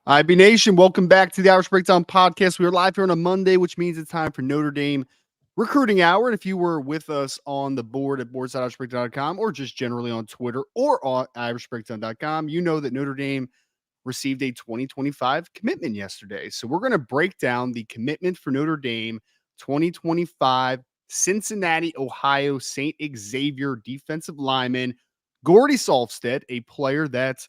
IB Nation, welcome back to the Irish Breakdown Podcast. We are live here on a Monday, which means it's time for Notre Dame Recruiting Hour. And if you were with us on the board at boards.irishbreakdown.com or just generally on Twitter or on irishbreakdown.com, you know that Notre Dame received a 2025 commitment yesterday. So we're going to break down the commitment for Notre Dame 2025 Cincinnati, Ohio St. Xavier defensive lineman Gordy Salstead, a player that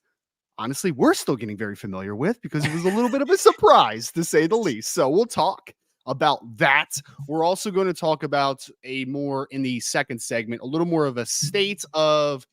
honestly, we're still getting very familiar with because it was a little bit of a surprise to say the least. So we'll talk about that. We're also going to talk about in the second segment, a little more of a state of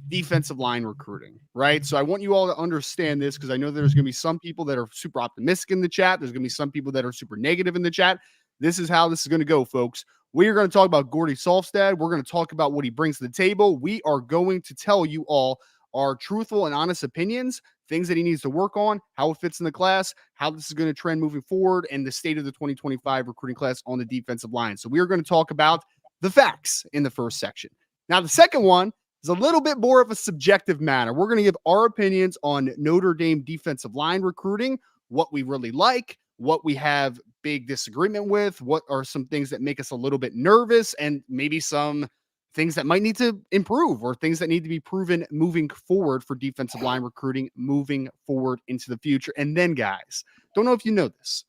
defensive line recruiting, right? So I want you all to understand this because I know there's going to be some people that are super optimistic in the chat. There's going to be some people that are super negative in the chat. This is how this is going to go, folks. We are going to talk about Gordy Salstead. We're going to talk about what he brings to the table. We are going to tell you all our truthful and honest opinions, things that he needs to work on, how it fits in the class, how this is going to trend moving forward, and the state of the 2025 recruiting class on the defensive line. So we are going to talk about the facts in the first section. Now, the second one is a little bit more of a subjective matter. We're going to give our opinions on Notre Dame defensive line recruiting, what we really like, what we have big disagreement with, what are some things that make us a little bit nervous, and maybe some things that might need to improve or things that need to be proven moving forward for defensive line recruiting moving forward into the future. And then, guys, don't know if you know this,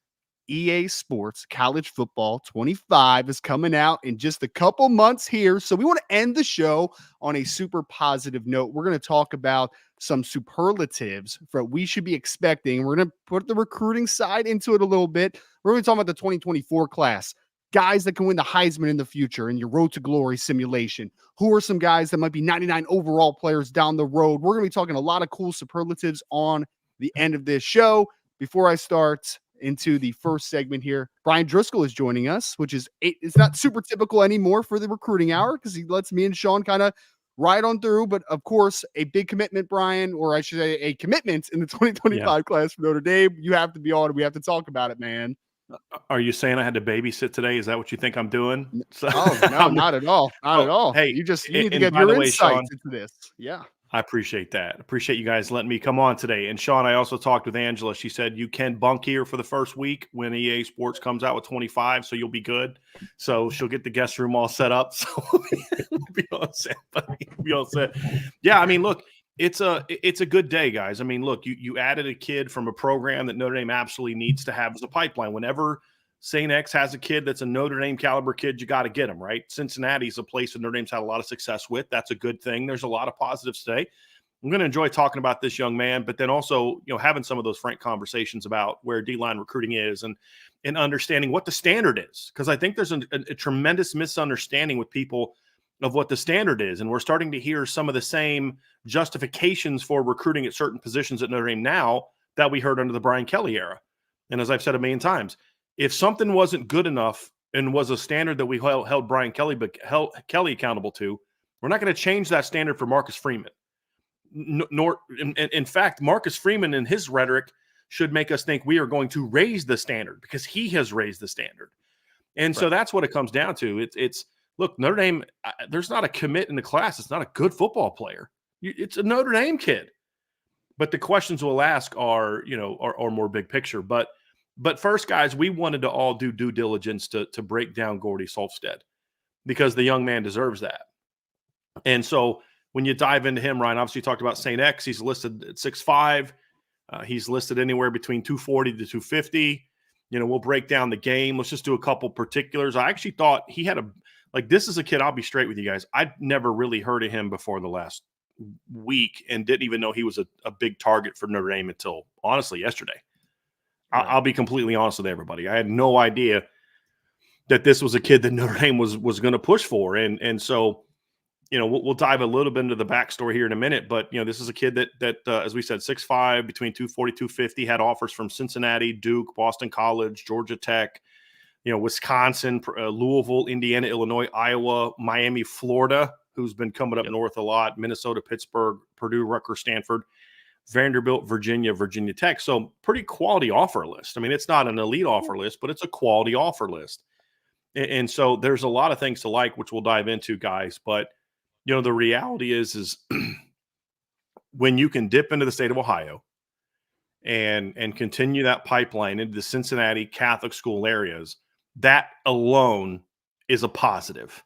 EA Sports College Football 25 is coming out in just a couple months here. So we want to end the show on a super positive note. We're going to talk about some superlatives for what we should be expecting. We're going to put the recruiting side into it a little bit. We're going to talk about the 2024 class. Guys that can win the Heisman in the future in your Road to Glory simulation. Who are some guys that might be 99 overall players down the road? We're going to be talking a lot of cool superlatives on the end of this show. Before I start into the first segment here, Bryan Driscoll is joining us, which is it's not super typical anymore for the recruiting hour because he lets me and Shaun kind of ride on through. But of course, a big commitment, Bryan, or I should say a commitment in the 2025 class for Notre Dame. You have to be on. We have to talk about it, man. Are you saying I had to babysit today? Is that what you think I'm doing? So, oh, no, not at all. Not at all. Hey, you need to get your insights into this. Yeah. I appreciate that. Appreciate you guys letting me come on today. And Shaun, I also talked with Angela. She said you can bunk here for the first week when EA Sports comes out with 25, so you'll be good. So she'll get the guest room all set up. So we'll be all set. We'll be all set. Yeah, I mean, look, it's a good day, guys. I mean, look, you added a kid from a program that Notre Dame absolutely needs to have as a pipeline. Whenever St. X has a kid that's a Notre Dame caliber kid, you got to get him, right? Cincinnati's a place that Notre Dame's had a lot of success with. That's a good thing. There's a lot of positives today. I'm going to enjoy talking about this young man, but then also, having some of those frank conversations about where D-line recruiting is and understanding what the standard is. Because I think there's a tremendous misunderstanding with people of what the standard is. And we're starting to hear some of the same justifications for recruiting at certain positions at Notre Dame now that we heard under the Brian Kelly era. And as I've said a million times, if something wasn't good enough and was a standard that we held Brian Kelly accountable to, we're not going to change that standard for Marcus Freeman. In fact, Marcus Freeman and his rhetoric should make us think we are going to raise the standard because he has raised the standard. And so that's what it comes down to. It's look, Notre Dame, there's not a commit in the class. It's not a good football player. It's a Notre Dame kid. But the questions we'll ask are more big picture. But first, guys, we wanted to all do due diligence to break down Gordy Sulfsted because the young man deserves that. And so when you dive into him, Ryan, obviously you talked about St. X. He's listed at 6'5". He's listed anywhere between 240 to 250. We'll break down the game. Let's just do a couple particulars. I actually thought he had this is a kid, I'll be straight with you guys. I'd never really heard of him before the last week and didn't even know he was a big target for Notre Dame until, honestly, yesterday. Right. I'll be completely honest with everybody. I had no idea that this was a kid that Notre Dame was going to push for. And so, we'll dive a little bit into the backstory here in a minute. But, this is a kid that as we said, 6'5", between 240, 250, had offers from Cincinnati, Duke, Boston College, Georgia Tech, Wisconsin, Louisville, Indiana, Illinois, Iowa, Miami, Florida, who's been coming up north a lot, Minnesota, Pittsburgh, Purdue, Rutgers, Stanford, Vanderbilt, Virginia Tech. So pretty quality offer list. I mean, it's not an elite offer list, but it's a quality offer list. And so there's a lot of things to like, which we'll dive into, guys. But, the reality is when you can dip into the state of Ohio and continue that pipeline into the Cincinnati Catholic school areas, that alone is a positive.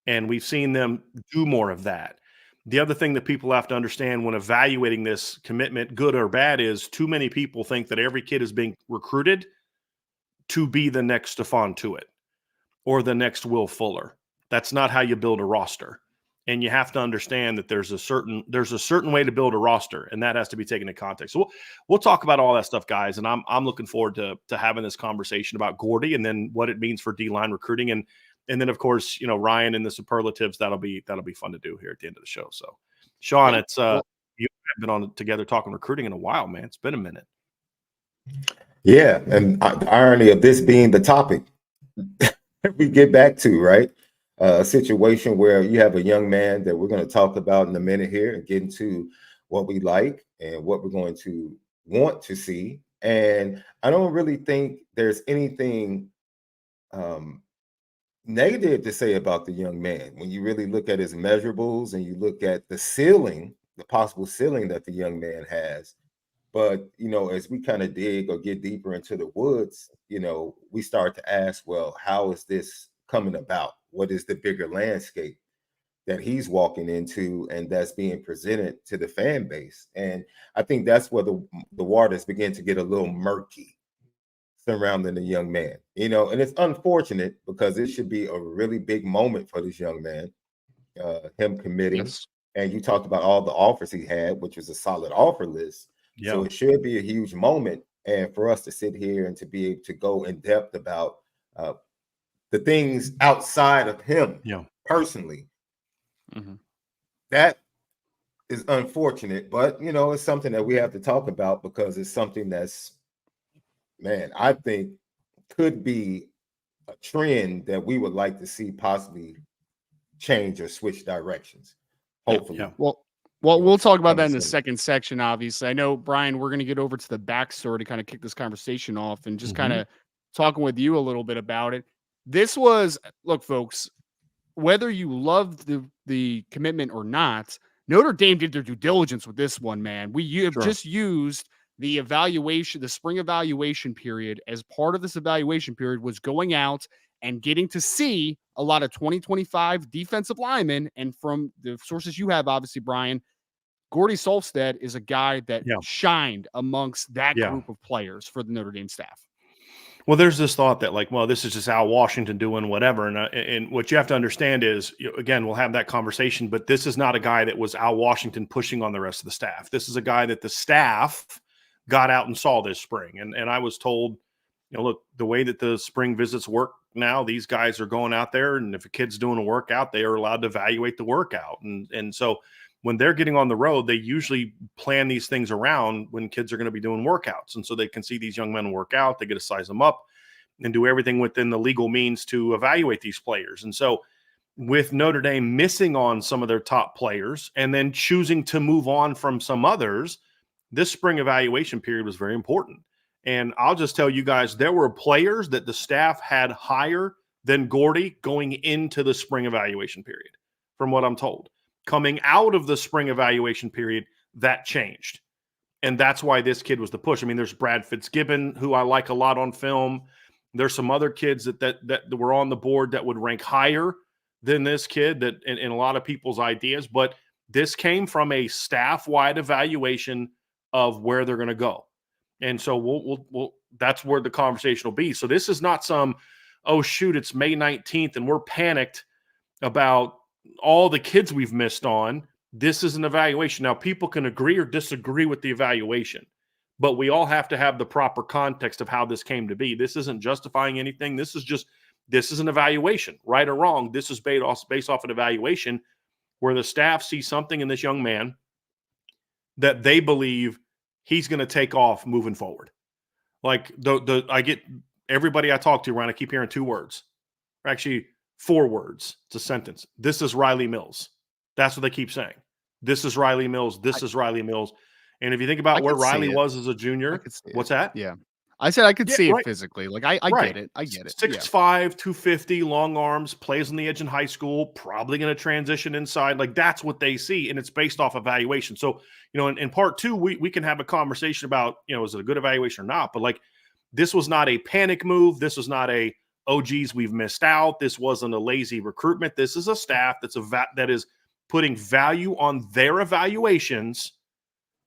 And we've seen them do more of that. The other thing that people have to understand when evaluating this commitment, good or bad, is too many people think that every kid is being recruited to be the next Stephon Tuitt or the next Will Fuller. That's not how you build a roster. And you have to understand that there's a certain way to build a roster, and that has to be taken into context. So we'll talk about all that stuff, guys. And I'm looking forward to having this conversation about Gordy and then what it means for D-line recruiting, and then of course, Ryan and the superlatives. That'll be fun to do here at the end of the show. So, Shaun, it's you have been on together talking recruiting in a while, man. It's been a minute. Yeah, and the irony of this being the topic we get back to, right? A situation where you have a young man that we're going to talk about in a minute here and get into what we like and what we're going to want to see. And I don't really think there's anything negative to say about the young man. When you really look at his measurables and you look at the ceiling, the possible ceiling that the young man has. But, as we kind of dig or get deeper into the woods, we start to ask, well, how is this coming about? What is the bigger landscape that he's walking into and that's being presented to the fan base? And I think that's where the waters begin to get a little murky surrounding the young man, and it's unfortunate because it should be a really big moment for this young man, him committing. Yes. And you talked about all the offers he had, which was a solid offer list. Yeah. So it should be a huge moment. And for us to sit here and to be able to go in depth about the things outside of him personally, that is unfortunate. But, it's something that we have to talk about because it's something that's, man, I think could be a trend that we would like to see possibly change or switch directions. Hopefully. Yeah. Well, we'll talk about that in the second section, obviously. I know, Bryan, we're going to get over to the backstory to kind of kick this conversation off and just kind of talking with you a little bit about it. This was, look, folks, whether you loved the commitment or not, Notre Dame did their due diligence with this one, man. We just used the evaluation, the spring evaluation period as part of this evaluation period was going out and getting to see a lot of 2025 defensive linemen. And from the sources you have, obviously, Bryan, Gordy Salstead is a guy that shined amongst that group of players for the Notre Dame staff. Well, there's this thought that this is just Al Washington doing whatever. And what you have to understand is, again, we'll have that conversation, but this is not a guy that was Al Washington pushing on the rest of the staff. This is a guy that the staff got out and saw this spring. And I was told, look, the way that the spring visits work now, these guys are going out there, and if a kid's doing a workout, they are allowed to evaluate the workout. And so when they're getting on the road, they usually plan these things around when kids are going to be doing workouts. And so they can see these young men work out, they get to size them up and do everything within the legal means to evaluate these players. And so with Notre Dame missing on some of their top players and then choosing to move on from some others, this spring evaluation period was very important. And I'll just tell you guys, there were players that the staff had higher than Gordy going into the spring evaluation period, from what I'm told. Coming out of the spring evaluation period, that changed. And that's why this kid was the push. I mean, there's Brad Fitzgibbon, who I like a lot on film. There's some other kids that were on the board that would rank higher than this kid that in a lot of people's ideas. But this came from a staff-wide evaluation of where they're going to go. And so we'll that's where the conversation will be. So this is not some, oh, shoot, it's May 19th and we're panicked about all the kids we've missed on. This is an evaluation. Now, people can agree or disagree with the evaluation, but we all have to have the proper context of how this came to be. This isn't justifying anything. This is an evaluation, right or wrong. This is based off an evaluation where the staff sees something in this young man that they believe he's going to take off moving forward. Like I get everybody I talk to, Ryan, I keep hearing two words. Actually, 4 words. It's a sentence. This is Riley Mills. That's what they keep saying. This is Riley Mills. This is Riley Mills. And if you think about where Riley was as a junior, what's that? Yeah. I said I could Yeah, see right. it physically. Like I Right. get it. I get it. 6'5", 250, long arms, plays on the edge in high school, probably going to transition inside. Like that's what they see, and it's based off evaluation. So, in part two, we can have a conversation about, is it a good evaluation or not? But like, this was not a panic move. This was not a, oh geez, we've missed out. This wasn't a lazy recruitment. This is a staff that is putting value on their evaluations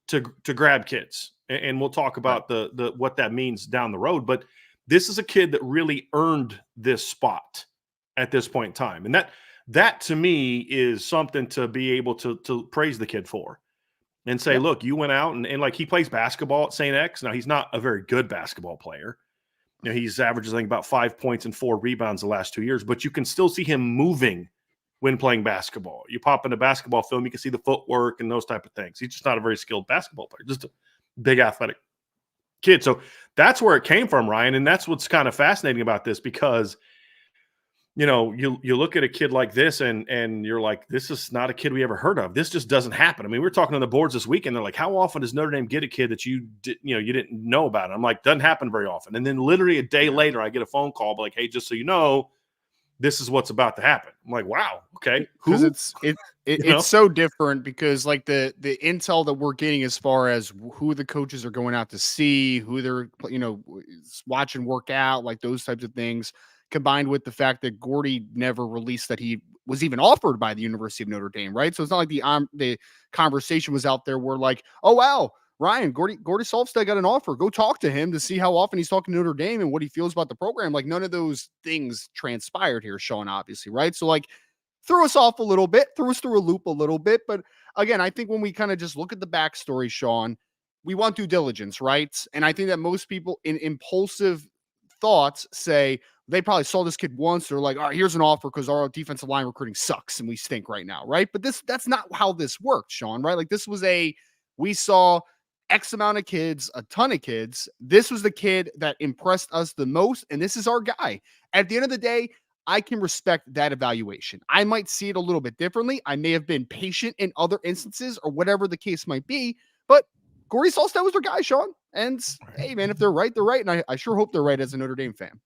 to grab kids. And we'll talk about the what that means down the road. But this is a kid that really earned this spot at this point in time. And that to me is something to be able to praise the kid for and say, look, you went out and like he plays basketball at St. X. Now he's not a very good basketball player. He's averages, I think, about 5 points and 4 rebounds the last 2 years, but you can still see him moving when playing basketball. You pop into basketball film, you can see the footwork and those type of things. He's just not a very skilled basketball player, just a big athletic kid. So that's where it came from, Ryan. And that's what's kind of fascinating about this because, you look at a kid like this and you're like, this is not a kid we ever heard of. This just doesn't happen. I mean, we were talking on the boards this weekend. They're like, how often does Notre Dame get a kid that you didn't know about? I'm like, doesn't happen very often. And then literally a day later, I get a phone call like, hey, just so you know, this is what's about to happen. I'm like, wow, okay. Because it's so different because like the intel that we're getting as far as who the coaches are going out to see, who they're watching work out, like those types of things, combined with the fact that Gordy never released that he was even offered by the University of Notre Dame, right? So it's not like the conversation was out there where like, oh wow, Ryan, Gordy Salstead got an offer. Go talk to him to see how often he's talking to Notre Dame and what he feels about the program. Like none of those things transpired here, Shaun, obviously, right? So like threw us off a little bit, threw us through a loop a little bit. But again, I think when we kind of just look at the backstory, Shaun, we want due diligence, right? And I think that most people in impulsive thoughts say they probably saw this kid once. They're like, all right, here's an offer because our defensive line recruiting sucks and we stink right now, right? But that's not how this worked, Shaun, right? Like this was we saw X amount of kids, a ton of kids. This was the kid that impressed us the most, and this is our guy. At the end of the day, I can respect that evaluation. I might see it a little bit differently. I may have been patient in other instances or whatever the case might be, but Gordy Salstead was their guy, Shaun. And hey, man, if they're right, they're right. And I sure hope they're right as a Notre Dame fan.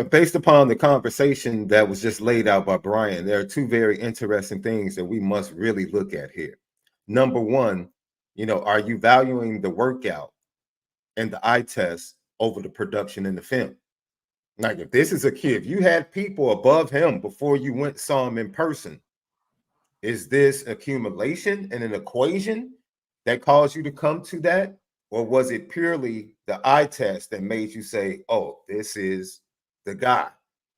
Based upon the conversation that was just laid out by Bryan, there are two very interesting things that we must really look at here. Number one, are you valuing the workout and the eye test over the production in the film? Like if this is a kid, if you had people above him before you went saw him in person, is this accumulation and an equation that caused you to come to that? Or was it purely the eye test that made you say, oh, this is the guy?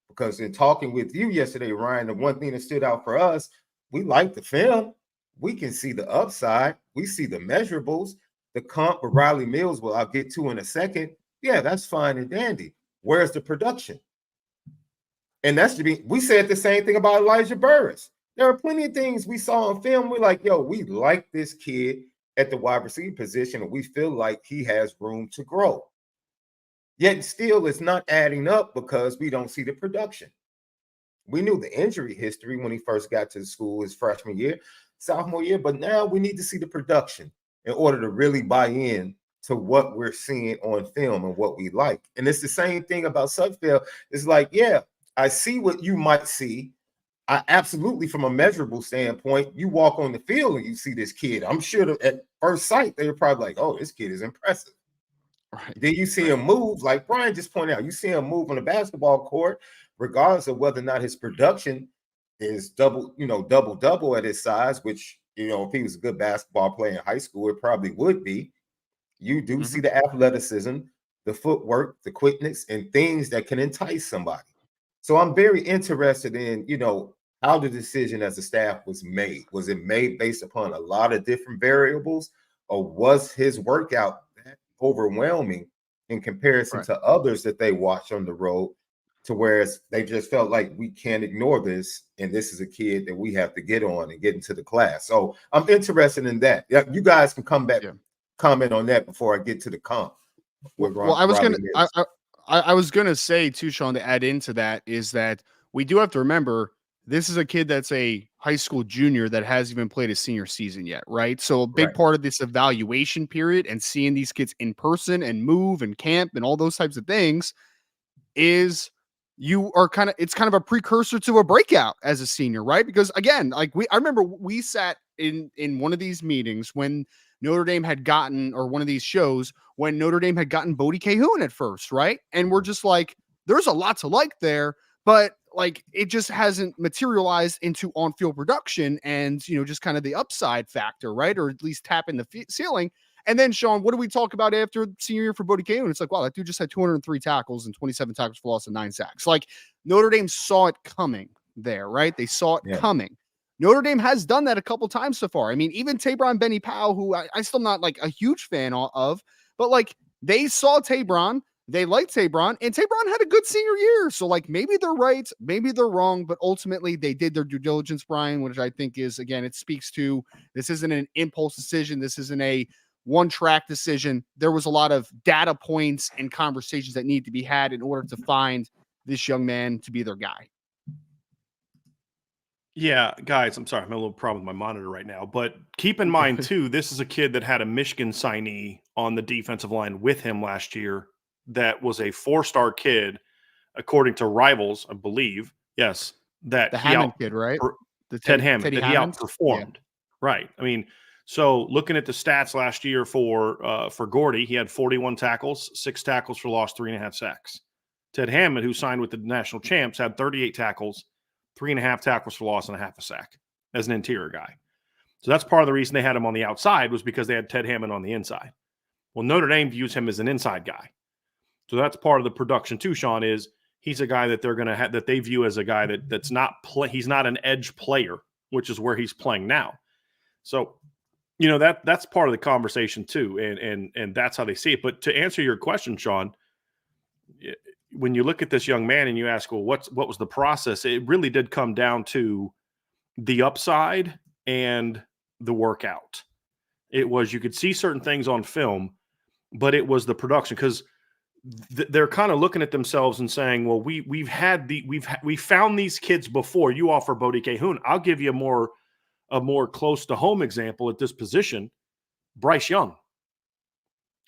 Because in talking with you yesterday, Ryan, the one thing that stood out for us, we like the film. We can see the upside. We see the measurables. The comp with Riley Mills, well, I'll get to in a second. Yeah, that's fine and dandy. Where's the production? And that's to be, we said the same thing about Elijah Burris. There are plenty of things we saw on film. We're like, yo, we like this kid at the wide receiver position, and we feel like he has room to grow. Yet still, it's not adding up because we don't see the production. We knew the injury history when he first got to the school his freshman year, sophomore year, but now we need to see the production in order to really buy in to what we're seeing on film and what we like. And it's the same thing about Sudfeld. It's like, yeah, I see what you might see. I absolutely, from a measurable standpoint, you walk on the field and you see this kid. I'm sure that at first sight, they're probably like, oh, this kid is impressive. Right. Then you see him move, like Bryan just pointed out, you see him move on the basketball court, regardless of whether or not his production is double at his size, which, if he was a good basketball player in high school, it probably would be. You do see the athleticism, the footwork, the quickness, and things that can entice somebody. So I'm very interested in, how the decision as a staff was made. Was it made based upon a lot of different variables, or was his workout that overwhelming in comparison to others that they watched on the road, to whereas they just felt like we can't ignore this, and this is a kid that we have to get on and get into the class. So I'm interested in that. Yeah, you guys can come back, comment on that before I get to the comp. Well, I was gonna say too, Shaun, to add into that is that we do have to remember this is a kid that's a high school junior that hasn't even played a senior season yet, right? So a big Right. part of this evaluation period and seeing these kids in person and move and camp and all those types of things is it's kind of a precursor to a breakout as a senior, right? Because again, like I remember we sat in one of these meetings when Notre Dame had gotten, or one of these shows when Notre Dame had gotten Bodie Cahoon at first, right? And we're just like, there's a lot to like there, but like it just hasn't materialized into on-field production and, just kind of the upside factor, right? Or at least tapping the ceiling. And then, Shaun, what do we talk about after senior year for Bodie Cahoon? It's like, wow, that dude just had 203 tackles and 27 tackles for loss and 9 sacks. Like, Notre Dame saw it coming there, right? They saw it coming. Notre Dame has done that a couple times so far. I mean, even Tabron Benny Powell, who I still not like a huge fan of, but like they saw Tabron, they liked Tabron, and Tabron had a good senior year. So like maybe they're right, maybe they're wrong, but ultimately they did their due diligence, Bryan, which I think is, again, it speaks to this isn't an impulse decision. This isn't a one track decision. There was a lot of data points and conversations that need to be had in order to find this young man to be their guy. Yeah, guys, I'm sorry. I'm having a little problem with my monitor right now. But keep in mind, too, this is a kid that had a Michigan signee on the defensive line with him last year that was a 4-star kid, according to Rivals, I believe. Yes, that the Hammond kid, right? The Ted Hammond, Teddy that Hammond? he outperformed. Yeah. Right. I mean, so looking at the stats last year for Gordy, he had 41 tackles, 6 tackles for loss, 3.5 sacks. Ted Hammond, who signed with the national champs, had 38 tackles, 3.5 tackles for loss, and 0.5 sack as an interior guy. So that's part of the reason they had him on the outside, was because they had Ted Hammond on the inside. Well, Notre Dame views him as an inside guy. So that's part of the production too, Shaun, is he's a guy that they're going to have, that they view as a guy that's not he's not an edge player, which is where he's playing now. So, that's part of the conversation too. And that's how they see it. But to answer your question, Shaun, when you look at this young man and you ask, well, what was the process? It really did come down to the upside and the workout. It was, you could see certain things on film, but it was the production, because they're kind of looking at themselves and saying, well, we found these kids before. You offer Bodie Cahoon. I'll give you a more close to home example at this position. Bryce Young.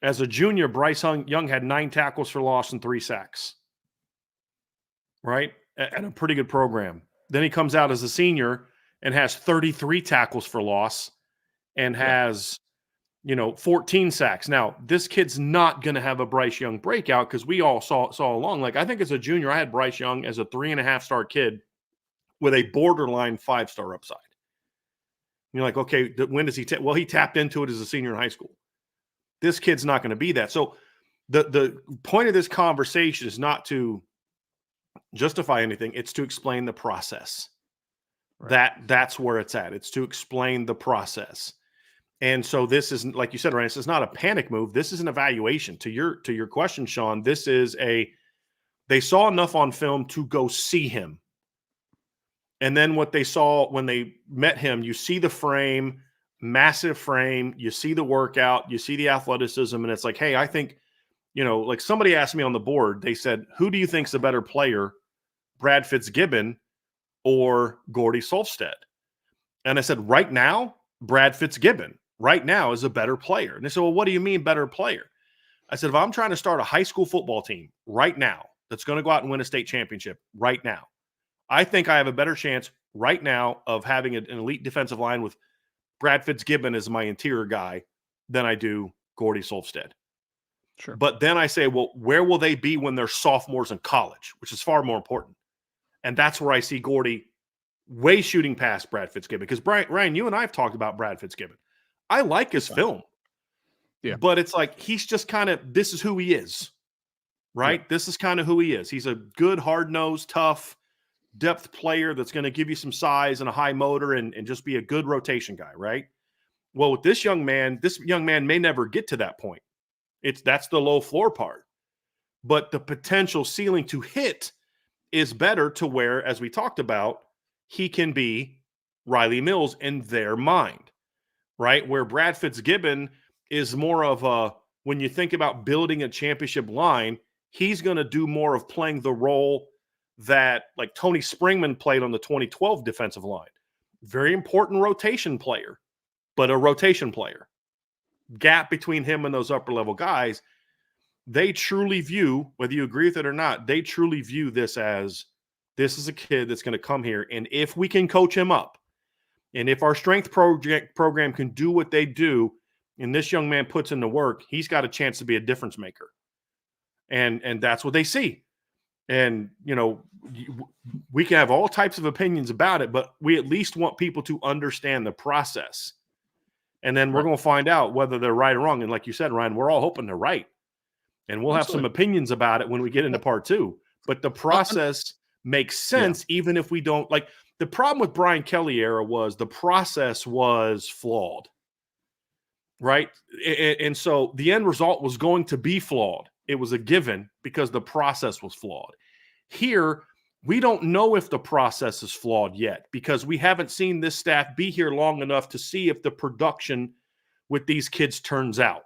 As a junior, Bryce Young had 9 tackles for loss and 3 sacks, right? And a pretty good program. Then he comes out as a senior and has 33 tackles for loss and has, 14 sacks. Now, this kid's not going to have a Bryce Young breakout, because we all saw along. Like, I think as a junior, I had Bryce Young as a 3.5-star kid with a borderline 5-star upside. And you're like, okay, when does he well, he tapped into it as a senior in high school. This kid's not going to be that. So the point of this conversation is not to justify anything. It's to explain the process. Right. That's where it's at. It's to explain the process. And so this is, like you said, Ryan, this is not a panic move. This is an evaluation. To your question, Shaun, this is they saw enough on film to go see him. And then what they saw when they met him, you see the frame, massive frame, you see the workout, you see the athleticism, and it's like, hey, I think, like somebody asked me on the board, they said, who do you think's the better player, Brad Fitzgibbon or Gordy Sulfsted? And I said, right now, Brad Fitzgibbon right now is a better player. And they said, well, what do you mean better player? I said, if I'm trying to start a high school football team right now that's going to go out and win a state championship right now, I think I have a better chance right now of having an elite defensive line with Brad Fitzgibbon as my interior guy than I do Gordy Sulfsted. Sure. But then I say, well, where will they be when they're sophomores in college, which is far more important? And that's where I see Gordy way shooting past Brad Fitzgibbon. Because Ryan, you and I have talked about Brad Fitzgibbon. I like his film. Yeah. But it's like, he's just kind of, this is who he is, right? Yeah. This is kind of who he is. He's a good, hard-nosed, tough, depth player that's going to give you some size and a high motor and just be a good rotation guy, right? Well, with this young man may never get to that point. That's the low floor part. But the potential ceiling to hit is better, to where, as we talked about, he can be Riley Mills in their mind, right? Where Brad Fitzgibbon is more of a, when you think about building a championship line, he's going to do more of playing the role that like Tony Springman played on the 2012 defensive line, very important rotation player, but a rotation player. Gap between him and those upper level guys, they truly view, whether you agree with it or not, they truly view this as, this is a kid that's going to come here, and if we can coach him up, and if our strength program can do what they do, and this young man puts in the work, he's got a chance to be a difference maker. And that's what they see. And, you know, we can have all types of opinions about it, but we at least want people to understand the process. And then we're going to find out whether they're right or wrong. And like you said, Ryan, we're all hoping they're right. And we'll have some opinions about it when we get into part 2. But the process makes sense, even if we don't. Like, the problem with Brian Kelly era was the process was flawed, right? And so the end result was going to be flawed. It was a given because the process was flawed. Here, we don't know if the process is flawed yet because we haven't seen this staff be here long enough to see if the production with these kids turns out.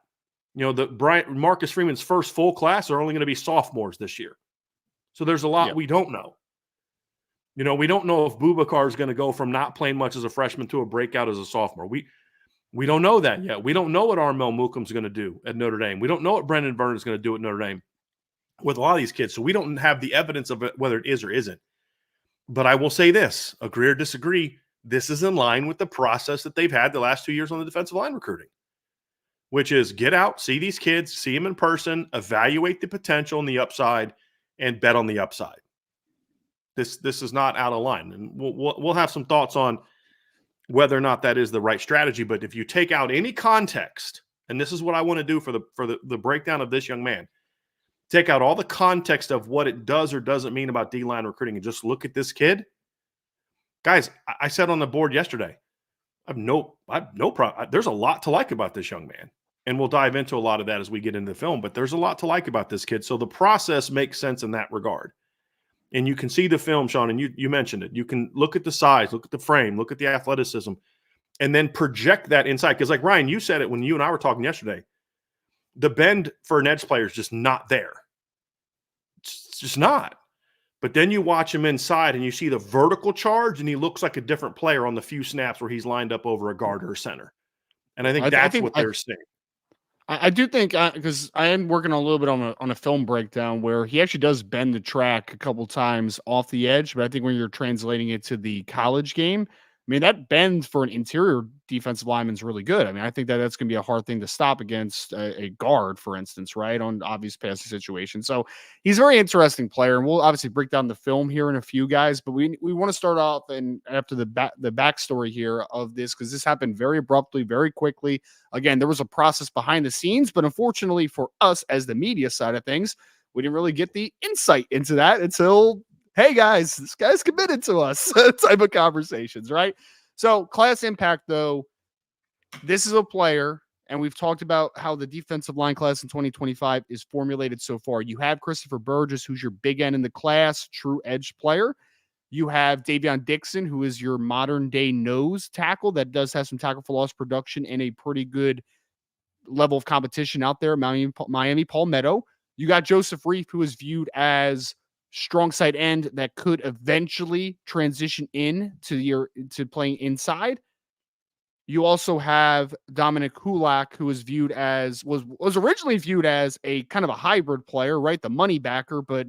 You know, Marcus Freeman's first full class are only going to be sophomores this year. So there's a lot we don't know. You know, we don't know if Boubacar is going to go from not playing much as a freshman to a breakout as a sophomore. We don't know that yet. We don't know what Armel Mookum's going to do at Notre Dame. We don't know what Brendan Byrne is going to do at Notre Dame with a lot of these kids. So we don't have the evidence of it, whether it is or isn't. But I will say this, agree or disagree, this is in line with the process that they've had the last 2 years on the defensive line recruiting, which is get out, see these kids, see them in person, evaluate the potential and the upside, and bet on the upside. This is not out of line. And we'll have some thoughts on whether or not that is the right strategy. But if you take out any context, and this is what I want to do for the breakdown of this young man, take out all the context of what it does or doesn't mean about D-line recruiting and just look at this kid. Guys, I said on the board yesterday, I have no problem. There's a lot to like about this young man. And we'll dive into a lot of that as we get into the film. But there's a lot to like about this kid. So the process makes sense in that regard. And you can see the film, Shaun, and you mentioned it. You can look at the size, look at the frame, look at the athleticism, and then project that inside. Because like Ryan, you said it when you and I were talking yesterday, the bend for an edge player is just not there. It's just not. But then you watch him inside and you see the vertical charge, and he looks like a different player on the few snaps where he's lined up over a guard or a center. And I think that's what they're seeing. I do think, because I am working on a little bit on a film breakdown where he actually does bend the track a couple times off the edge, but I think when you're translating it to the college game, I mean, that bend for an interior defensive lineman is really good. I mean, I think that's going to be a hard thing to stop against a guard, for instance, right, on obvious passing situations. So he's a very interesting player, and we'll obviously break down the film here in a few, guys, but we want to start off and after the backstory here of this, because this happened very abruptly, very quickly. Again, there was a process behind the scenes, but unfortunately for us as the media side of things, we didn't really get the insight into that until, hey guys, this guy's committed to us type of conversations, right? So class impact, though, this is a player, and we've talked about how the defensive line class in 2025 is formulated so far. You have Christopher Burgess, who's your big end in the class, true edge player. You have Davion Dixon, who is your modern day nose tackle that does have some tackle for loss production and a pretty good level of competition out there. Miami Palmetto. You got Joseph Reif, who is viewed as strong side end that could eventually transition in to playing inside. You also have Dominic Hulak, who is viewed as was originally viewed as a kind of a hybrid player, right? The money backer, but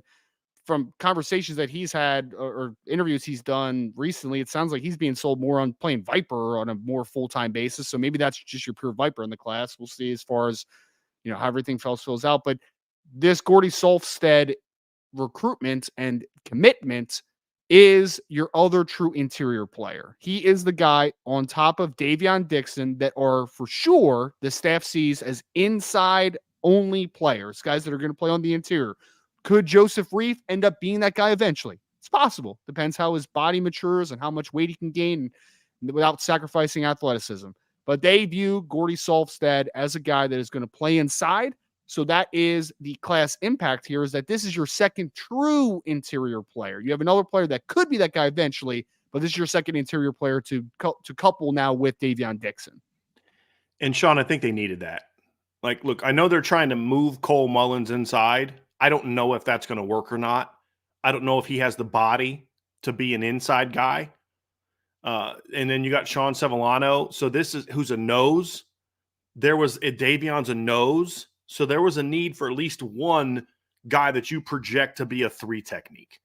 from conversations that he's had or interviews he's done recently, it sounds like he's being sold more on playing Viper on a more full-time basis. So maybe that's just your pure Viper in the class. We'll see as far as, you know, how everything fills out. But this Gordy Sulfsted recruitment and commitment is your other true interior player. He is the guy on top of Davion Dixon that are for sure the staff sees as inside only players, guys that are going to play on the interior. Could Joseph Reif end up being that guy eventually? It's possible. Depends how his body matures and how much weight he can gain without sacrificing athleticism. But they view Gordy Salstead as a guy that is going to play inside. So that is the class impact here, is that this is your second true interior player. You have another player that could be that guy eventually, but this is your second interior player to couple now with Davion Dixon. And Shaun, I think they needed that. Like, look, I know they're trying to move Cole Mullins inside. I don't know if that's going to work or not. I don't know if he has the body to be an inside guy. And then you got Shaun Sevillano. So this is who's a nose. There was Davion's a nose. So there was a need for at least one guy that you project to be a 3 technique.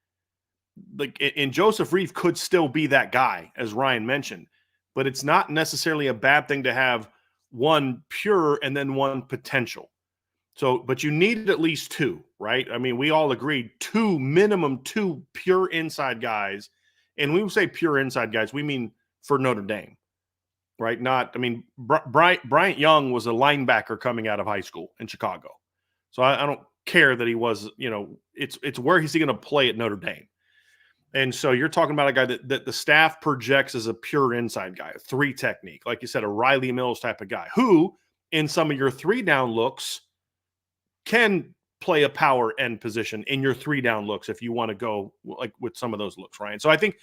Like, and Joseph Reeve could still be that guy, as Ryan mentioned, but it's not necessarily a bad thing to have one pure and then one potential. So, but you needed at least 2, right? I mean, we all agreed minimum 2 pure inside guys. And when we say pure inside guys, we mean for Notre Dame, right? Not, I mean, Bryant Young was a linebacker coming out of high school in Chicago. So I don't care that he was, it's where he's going to play at Notre Dame. And so you're talking about a guy that the staff projects as a pure inside guy, a 3 technique, like you said, a Riley Mills type of guy who in some of your 3 down looks can play a power end position in your 3 down looks if you want to go like with some of those looks, Ryan. So I think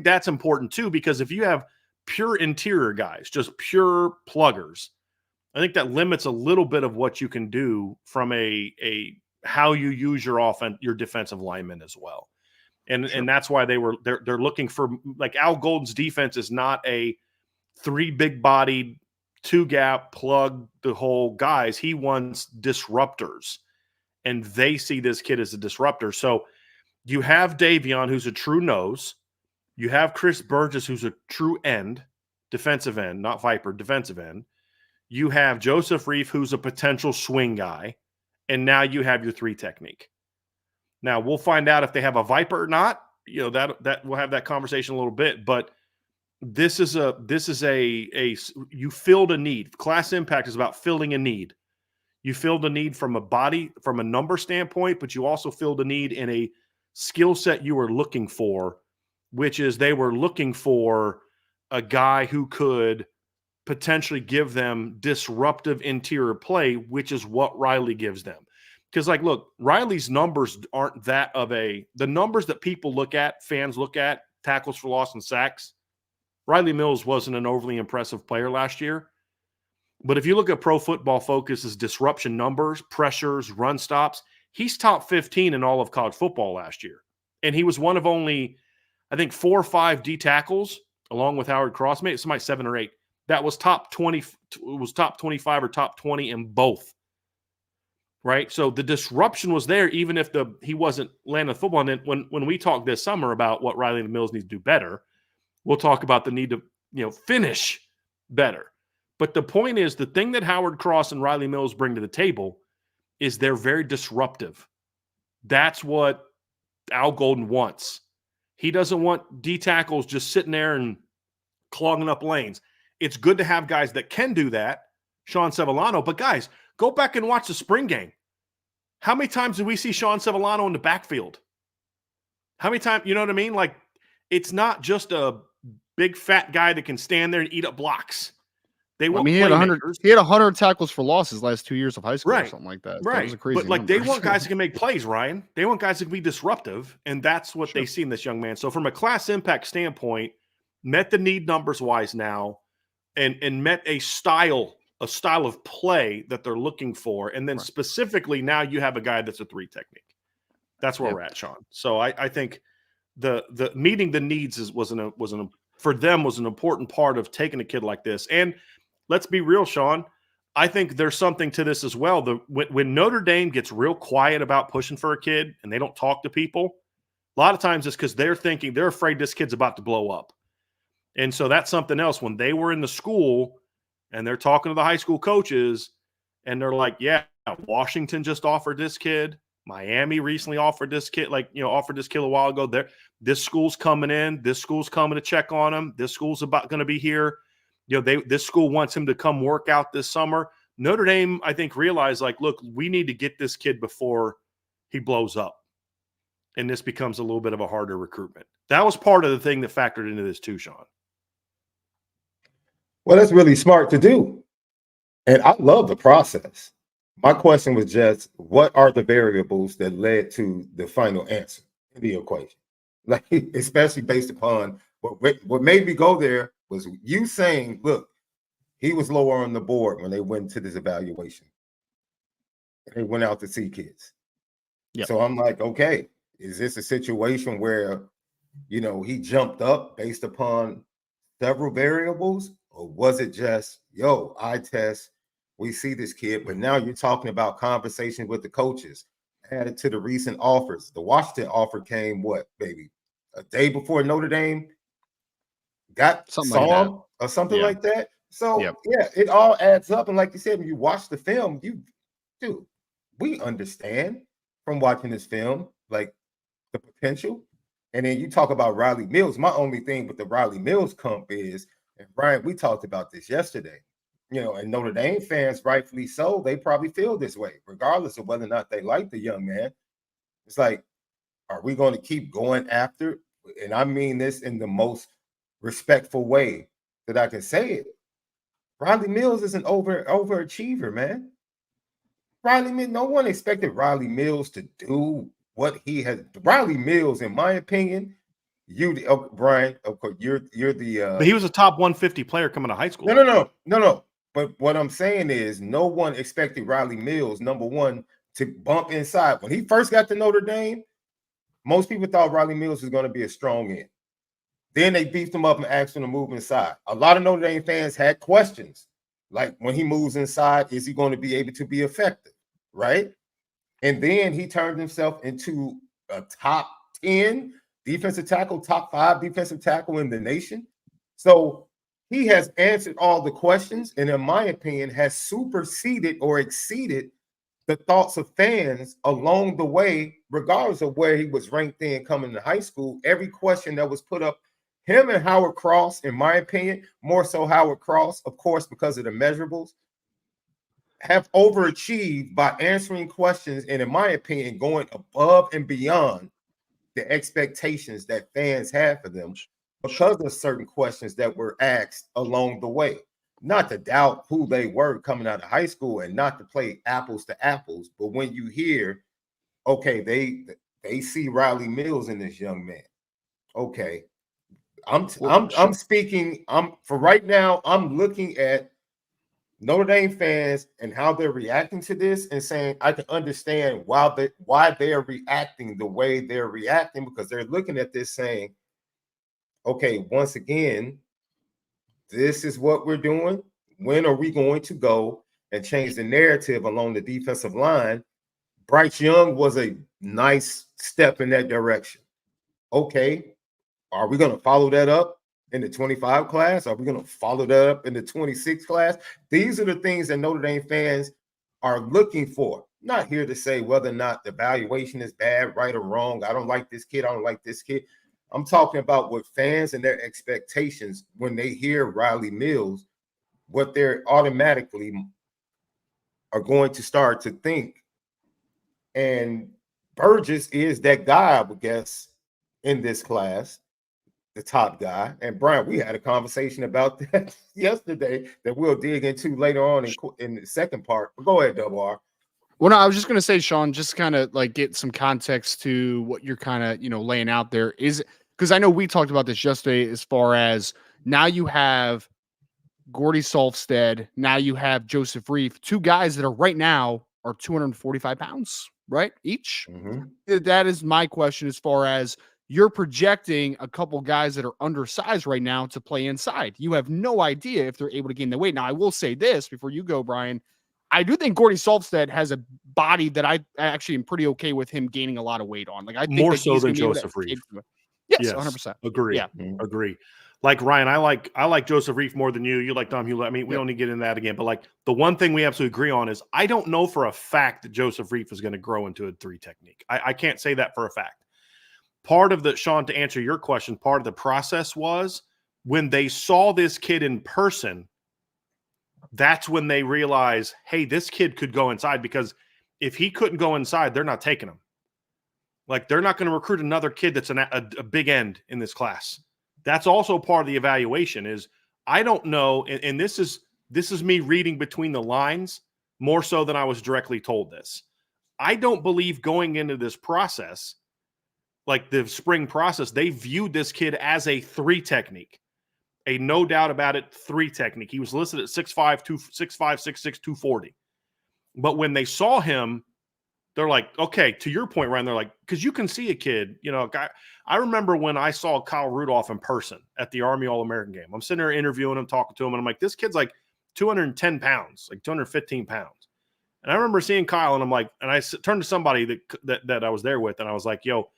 that's important too, because if you have pure interior guys, just pure pluggers, I think that limits a little bit of what you can do from a how you use your offense, your defensive linemen as well. And Sure. and that's why they're looking for, like, Al Golden's defense is not a 3 big bodied 2 gap plug the whole guys. He wants disruptors, and they see this kid as a disruptor. So you have Davion, who's a true nose. You have Chris Burgess, who's a true end, defensive end, not Viper, defensive end. You have Joseph Reeve, who's a potential swing guy. And now you have your 3 technique. Now we'll find out if they have a Viper or not. That we'll have that conversation a little bit, but this is a you filled a need. Class impact is about filling a need. You filled a need from a number standpoint, but you also filled a need in a skill set you were looking for, which is they were looking for a guy who could potentially give them disruptive interior play, which is what Riley gives them. Because, like, look, Riley's numbers aren't that of the numbers that people look at, fans look at, tackles for loss and sacks. Riley Mills wasn't an overly impressive player last year. But if you look at Pro Football Focus's disruption numbers, pressures, run stops, he's top 15 in all of college football last year. And he was one of only, I think, 4 or 5 D tackles, along with Howard Crossmate, somebody 7 or 8, that was top 20, was top 25 or top 20 in both. Right. So the disruption was there, even if he wasn't landing the football. And then when we talk this summer about what Riley Mills needs to do better, we'll talk about the need to, finish better. But the point is, the thing that Howard Cross and Riley Mills bring to the table is they're very disruptive. That's what Al Golden wants. He doesn't want D tackles just sitting there and clogging up lanes. It's good to have guys that can do that, Shaun Sevillano. But guys, go back and watch the spring game. How many times did we see Shaun Sevillano in the backfield? How many times, you know what I mean? Like, it's not just a big fat guy that can stand there and eat up blocks. They want he had 100 tackles for losses last 2 years of high school or something like that. Right. That was a crazy But, like, number. they want guys that can make plays, Ryan. They want guys that can be disruptive, and that's what they see in this young man. So from a class impact standpoint, met the need numbers wise now, and met a style of play that they're looking for. And then specifically now you have a guy that's a 3 technique. That's where we're at, Shaun. So I think the meeting the needs was an important part of taking a kid like this. And let's be real, Shaun, I think there's something to this as well. When Notre Dame gets real quiet about pushing for a kid and they don't talk to people, a lot of times it's because they're afraid this kid's about to blow up. And so that's something else. When they were in the school and they're talking to the high school coaches and they're like, yeah, Washington just offered this kid. Miami recently offered this kid, offered this kid a while ago. This school's coming in. This school's coming to check on him. This school's about going to be here. This school wants him to come work out this summer. Notre Dame, I think, realized, like, look, we need to get this kid before he blows up. And this becomes a little bit of a harder recruitment. That was part of the thing that factored into this too, Shaun. Well, that's really smart to do. And I love the process. My question was just, what are the variables that led to the final answer in the equation? Like, especially based upon what made me go there was you saying, look, he was lower on the board when they went to this evaluation. They went out to see kids. Yep. So I'm like, okay, is this a situation where, he jumped up based upon several variables, or was it just, yo, eye test, we see this kid, but now you're talking about conversation with the coaches added to the recent offers. The Washington offer came what, baby, a day before Notre Dame Something like saw that. him or something Yeah. like that. So Yep. yeah, it all adds up. And like you said, when you watch the film, dude, we understand from watching this film, like the potential. And then you talk about Riley Mills. My only thing with the Riley Mills comp is, and Bryan, we talked about this yesterday, and Notre Dame fans, rightfully so, they probably feel this way, regardless of whether or not they like the young man. It's like, are we going to keep going after? And I mean this in the most respectful way that I can say it. Riley Mills is an overachiever, man. No one expected Riley Mills to do what he has. Riley Mills, in my opinion, Bryan, of course, you're the. But he was a top 150 player coming to high school. No. But what I'm saying is, no one expected Riley Mills, number one, to bump inside. When he first got to Notre Dame, most people thought Riley Mills was going to be a strong end. Then they beefed him up and asked him to move inside. A lot of Notre Dame fans had questions, like when he moves inside, is he going to be able to be effective, right? And then he turned himself into a top 10 defensive tackle, top 5 defensive tackle in the nation. So he has answered all the questions, and in my opinion, has superseded or exceeded the thoughts of fans along the way, regardless of where he was ranked in coming to high school. Every question that was put up, him and Howard Cross, in my opinion, more so Howard Cross, of course, because of the measurables, have overachieved by answering questions and, in my opinion, going above and beyond the expectations that fans have for them because of certain questions that were asked along the way. Not to doubt who they were coming out of high school and not to play apples to apples, but when you hear, okay, they see Riley Mills in this young man. Okay, I'm speaking. For right now, I'm looking at Notre Dame fans and how they're reacting to this and saying I can understand why they're reacting the way they're reacting, because they're looking at this saying, okay, once again, this is what we're doing. When are we going to go and change the narrative along the defensive line? Bryce Young was a nice step in that direction. Okay, are we going to follow that up in the 25 class? Are we going to follow that up in the 26 class? These are the things that Notre Dame fans are looking for. Not here to say whether or not the evaluation is bad, right, or wrong. I don't like this kid. I don't like this kid. I'm talking about what fans and their expectations when they hear Riley Mills, what they're automatically are going to start to think. And Burgess is that guy, I would guess, in this class, the top guy. And Bryan, we had a conversation about that yesterday that we'll dig into later on in the second part. But go ahead, Double R. Well, no, I was just going to say, Shaun, just kind of like get some context to what you're kind of, laying out there. Is because I know we talked about this yesterday as far as now you have Gordy Sulfsted, now you have Joseph Reif, 2 guys that are right now are 245 pounds, right? Each. Mm-hmm. That is my question as far as you're projecting a couple guys that are undersized right now to play inside. You have no idea if they're able to gain the weight. Now, I will say this before you go, Bryan. I do think Gordy Salstead has a body that I actually am pretty okay with him gaining a lot of weight on. Like, I think more that so he's than gonna be Joseph Reif. Yes, 100%. Agree. Yeah. Agree. Like Ryan, I like Joseph Reif more than you. You like Dom Hewlett. I mean, we don't need to get into that again. But like the one thing we absolutely agree on is I don't know for a fact that Joseph Reif is going to grow into a 3 technique. I can't say that for a fact. Part of the, Shaun, to answer your question, part of the process was when they saw this kid in person, that's when they realized, hey, this kid could go inside, because if he couldn't go inside, they're not taking him. Like, they're not going to recruit another kid that's a big end in this class. That's also part of the evaluation is I don't know, and this is me reading between the lines more so than I was directly told this. I don't believe going into this process, like the spring process, they viewed this kid as a 3 technique. A no doubt about it 3 technique. He was listed at 6'5", 6'6", 240. But when they saw him they're like, okay, to your point, Ryan, they're like, because you can see a kid, I remember when I saw Kyle Rudolph in person at the Army All-American game. I'm sitting there interviewing him, talking to him, and I'm like, this kid's like 210 pounds, like 215 pounds. And I remember seeing Kyle, and I'm like, and I turned to somebody that I was there with, and I was like, yo,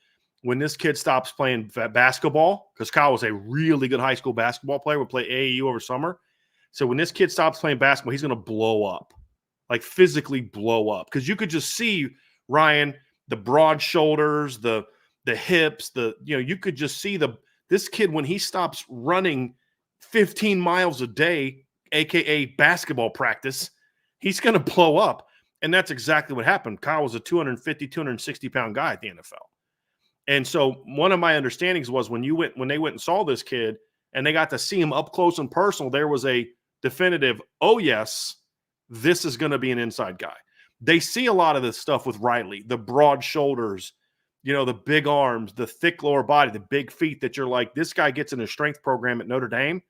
when this kid stops playing basketball, because Kyle was a really good high school basketball player, would play AAU over summer. So when this kid stops playing basketball, he's going to blow up, like physically blow up. Because you could just see, Ryan, the broad shoulders, the hips, you could just see this kid when he stops running 15 miles a day, aka basketball practice, he's going to blow up. And that's exactly what happened. Kyle was a 250, 260 pound guy at the NFL. And so one of my understandings was when they went and saw this kid and they got to see him up close and personal, there was a definitive, oh yes, this is going to be an inside guy. They see a lot of this stuff with Riley, the broad shoulders, the big arms, the thick lower body, the big feet, that you're like, this guy gets in a strength program at Notre Dame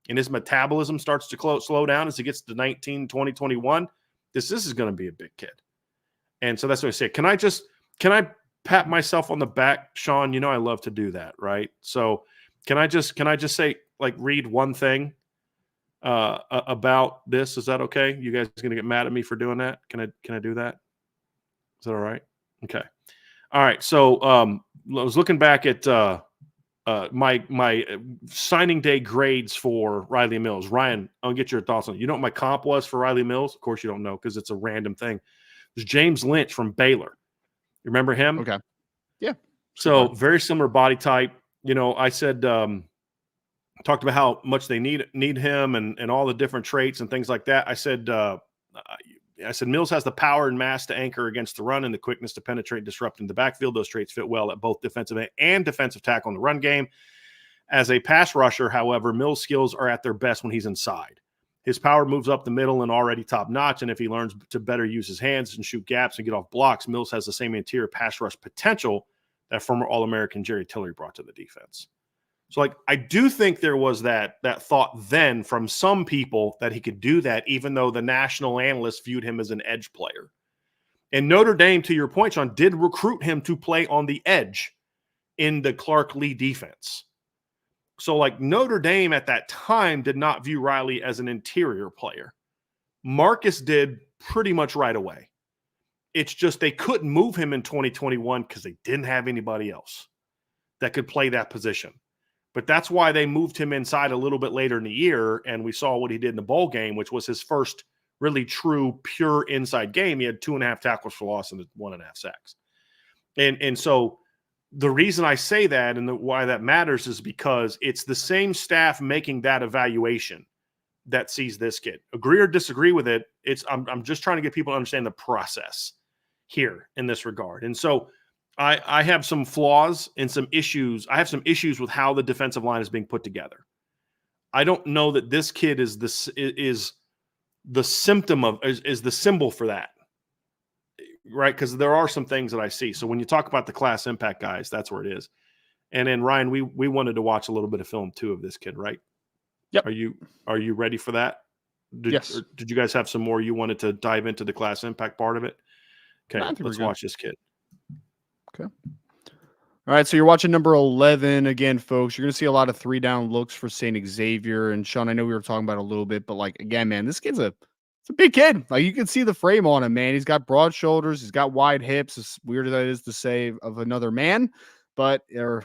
and his metabolism starts to slow down as he gets to 19, 20, 21. This is going to be a big kid. And so that's what I say. Can I pat myself on the back, Shaun? I love to do that, right? So can I just say, like, read one thing about this? Is that okay? You guys are going to get mad at me for doing that? Can I do that? Is that all right? Okay. All right. So I was looking back at my signing day grades for Riley Mills. Ryan, I'll get your thoughts on it. You know what my comp was for Riley Mills? Of course you don't know because it's a random thing. It was James Lynch from Baylor. You remember him? Okay. Yeah. So very similar body type. I said, talked about how much they need him and all the different traits and things like that. I said Mills has the power and mass to anchor against the run and the quickness to penetrate, disrupting the backfield. Those traits fit well at both defensive end and defensive tackle in the run game. As a pass rusher, however, Mills' skills are at their best when he's inside. His power moves up the middle and already top notch. And if he learns to better use his hands and shoot gaps and get off blocks, Mills has the same interior pass rush potential that former All-American Jerry Tillery brought to the defense. So, I do think there was that thought then from some people that he could do that, even though the national analysts viewed him as an edge player. And Notre Dame, to your point, Shaun, did recruit him to play on the edge in the Clark Lee defense. So, Notre Dame at that time did not view Riley as an interior player. Marcus did pretty much right away. It's just they couldn't move him in 2021 because they didn't have anybody else that could play that position. But that's why they moved him inside a little bit later in the year, and we saw what he did in the bowl game, which was his first really true, pure inside game. He had 2.5 tackles for loss and 1.5 sacks. And so the reason I say that and why that matters is because it's the same staff making that evaluation that sees this kid. Agree or disagree with it, I'm just trying to get people to understand the process here in this regard. And so I have some flaws and some issues. I have some issues with how the defensive line is being put together. I don't know that this kid is the symptom of is the symbol for that, right? Because there are some things that I see. So when you talk about the class impact guys, that's where it is. And then Ryan, we wanted to watch a little bit of film too of this kid, right? Yep. Are you ready for that? Yes. Did you guys have some more you wanted to dive into the class impact part of it? Okay, let's watch this kid. Okay. All right, so you're watching number 11 again, folks. You're going to see a lot of 3-down looks for St. Xavier. And Shaun, I know we were talking about it a little bit, but again, man, this kid's it's a big kid. You can see the frame on him, man. He's got broad shoulders. He's got wide hips. As weird as that is to say of another man, or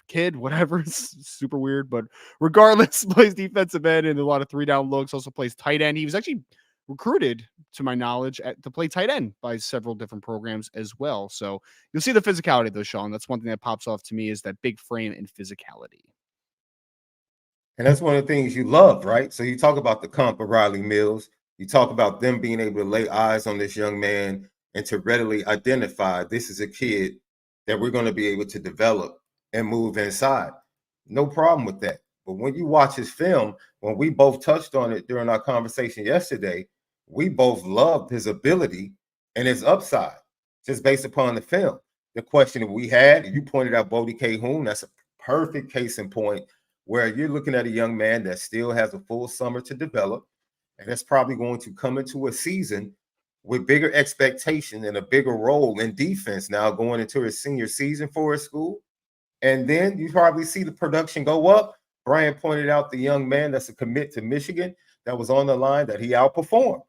kid, whatever. It's super weird, but regardless, plays defensive end and a lot of 3-down looks. Also plays tight end. He was actually recruited, to my knowledge, to play tight end by several different programs as well. So you'll see the physicality though, Shaun. That's one thing that pops off to me is that big frame and physicality. And that's one of the things you love, right? So you talk about the comp of Riley Mills. You talk about them being able to lay eyes on this young man and to readily identify this is a kid that we're going to be able to develop and move inside. No problem with that. But when you watch his film, when we both touched on it during our conversation yesterday, we both loved his ability and his upside just based upon the film. The question that we had, you pointed out Bodie Cahoon, that's a perfect case in point where you're looking at a young man that still has a full summer to develop, and that's probably going to come into a season with bigger expectation and a bigger role in defense now going into his senior season for his school. And then you probably see the production go up. Bryan pointed out the young man that's a commit to Michigan that was on the line that he outperformed.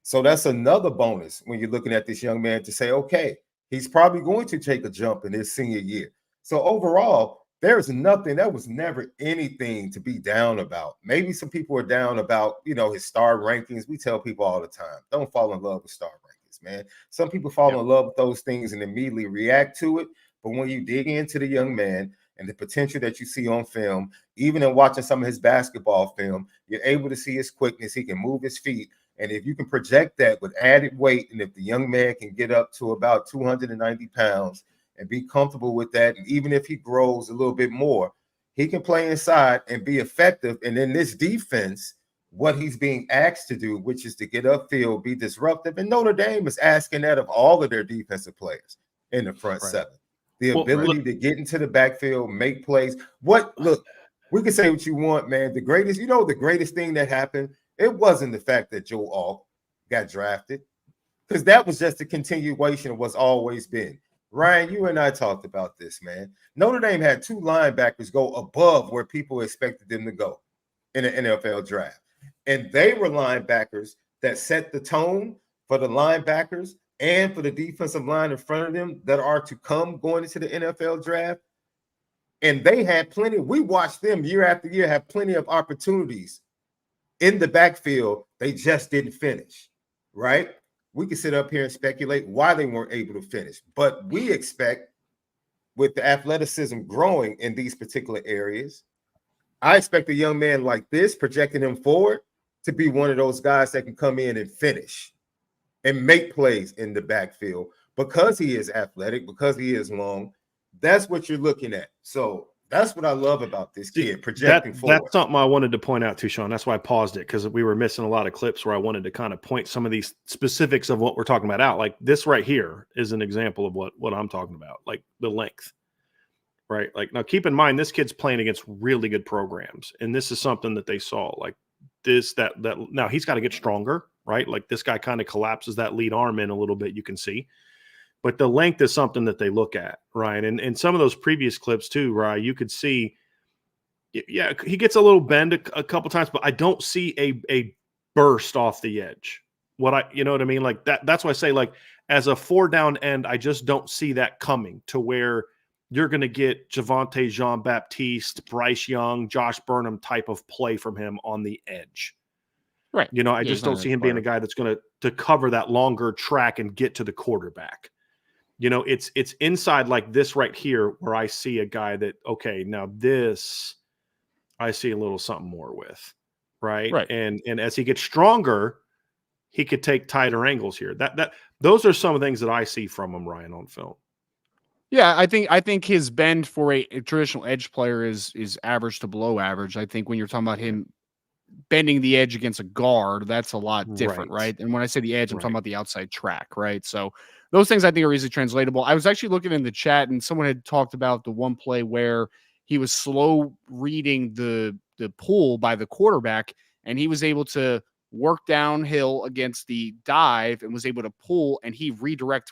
So that's another bonus when you're looking at this young man to say, okay, he's probably going to take a jump in his senior year. So overall, there's nothing, there was never anything to be down about. Maybe some people are down about, his star rankings. We tell people all the time, don't fall in love with star rankings, man. Some people fall in love with those things and immediately react to it. But when you dig into the young man and the potential that you see on film, even in watching some of his basketball film, you're able to see his quickness. He can move his feet. And if you can project that with added weight, and if the young man can get up to about 290 pounds and be comfortable with that, and even if he grows a little bit more, he can play inside and be effective. And in this defense, what he's being asked to do, which is to get upfield, be disruptive. And Notre Dame is asking that of all of their defensive players in the front seven. The ability to get into the backfield, make plays. Look, we can say what you want, man. The greatest thing that happened, it wasn't the fact that Joe Alt got drafted, because that was just a continuation of what's always been. Ryan, you and I talked about this, man. Notre Dame had two linebackers go above where people expected them to go in the NFL draft. And they were linebackers that set the tone for the linebackers and for the defensive line in front of them that are to come going into the NFL draft. And they had plenty. We watched them year after year have plenty of opportunities in the backfield. They just didn't finish, right? We can sit up here and speculate why they weren't able to finish. But we expect, with the athleticism growing in these particular areas, I expect a young man like this, projecting him forward, to be one of those guys that can come in and finish and make plays in the backfield because he is athletic, because he is long. That's what you're looking at. So that's what I love about this kid, projecting forward. That's something I wanted to point out too, Shaun. That's why I paused it, because we were missing a lot of clips where I wanted to kind of point some of these specifics of what we're talking about out. Like this right here is an example of what I'm talking about, like the length, right? Like, now keep in mind, this kid's playing against really good programs, and this is something that they saw, like this, that now he's got to get stronger, right? Like this guy kind of collapses that lead arm in a little bit, you can see. But the length is something that they look at, Ryan. And some of those previous clips too, Ryan, you could see, yeah, he gets a little bend a couple times, but I don't see a burst off the edge. You know what I mean? Like that's why I say, like, as a 4-down end, I just don't see that coming to where you're going to get Javonte Jean-Baptiste, Bryce Young, Josh Burnham type of play from him on the edge. Right. I just don't see him being a guy that's going to cover that longer track and get to the quarterback. It's inside like this right here where I see a guy that, okay, now this I see a little something more with, right? And as he gets stronger, he could take tighter angles here. Those are some of the things that I see from him, Ryan, on film. Yeah, I think his bend for a traditional edge player is average to below average. I think when you're talking about him bending the edge against a guard, that's a lot different, right? And when I say the edge, I'm talking about the outside track, right? So those things I think are easily translatable. I was actually looking in the chat, and someone had talked about the one play where he was slow reading the pull by the quarterback, and he was able to work downhill against the dive and was able to pull, and he redirect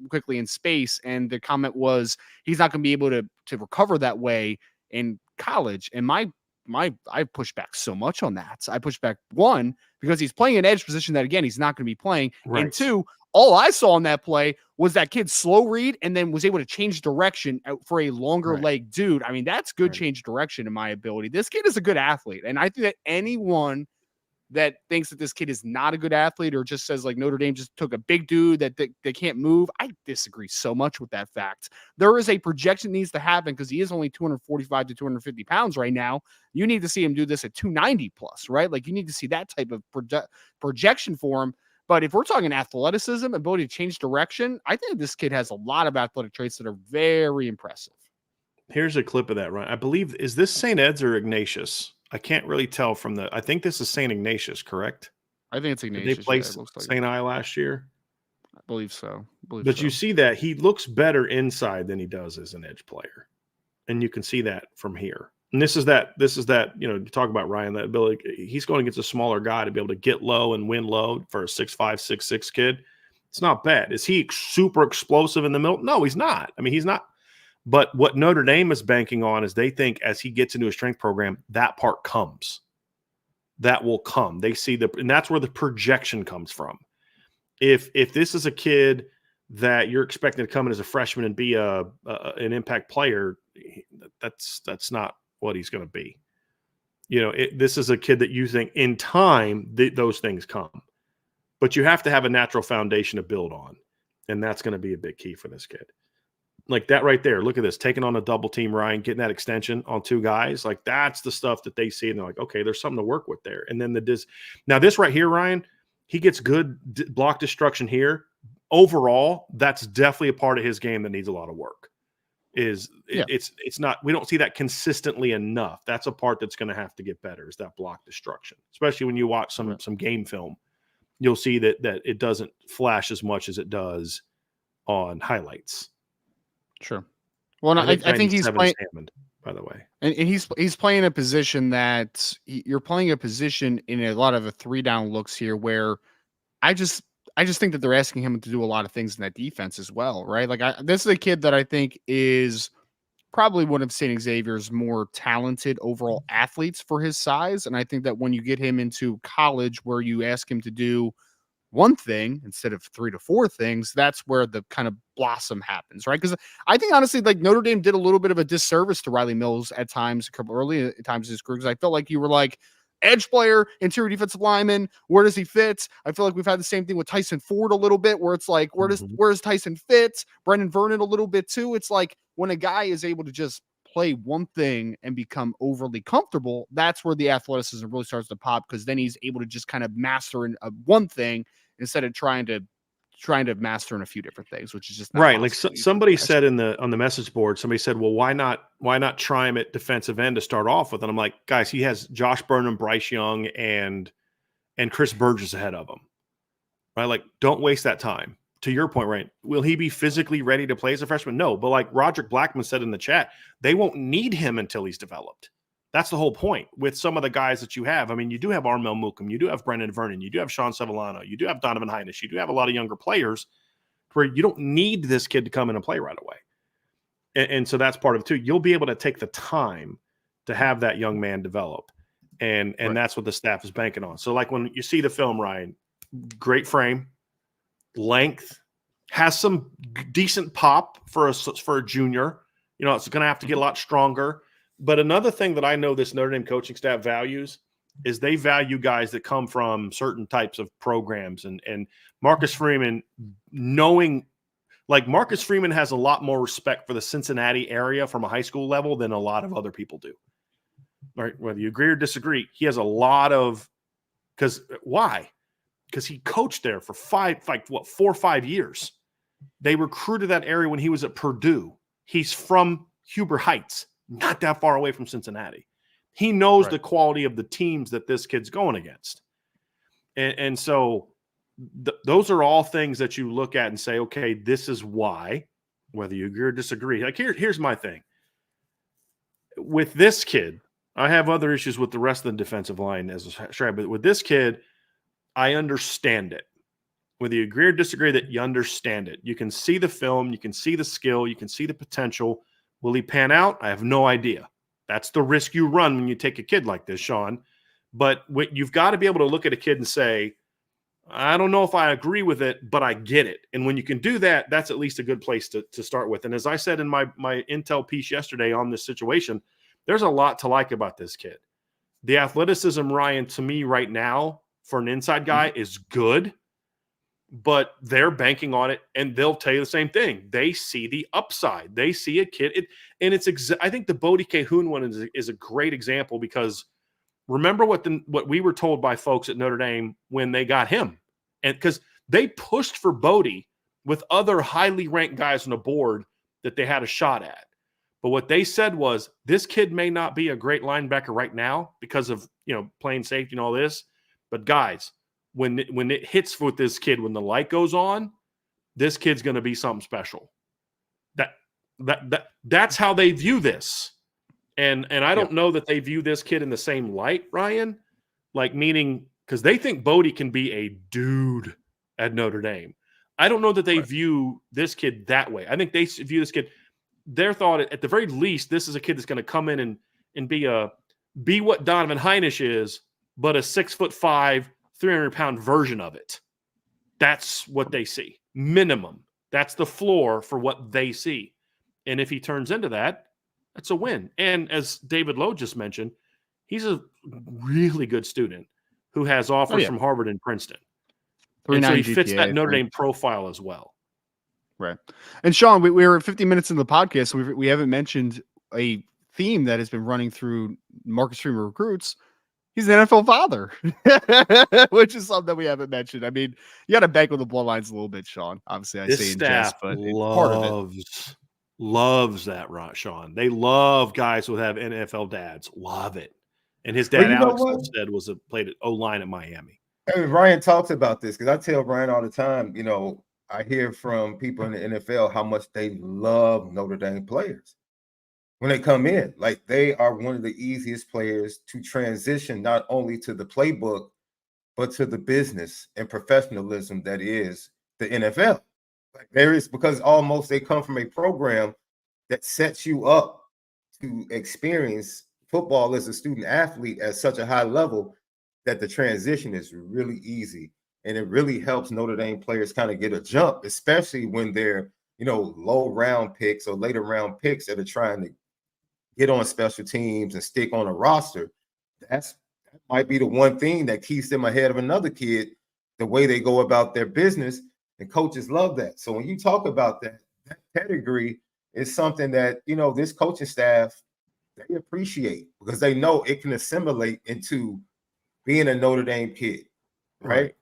quickly in space. And the comment was he's not going to be able to recover that way in college. And I push back so much on that. I push back, one, because he's playing an edge position that, again, he's not going to be playing. And two, all I saw on that play was that kid slow read and then was able to change direction for a longer leg dude. I mean, that's good change direction in my ability. This kid is a good athlete. And I think that anyone that thinks that this kid is not a good athlete or just says like Notre Dame just took a big dude that they can't move, I disagree so much with that fact. There is a projection that needs to happen because he is only 245 to 250 pounds right now. You need to see him do this at 290 plus, right? Like you need to see that type of projection for him. But if we're talking athleticism, ability to change direction, I think this kid has a lot of athletic traits that are very impressive. Here's a clip of that, Ryan. I believe, is this St. Ed's or Ignatius? I can't really tell from I think this is St. Ignatius, correct? I think it's Ignatius. Did they play St. I last year? I believe so. But you see that he looks better inside than he does as an edge player. And you can see that from here. And this is that, you talk about Ryan, that ability. He's going against a smaller guy to be able to get low and win low for a 6'5", 6'6" kid. It's not bad. Is he super explosive in the middle? No, he's not. I mean, he's not. But what Notre Dame is banking on is they think as he gets into a strength program, that part comes. That will come. They see and that's where the projection comes from. If this is a kid that you're expecting to come in as a freshman and be an impact player, that's not what he's going to be. This is a kid that you think in time those things come. But you have to have a natural foundation to build on. And that's going to be a big key for this kid. Like that right there. Look at this. Taking on a double team, Ryan, getting that extension on 2 guys. Like that's the stuff that they see. And they're like, okay, there's something to work with there. And then now this right here, Ryan, he gets good block destruction here. Overall, that's definitely a part of his game that needs a lot of work. It's not, we don't see that consistently enough. That's a part that's going to have to get better, is that block destruction, especially when you watch some game film. You'll see that it doesn't flash as much as it does on highlights. Sure. Well, I think he's playing, Hammond, by the way, and he's playing a position that you're playing a position in a lot of the 3-down looks here, where I just think that they're asking him to do a lot of things in that defense as well, right? Like this is a kid that I think is probably one of St. Xavier's more talented overall athletes for his size. And I think that when you get him into college where you ask him to do one thing instead of 3 to 4 things, that's where the kind of blossom happens, right? Because I think honestly, like Notre Dame did a little bit of a disservice to Riley Mills at times, a couple early times in his career, because I felt like you were like, edge player, interior defensive lineman, where does he fit? I feel like we've had the same thing with Tyson Ford a little bit, where it's like, where does Tyson fit? Brendan Vernon a little bit too. It's like when a guy is able to just play one thing and become overly comfortable, that's where the athleticism really starts to pop, because then he's able to just kind of master one thing instead of trying to master in a few different things, which is just not right. Like somebody said on the message board, somebody said, well, why not try him at defensive end to start off with? And I'm like, guys, he has Josh Burnham, Bryce Young, and Chris Burgess ahead of him, right? Like, don't waste that time. To your point, right? Will he be physically ready to play as a freshman? No, but like Roderick Blackman said in the chat, they won't need him until he's developed. That's the whole point with some of the guys that you have. I mean, you do have Armel Mookum, you do have Brendan Vernon, you do have Shaun Sevillano, you do have Donovan Hinish, you do have a lot of younger players where you don't need this kid to come in and play right away. And so that's part of it too. You'll be able to take the time to have that young man develop. And right. That's what the staff is banking on. So like when you see the film, Ryan, great frame, length, has some decent pop for a junior. It's going to have to get a lot stronger. But another thing that I know this Notre Dame coaching staff values is they value guys that come from certain types of programs. And Marcus Freeman, Marcus Freeman has a lot more respect for the Cincinnati area from a high school level than a lot of other people do. Right? Whether you agree or disagree, he has a lot of – why? Because he coached there for 4 or 5 years. They recruited that area when he was at Purdue. He's from Huber Heights, not that far away from Cincinnati. He knows the quality of the teams that this kid's going against. And so those are all things that you look at and say, okay, this is why, whether you agree or disagree. Like here's my thing. With this kid, I have other issues with the rest of the defensive line as a strap, but with this kid, I understand it. Whether you agree or disagree that you understand it. You can see the film, you can see the skill, you can see the potential. Will he pan out? I have no idea. That's the risk you run when you take a kid like this, Shaun. But you've got to be able to look at a kid and say, I don't know if I agree with it, but I get it. And when you can do that, that's at least a good place to start with. And as I said in my intel piece yesterday on this situation, there's a lot to like about this kid. The athleticism, Ryan, to me right now for an inside guy is good. But they're banking on it, and they'll tell you the same thing. They see the upside. They see a kid. I think the Bodie Cahoon one is a great example, because remember what we were told by folks at Notre Dame when they got him. And because they pushed for Bodie with other highly ranked guys on the board that they had a shot at. But what they said was, this kid may not be a great linebacker right now because of playing safety and all this. But guys, when it hits with this kid, when the light goes on, this kid's going to be something special. That's how they view this. And I don't know that they view this kid in the same light, Ryan, like meaning because they think Bodie can be a dude at Notre Dame. I don't know that they view this kid that way. I think they view this kid, their thought at the very least, this is a kid that's going to come in and be what Donovan Heinisch is, but a 6'5", 300-pound version of it. That's what they see. Minimum. That's the floor for what they see. And if he turns into that, that's a win. And as David Lowe just mentioned, he's a really good student who has offers from Harvard and Princeton. And so he fits that Notre Dame profile as well. Right. And Shaun, we were 50 minutes in the podcast, so we haven't mentioned a theme that has been running through Marcus Freeman Recruits. He's an NFL father, which is something that we haven't mentioned. I mean, you got to bank with the bloodlines a little bit, Shaun. Obviously, I say in jest, but part of it. Loves that, Shaun. They love guys who have NFL dads. Love it. And his dad, Alex Salstead, played at O-line at Miami. And Ryan talks about this because I tell Ryan all the time, I hear from people in the NFL how much they love Notre Dame players when they come in. Like, they are one of the easiest players to transition not only to the playbook, but to the business and professionalism that is the NFL. Like, because almost they come from a program that sets you up to experience football as a student athlete at such a high level that the transition is really easy. And it really helps Notre Dame players kind of get a jump, especially when they're, low round picks or later round picks that are trying to get on special teams and stick on a roster. That might be the one thing that keeps them ahead of another kid, the way they go about their business. And coaches love that. So when you talk about that pedigree is something that, this coaching staff, they appreciate because they know it can assimilate into being a Notre Dame kid, right?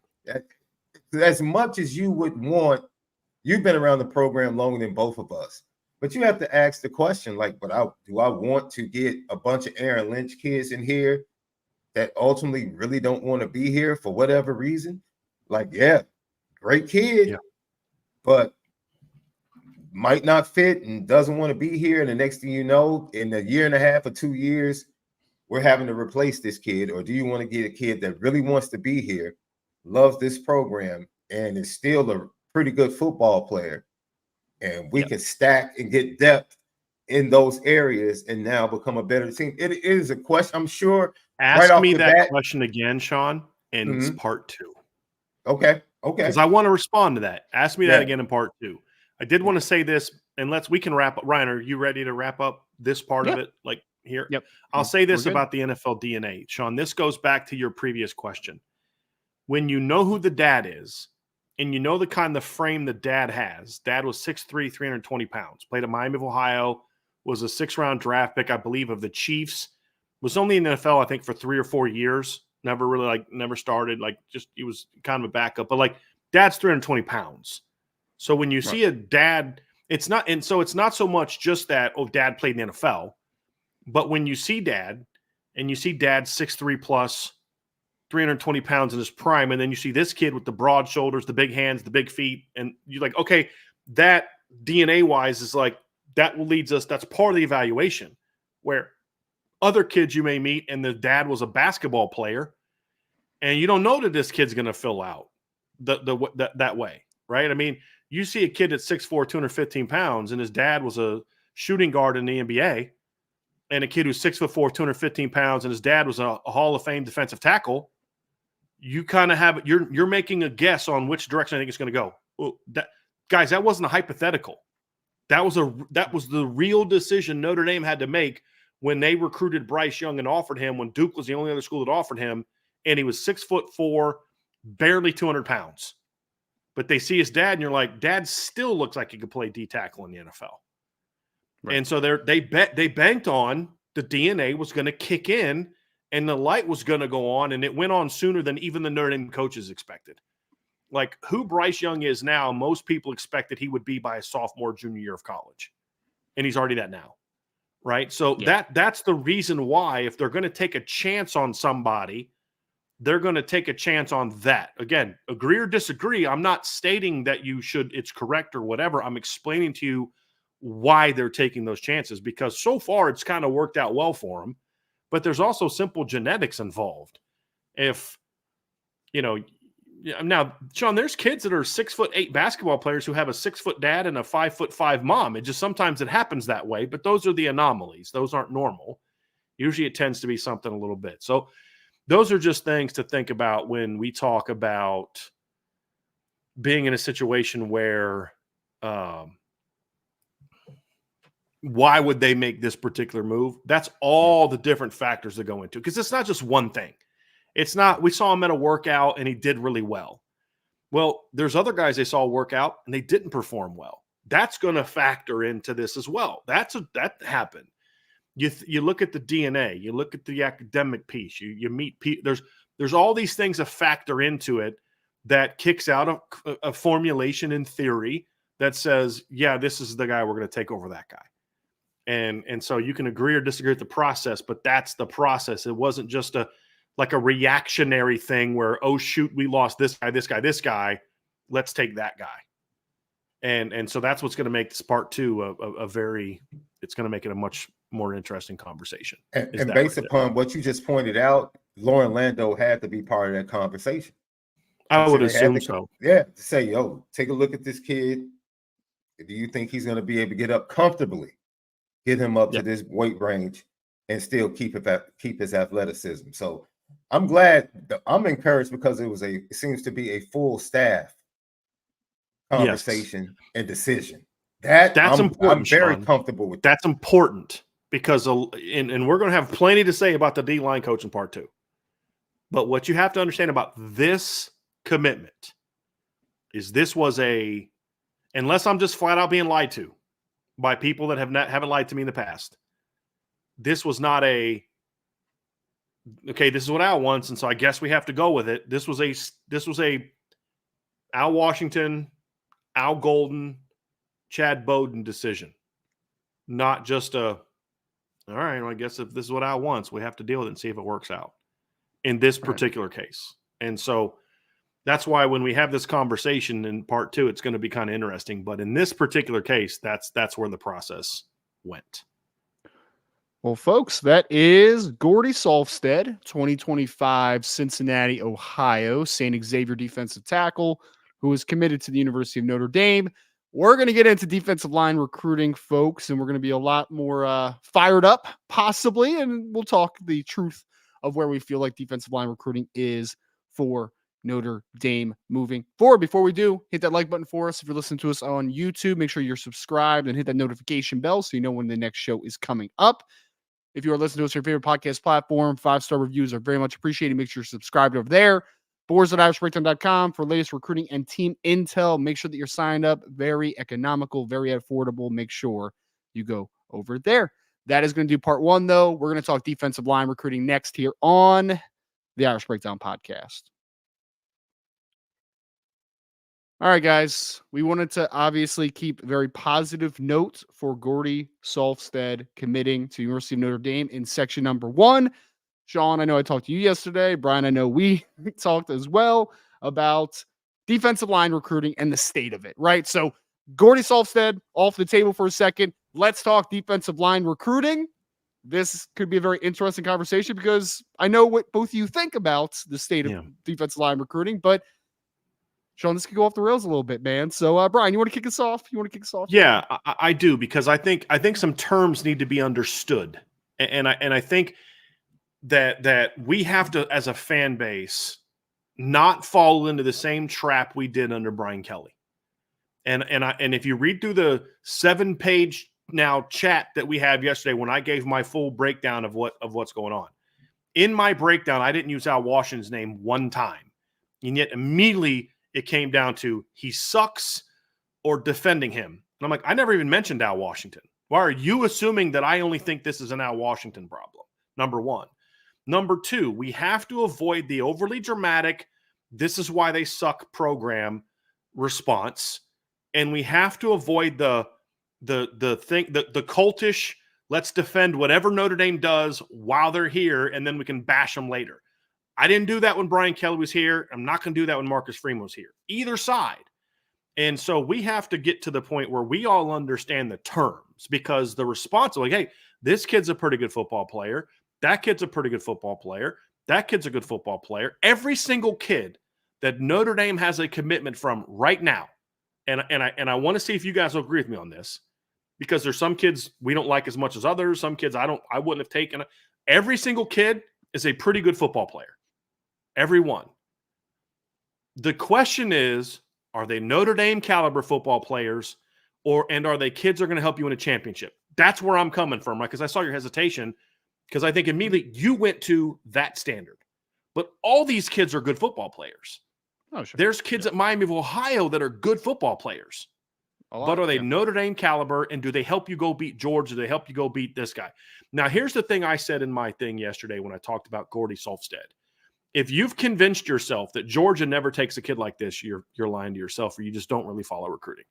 As much as you would want, you've been around the program longer than both of us, but you have to ask the question, like, do I want to get a bunch of Aaron Lynch kids in here that ultimately really don't want to be here for whatever reason? Like, yeah, great kid, but might not fit and doesn't want to be here. And the next thing you know, in a year and a half or 2 years, we're having to replace this kid. Or do you want to get a kid that really wants to be here, loves this program, and is still a pretty good football player? And we can stack and get depth in those areas and now become a better team. It is a question, I'm sure. Ask me that question again, Shaun, in it's part 2. Okay. Because I want to respond to that. Ask me that again in part 2. I did want to say this, and we can wrap up. Ryan, are you ready to wrap up this part of it? Like here? Yep. I'll say this about the NFL DNA. Shaun, this goes back to your previous question. When you know who the dad is, and you know the kind of frame the dad has, dad was 6'3", 320 pounds, played at Miami of Ohio, was a 6th-round draft pick, I believe, of the Chiefs, was only in the NFL, I think, for 3 or 4 years, never started, he was kind of a backup, but dad's 320 pounds. So when you see a dad, it's not so much just that, dad played in the NFL, but when you see dad and you see dad 6'3" plus 320 pounds in his prime, and then you see this kid with the broad shoulders, the big hands, the big feet, and you're like, okay, that DNA wise is that leads us, that's part of the evaluation, where other kids you may meet and the dad was a basketball player and you don't know that this kid's going to fill out that way, right? I mean, you see a kid that's 6'4", 215 pounds, and his dad was a shooting guard in the NBA, and a kid who's 6'4", 215 pounds, and his dad was a Hall of Fame defensive tackle. You kind of have you're making a guess on which direction I think it's going to go. Well, guys, that wasn't a hypothetical. That was the real decision Notre Dame had to make when they recruited Bryce Young and offered him, when Duke was the only other school that offered him, and he was 6'4", barely 200 pounds. But they see his dad, and you're like, dad still looks like he could play D tackle in the NFL. Right. And so they banked on the DNA was going to kick in, and the light was going to go on, and it went on sooner than even the Notre Dame coaches expected. Like, who Bryce Young is now, most people expected he would be by a sophomore, junior year of college. And he's already that now, right? So that's the reason why, if they're going to take a chance on somebody, they're going to take a chance on that. Again, agree or disagree, I'm not stating that it's correct or whatever. I'm explaining to you why they're taking those chances, because so far it's kind of worked out well for them. But there's also simple genetics involved. If, Yeah. Now, Shaun, there's kids that are 6'8" basketball players who have a 6' dad and a 5'5" mom. It just sometimes it happens that way, but those are the anomalies. Those aren't normal. Usually it tends to be something a little bit. So those are just things to think about when we talk about being in a situation where why would they make this particular move? That's all the different factors that go into it, because it's not just one thing. It's not, we saw him at a workout and he did really well. Well, there's other guys they saw work out and they didn't perform well. That's going to factor into this as well. That happened. You look at the DNA, you look at the academic piece, you meet people. There's all these things that factor into it that kicks out a formulation in theory that says, yeah, this is the guy we're going to take over that guy. And so you can agree or disagree with the process, but that's the process. It wasn't just a reactionary thing where, oh shoot, we lost this guy. Let's take that guy. And so that's what's going to make this part two it's going to make it a much more interesting conversation. And based upon what you just pointed out, Lauren Lando had to be part of that conversation. I would assume so. Yeah. To say, yo, take a look at this kid. Do you think he's going to be able to get up comfortably, get him up to this weight range and still keep his athleticism? So I'm glad, I'm encouraged because it seems to be a full staff conversation and decision. That's important. I'm very comfortable with that. That's important because, and we're going to have plenty to say about the D-line coach in part two. But what you have to understand about this commitment is this was unless I'm just flat out being lied to by people that haven't lied to me in the past, this was not okay, this is what Al wants, and so I guess we have to go with it. This was a Al Washington, Al Golden, Chad Bowden decision. Not just all right, well, I guess if this is what Al wants, we have to deal with it and see if it works out in this particular case. And so that's why when we have this conversation in part two, it's going to be kind of interesting. But in this particular case, that's where the process went. Well, folks, that is Gordy Sulfsted, 2025 Cincinnati, Ohio, St. Xavier defensive tackle, who is committed to the University of Notre Dame. We're going to get into defensive line recruiting, folks, and we're going to be a lot more fired up, possibly, and we'll talk the truth of where we feel like defensive line recruiting is for Notre Dame moving forward. Before we do, hit that like button for us. If you're listening to us on YouTube, make sure you're subscribed and hit that notification bell so you know when the next show is coming up. If you are listening to us on your favorite podcast platform, 5-star reviews are very much appreciated. Make sure you're subscribed over there. Boards.irishbreakdown.com for latest recruiting and team intel. Make sure that you're signed up. Very economical, very affordable. Make sure you go over there. That is going to do part one, though. We're going to talk defensive line recruiting next here on the Irish Breakdown podcast. All right, guys. We wanted to obviously keep a very positive note for Gordy Salstead committing to University of Notre Dame in section number 1. Shaun, I know I talked to you yesterday. Bryan, I know we talked as well about defensive line recruiting and the state of it, right? So Gordy Salstead off the table for a second. Let's talk defensive line recruiting. This could be a very interesting conversation because I know what both of you think about the state of defensive line recruiting, but Shaun, this could go off the rails a little bit, man. So, Bryan, you want to kick us off? Yeah, I do, because I think some terms need to be understood, and I think that we have to, as a fan base, not fall into the same trap we did under Brian Kelly. And if you read through the 7-page now chat that we had yesterday, when I gave my full breakdown of what's going on, in my breakdown, I didn't use Al Washington's name one time, and yet immediately it came down to he sucks or defending him. And I'm like, I never even mentioned Al Washington. Why are you assuming that I only think this is an Al Washington problem? Number one. Number two, we have to avoid the overly dramatic, this is why they suck program response. And we have to avoid the cultish, let's defend whatever Notre Dame does while they're here, and then we can bash them later. I didn't do that when Brian Kelly was here. I'm not going to do that when Marcus Freeman was here. Either side. And so we have to get to the point where we all understand the terms, because the response is like, hey, this kid's a pretty good football player. That kid's a pretty good football player. That kid's a good football player. Every single kid that Notre Dame has a commitment from right now, and I want to see if you guys will agree with me on this, because there's some kids we don't like as much as others. Some kids I wouldn't have taken. Every single kid is a pretty good football player. Every one. The question is, are they Notre Dame caliber football players, and are they kids that are going to help you win a championship? That's where I'm coming from, right? Because I saw your hesitation, because I think immediately you went to that standard. But all these kids are good football players. Oh, sure. There's kids at Miami of Ohio that are good football players. But are they Notre Dame caliber, and do they help you go beat Georgia? Do they help you go beat this guy? Now, here's the thing I said in my thing yesterday when I talked about Gordy Salstead. If you've convinced yourself that Georgia never takes a kid like this, you're lying to yourself, or you just don't really follow recruiting.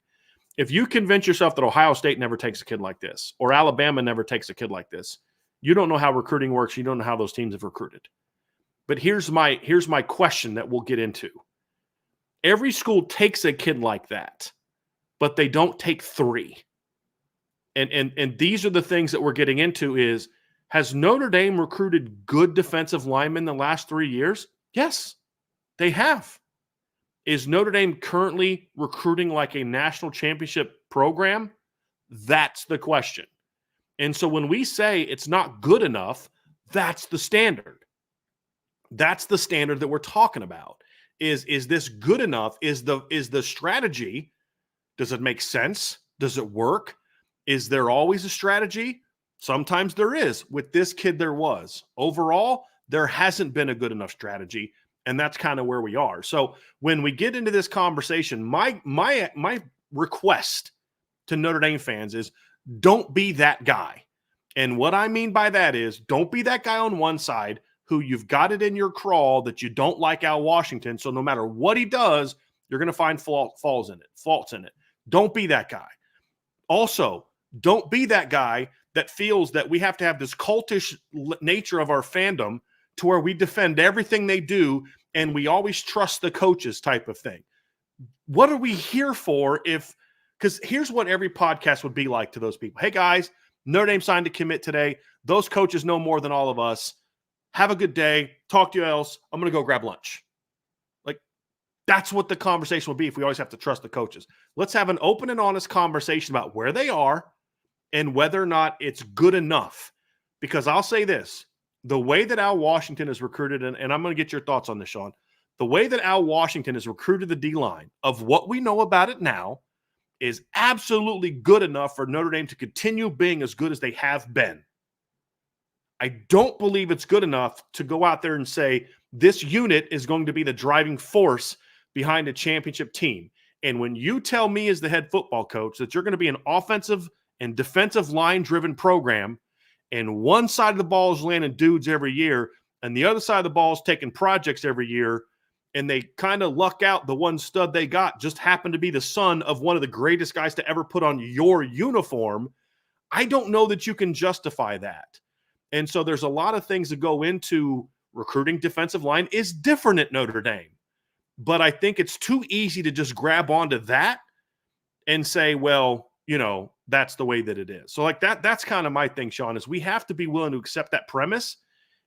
If you convince yourself that Ohio State never takes a kid like this, or Alabama never takes a kid like this, you don't know how recruiting works. You don't know how those teams have recruited. But here's my question that we'll get into. Every school takes a kid like that, but they don't take 3. And these are the things that we're getting into is, has Notre Dame recruited good defensive linemen the last 3 years? Yes, they have. Is Notre Dame currently recruiting like a national championship program? That's the question. And so when we say it's not good enough, that's the standard. That's the standard that we're talking about. Is this good enough? Is the strategy, does it make sense? Does it work? Is there always a strategy? Sometimes there is. With this kid, there was. Overall, there hasn't been a good enough strategy, and that's kind of where we are. So when we get into this conversation, my request to Notre Dame fans is, don't be that guy. And what I mean by that is, don't be that guy on one side who you've got it in your crawl that you don't like Al Washington, so no matter what he does, you're going to find faults in it. Don't be that guy. Also, don't be that guy that feels that we have to have this cultish nature of our fandom to where we defend everything they do and we always trust the coaches type of thing. What are we here for? Because here's what every podcast would be like to those people. Hey, guys, Notre Dame signed to commit today. Those coaches know more than all of us. Have a good day. Talk to you else. I'm going to go grab lunch. Like, that's what the conversation would be if we always have to trust the coaches. Let's have an open and honest conversation about where they are and whether or not it's good enough. Because I'll say this, the way that Al Washington is recruited, and I'm going to get your thoughts on this, Shaun, the way that Al Washington has recruited the D-line of what we know about it now is absolutely good enough for Notre Dame to continue being as good as they have been. I don't believe it's good enough to go out there and say this unit is going to be the driving force behind a championship team. And when you tell me as the head football coach that you're going to be an offensive and defensive line-driven program, and one side of the ball is landing dudes every year, and the other side of the ball is taking projects every year, and they kind of luck out the one stud they got just happened to be the son of one of the greatest guys to ever put on your uniform, I don't know that you can justify that. And so there's a lot of things that go into recruiting defensive line is different at Notre Dame. But I think it's too easy to just grab onto that and say, well, that's the way that it is. So like that's kind of my thing, Shaun, is we have to be willing to accept that premise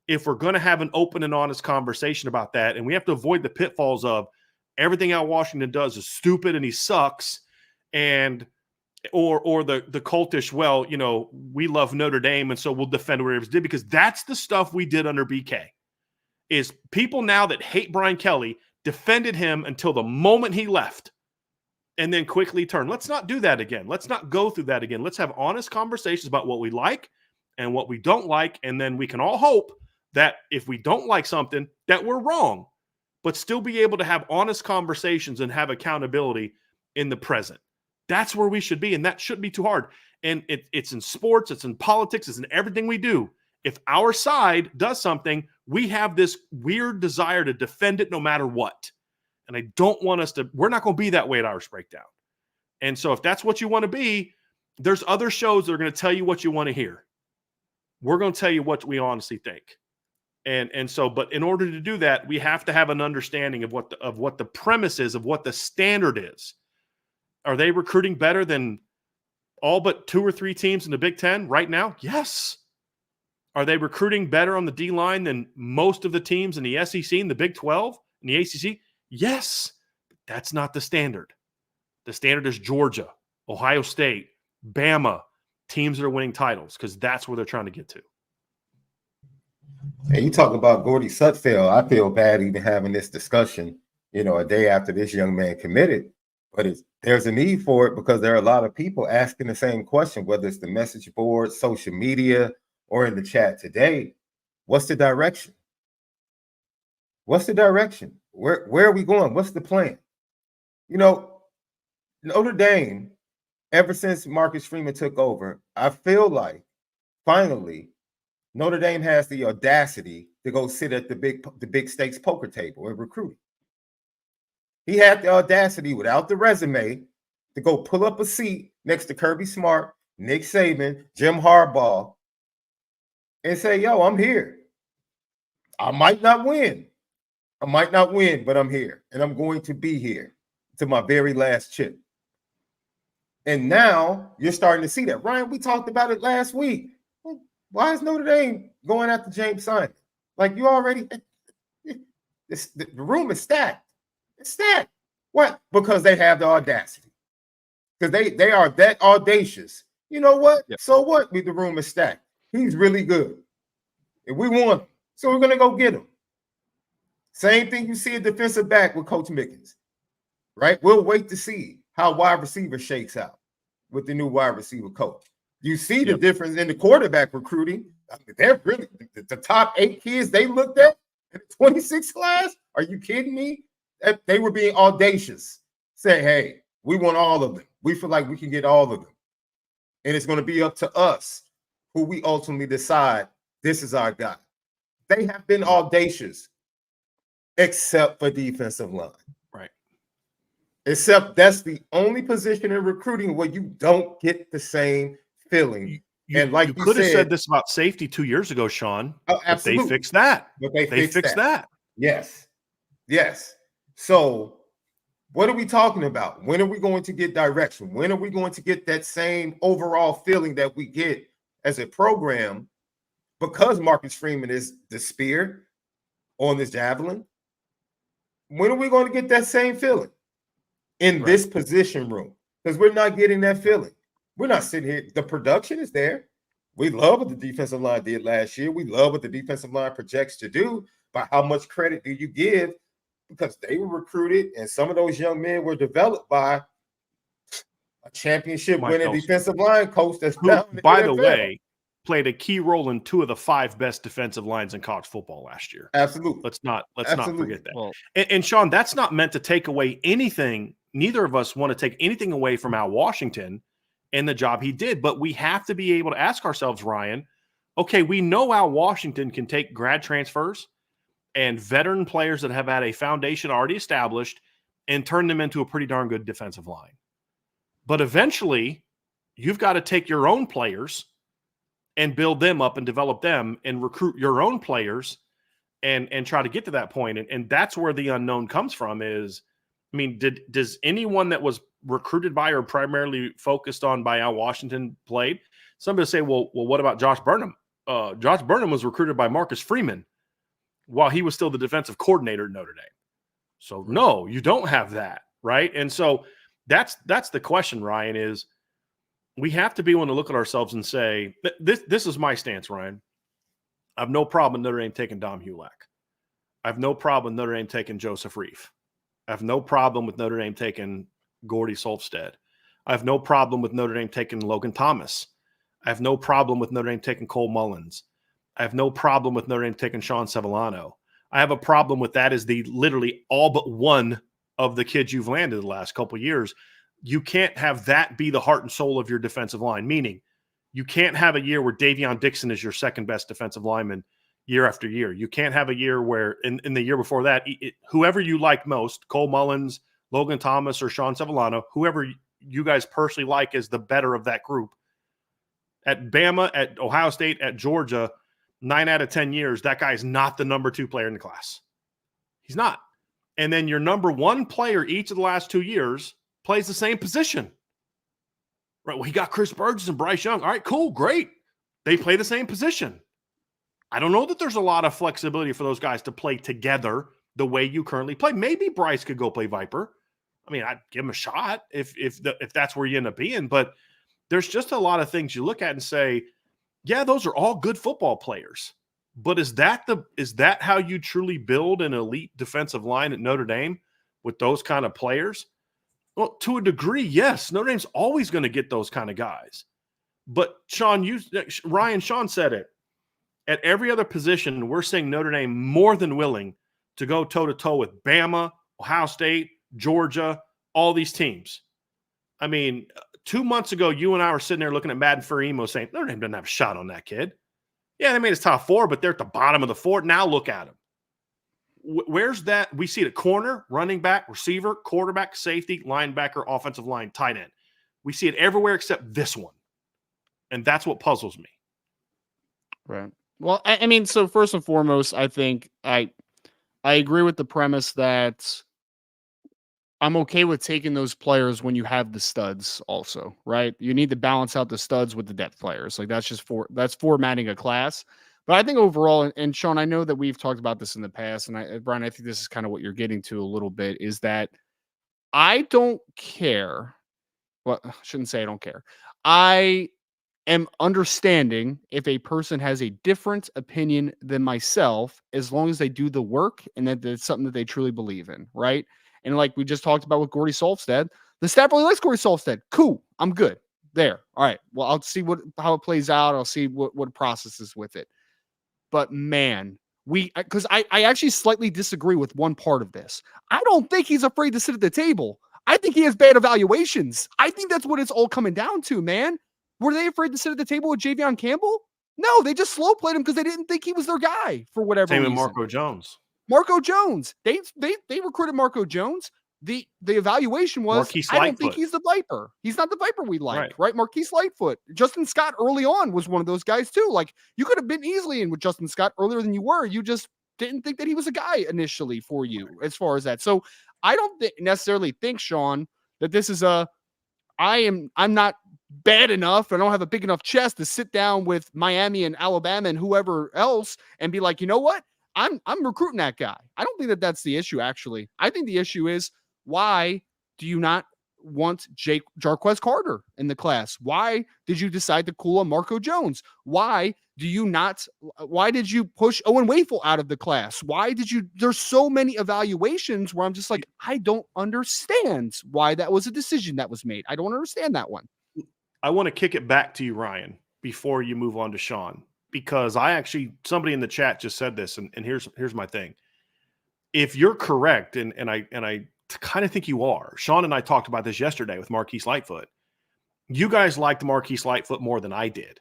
if we're going to have an open and honest conversation about that. And we have to avoid the pitfalls of everything Al Washington does is stupid and he sucks. And or the cultish, well, we love Notre Dame and so we'll defend whatever it did, because that's the stuff we did under BK. Is people now that hate Brian Kelly defended him until the moment he left and then quickly turned. Let's not do that again. Let's not go through that again. Let's have honest conversations about what we like and what we don't like, and then we can all hope that if we don't like something, that we're wrong, but still be able to have honest conversations and have accountability in the present. That's where we should be, and that shouldn't be too hard. And it's in sports, it's in politics, it's in everything we do. If our side does something, we have this weird desire to defend it no matter what. And I don't want us to – we're not going to be that way at Irish Breakdown. And so if that's what you want to be, there's other shows that are going to tell you what you want to hear. We're going to tell you what we honestly think. And so, but in order to do that, we have to have an understanding of what the premise is, of what the standard is. Are they recruiting better than all but 2 or 3 teams in the Big Ten right now? Yes. Are they recruiting better on the D-line than most of the teams in the SEC and the Big 12 and the ACC? Yes, that's not the standard. The standard is Georgia, Ohio State, Bama, teams that are winning titles, because that's where they're trying to get to. And you talk about Gordy Salstead. I feel bad even having this discussion, a day after this young man committed. But there's a need for it because there are a lot of people asking the same question, whether it's the message board, social media, or in the chat today. What's the direction? What's the direction? Where are we going? What's the plan? Notre Dame, ever since Marcus Freeman took over, I feel like finally Notre Dame has the audacity to go sit at the big stakes poker table and recruiting. He had the audacity without the resume to go pull up a seat next to Kirby Smart, Nick Saban, Jim Harbaugh, and say, yo, I'm here. I might not win, but I'm here, and I'm going to be here to my very last chip. And now you're starting to see that. Ryan, we talked about it last week. Why is Notre Dame going after James Simon? Like, you already, the room is stacked. It's stacked. What? Because they have the audacity. Because they are that audacious. You know what? Yep. So what? The room is stacked. He's really good. And we want him. So we're going to go get him. Same thing you see a defensive back with Coach Mickens. Right? We'll wait to see how wide receiver shakes out with the new wide receiver coach. You see the difference in the quarterback recruiting. I mean, they're really the top 8 kids they looked at in the 26 class. Are you kidding me? They were being audacious. Say, hey, we want all of them. We feel like we can get all of them. And it's going to be up to us who we ultimately decide this is our guy. They have been audacious, except for defensive line. Right. Except that's the only position in recruiting where you don't get the same feeling. You could have said this about safety 2 years ago, Shaun. Oh, absolutely. But they fixed that. But they fixed that. Yes. So what are we talking about? When are we going to get direction? When are we going to get that same overall feeling that we get as a program because Marcus Freeman is the spear on this javelin? When are we going to get that same feeling in this position room? Because we're not getting that feeling. We're not sitting here. The production is there. We love what the defensive line did last year. We love what the defensive line projects to do. But how much credit do you give? Because they were recruited and some of those young men were developed by a championship winning defensive line coach that's now in the by NFL. The way, played a key role in 2 of the 5 best defensive lines in college football last year. Absolutely. Let's not forget that. Well, and Shaun, that's not meant to take away anything. Neither of us want to take anything away from Al Washington and the job he did, but we have to be able to ask ourselves, Ryan, okay, we know Al Washington can take grad transfers and veteran players that have had a foundation already established and turn them into a pretty darn good defensive line. But eventually, you've got to take your own players and build them up and develop them and recruit your own players and try to get to that point. And that's where the unknown comes from is, I mean, does anyone that was recruited by or primarily focused on by Al Washington played? Somebody say, well, what about Josh Burnham? Josh Burnham was recruited by Marcus Freeman while he was still the defensive coordinator at Notre Dame. So no, you don't have that, right? And so that's the question, Ryan, is we have to be willing to look at ourselves and say, this is my stance, Ryan. I have no problem with Notre Dame taking Dom Hulak. I have no problem with Notre Dame taking Joseph Reif. I have no problem with Notre Dame taking Gordy Sulfsted. I have no problem with Notre Dame taking Logan Thomas. I have no problem with Notre Dame taking Cole Mullins. I have no problem with Notre Dame taking Shaun Sevillano. I have a problem with that as the literally all but one of the kids you've landed the last couple of years. You can't have that be the heart and soul of your defensive line, meaning you can't have a year where Davion Dixon is your second best defensive lineman year after year. You can't have a year where in the year before that, whoever you like most, Cole Mullins, Logan Thomas, or Shaun Sevillano, whoever you guys personally like is the better of that group. At Bama, at Ohio State, at Georgia, 9 out of 10 years, that guy is not the number 2 player in the class. He's not. And then your number 1 player each of the last 2 years plays the same position. Right. Well, he got Chris Burgess and Bryce Young. All right, cool, great. They play the same position. I don't know that there's a lot of flexibility for those guys to play together the way you currently play. Maybe Bryce could go play Viper. I mean, I'd give him a shot if that's where you end up being. But there's just a lot of things you look at and say, yeah, those are all good football players. But is that how you truly build an elite defensive line at Notre Dame with those kind of players? Well, to a degree, yes. Notre Dame's always going to get those kind of guys. But Shaun said it. At every other position, we're seeing Notre Dame more than willing to go toe-to-toe with Bama, Ohio State, Georgia, all these teams. I mean, 2 months ago, you and I were sitting there looking at Madden for Emo saying, Notre Dame doesn't have a shot on that kid. Yeah, they made his top 4, but they're at the bottom of the 4. Now look at them. Where's that? We see it at corner, running back, receiver, quarterback, safety, linebacker, offensive line, tight end. We see it everywhere except this one. And that's what puzzles me. Right. Well, I mean, so first and foremost, I think I agree with the premise that I'm okay with taking those players when you have the studs also, right? You need to balance out the studs with the depth players. Like that's formatting a class. But I think overall, and Shaun, I know that we've talked about this in the past, and Bryan, I think this is kind of what you're getting to a little bit, is that I don't care. Well, I shouldn't say I don't care. I am understanding if a person has a different opinion than myself, as long as they do the work and that it's something that they truly believe in, right? And like we just talked about with Gordy Salstead, the staff really likes Gordy Salstead. Cool. I'm good there. All right. Well, I'll see how it plays out. I'll see what processes with it. But man, because I actually slightly disagree with one part of this. I don't think he's afraid to sit at the table. I think he has bad evaluations. I think that's what it's all coming down to, man. Were they afraid to sit at the table with Javion Campbell? No, they just slow played him because they didn't think he was their guy for whatever reason. Same with Marco Jones. Marco Jones. They recruited Marco Jones. The evaluation was, Marquise I don't Lightfoot. think he's the Viper. He's not the Viper we like, right? Marquise Lightfoot. Justin Scott early on was one of those guys too. Like, you could have been easily in with Justin Scott earlier than you were. You just didn't think that he was a guy initially for you as far as that. So I don't necessarily think, Shaun, that this is I'm not bad enough. I don't have a big enough chest to sit down with Miami and Alabama and whoever else and be like, you know what? I'm recruiting that guy. I don't think that that's the issue, actually. I think the issue is, why do you not want Jarquez Carter in the class? Why did you decide to cool on Marco Jones? Why did you push Owen Wafel out of the class? There's so many evaluations where I'm just like, I don't understand why that was a decision that was made. I don't understand that one. I want to kick it back to you, Ryan, before you move on to Shaun, because somebody in the chat just said this, and here's my thing. If you're correct, and I kind of think you are. Shaun and I talked about this yesterday with Marquise Lightfoot. You guys liked Marquise Lightfoot more than I did.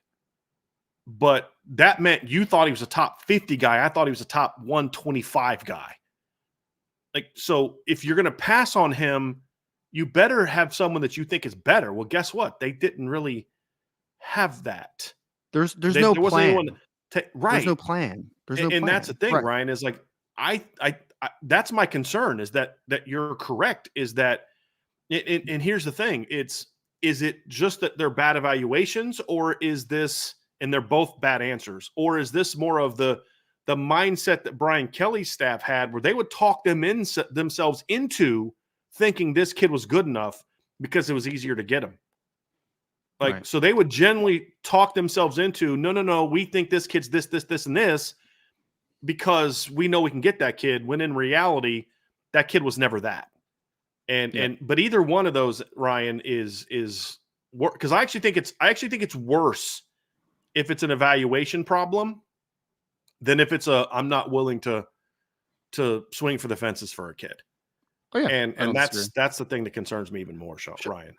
But that meant you thought he was a top 50 guy. I thought he was a top 125 guy. Like, so if you're going to pass on him, you better have someone that you think is better. Well, guess what? They didn't really have that. There's no plan. Right. There's no plan. And that's the thing, right. Ryan, is like, I that's my concern, is that you're correct, is that, and here's the thing, is it just that they're bad evaluations, or is this, and they're both bad answers, or is this more of the mindset that Brian Kelly's staff had, where they would talk themselves into thinking this kid was good enough because it was easier to get him? Like, right. So they would generally talk themselves into, no, we think this kid's this, and this, because we know we can get that kid, when in reality, that kid was never that. But either one of those, Ryan, is because I actually think it's worse if it's an evaluation problem than if it's I'm not willing to swing for the fences for a kid. Oh, yeah. And that's the thing that concerns me even more, Ryan.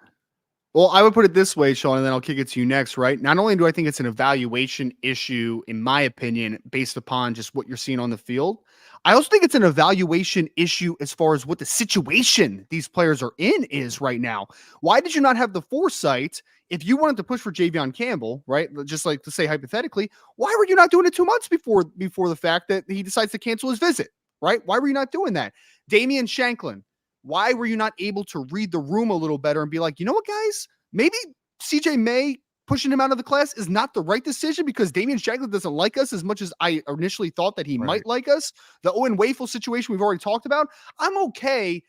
Well, I would put it this way, Shaun, and then I'll kick it to you next, right? Not only do I think it's an evaluation issue, in my opinion, based upon just what you're seeing on the field, I also think it's an evaluation issue as far as what the situation these players are in is right now. Why did you not have the foresight, if you wanted to push for Javion Campbell, right? Just like to say hypothetically, why were you not doing it 2 months before the fact that he decides to cancel his visit, right? Why were you not doing that? Damian Shanklin, why were you not able to read the room a little better and be like, you know what, guys? Maybe CJ May pushing him out of the class is not the right decision because Damian Shagley doesn't like us as much as I initially thought that he might like us. The Owen Wafel situation we've already talked about. I'm okay.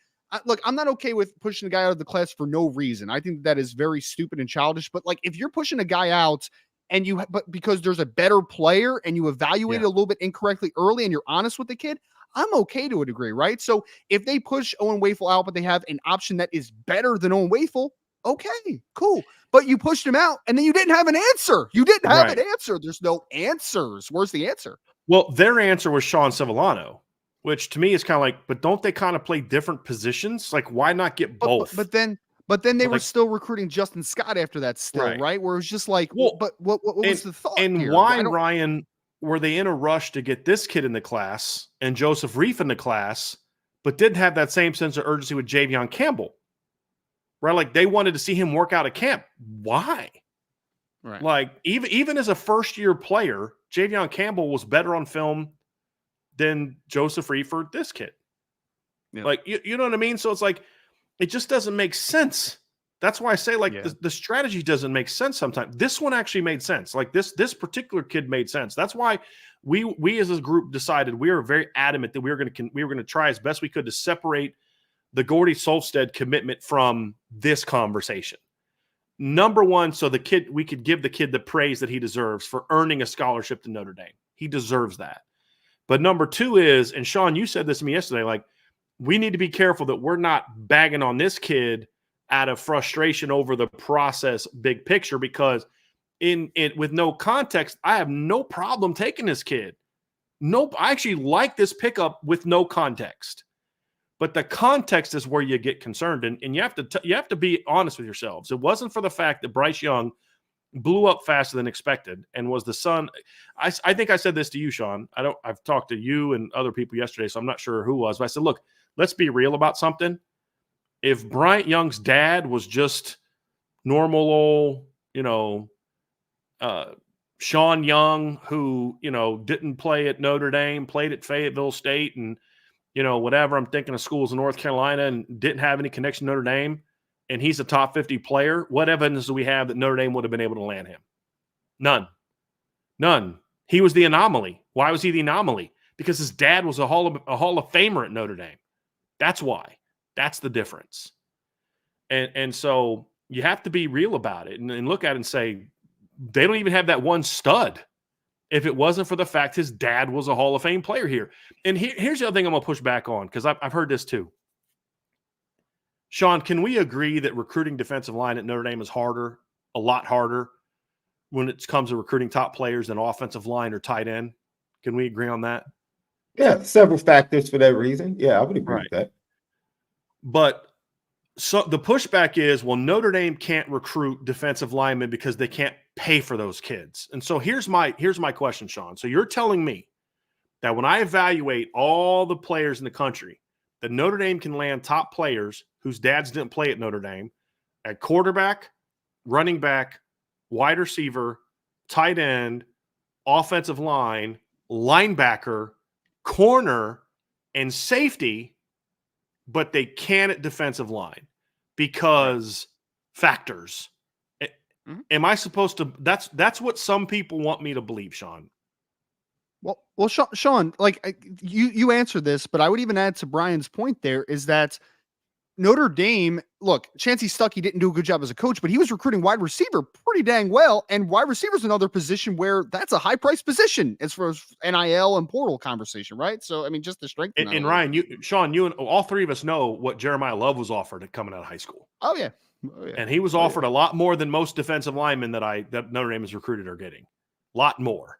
Look, I'm not okay with pushing a guy out of the class for no reason. I think that is very stupid and childish. But like, if you're pushing a guy out and but because there's a better player and you evaluate it a little bit incorrectly early and you're honest with the kid, I'm okay to a degree, right? So if they push Owen Wafel out, but they have an option that is better than Owen Wafel, okay, cool. But you pushed him out and then you didn't have an answer. You didn't have an answer. There's no answers. Where's the answer? Well, their answer was Shaun Civillano, which to me is kind of like, but don't they kind of play different positions? Like, why not get both? But then they were still recruiting Justin Scott after that still, right? Where it was just like, well, but what was the thought and here? Why, Ryan, were they in a rush to get this kid in the class and Joseph Reif in the class, but didn't have that same sense of urgency with Javion Campbell? Right? Like they wanted to see him work out at camp. Why? Right. Like even as a first-year player, Javion Campbell was better on film than Joseph Reif or this kid. Yeah. Like, you know what I mean? So it's like, it just doesn't make sense. That's why I say, like, the strategy doesn't make sense sometimes. This one actually made sense. Like, this particular kid made sense. That's why we as a group decided we were very adamant that we were going to try as best we could to separate the Gordy Sulfsted commitment from this conversation. Number one, so we could give the kid the praise that he deserves for earning a scholarship to Notre Dame. He deserves that. But number two is, and Shaun, you said this to me yesterday, like, we need to be careful that we're not bagging on this kid out of frustration over the process, big picture, because with no context, I have no problem taking this kid. Nope, I actually like this pickup with no context. But the context is where you get concerned, and you have to be honest with yourselves. It wasn't for the fact that Bryce Young blew up faster than expected and was the son. I think I said this to you, Shaun. I've talked to you and other people yesterday, so I'm not sure who was. But I said, look, let's be real about something. If Bryant Young's dad was just normal old, Shaun Young, who, didn't play at Notre Dame, played at Fayetteville State, and whatever, I'm thinking of schools in North Carolina, and didn't have any connection to Notre Dame, and he's a top 50 player, what evidence do we have that Notre Dame would have been able to land him? None. He was the anomaly. Why was he the anomaly? Because his dad was a Hall of Famer at Notre Dame. That's why. That's the difference. And so you have to be real about it and look at it and say, they don't even have that one stud if it wasn't for the fact his dad was a Hall of Fame player here. And here's the other thing I'm going to push back on, because I've heard this too. Shaun, can we agree that recruiting defensive line at Notre Dame is harder, a lot harder, when it comes to recruiting top players than offensive line or tight end? Can we agree on that? Yeah, several factors for that reason. Yeah, I would agree with that. But so the pushback is, well, Notre Dame can't recruit defensive linemen because they can't pay for those kids. And so here's my question, Shaun. So you're telling me that when I evaluate all the players in the country, that Notre Dame can land top players whose dads didn't play at Notre Dame at quarterback, running back, wide receiver, tight end, offensive line, linebacker, corner, and safety, but they can at defensive line because factors. Mm-hmm. Am I supposed to? That's what some people want me to believe, Shaun. Well, Shaun, like you answered this, but I would even add to Bryan's point there is that Notre Dame, look, Chancey Stuckey didn't do a good job as a coach, but he was recruiting wide receiver pretty dang well. And wide receiver is another position where that's a high price position as far as NIL and portal conversation, right? So, I mean, just the strength. And Ryan, Shaun, you and all three of us know what Jeremiah Love was offered coming out of high school. Oh, yeah. And he was offered a lot more than most defensive linemen that Notre Dame has recruited are getting. A lot more.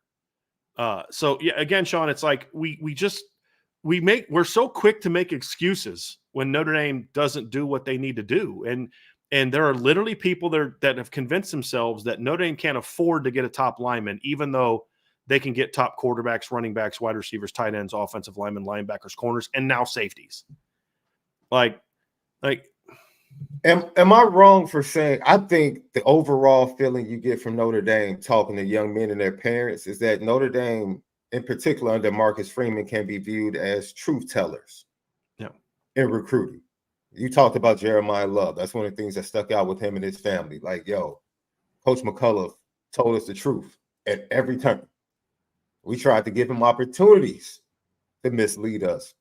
So, yeah, again, Shaun, it's like we're so quick to make excuses when Notre Dame doesn't do what they need to do. And there are literally people that have convinced themselves that Notre Dame can't afford to get a top lineman, even though they can get top quarterbacks, running backs, wide receivers, tight ends, offensive linemen, linebackers, corners, and now safeties. Like, am I wrong for saying, I think the overall feeling you get from Notre Dame talking to young men and their parents is that Notre Dame, in particular under Marcus Freeman, can be viewed as truth tellers in recruiting. You talked about Jeremiah Love. That's one of the things that stuck out with him and his family. Like, yo, Coach McCullough told us the truth at every turn. We tried to give him opportunities to mislead us.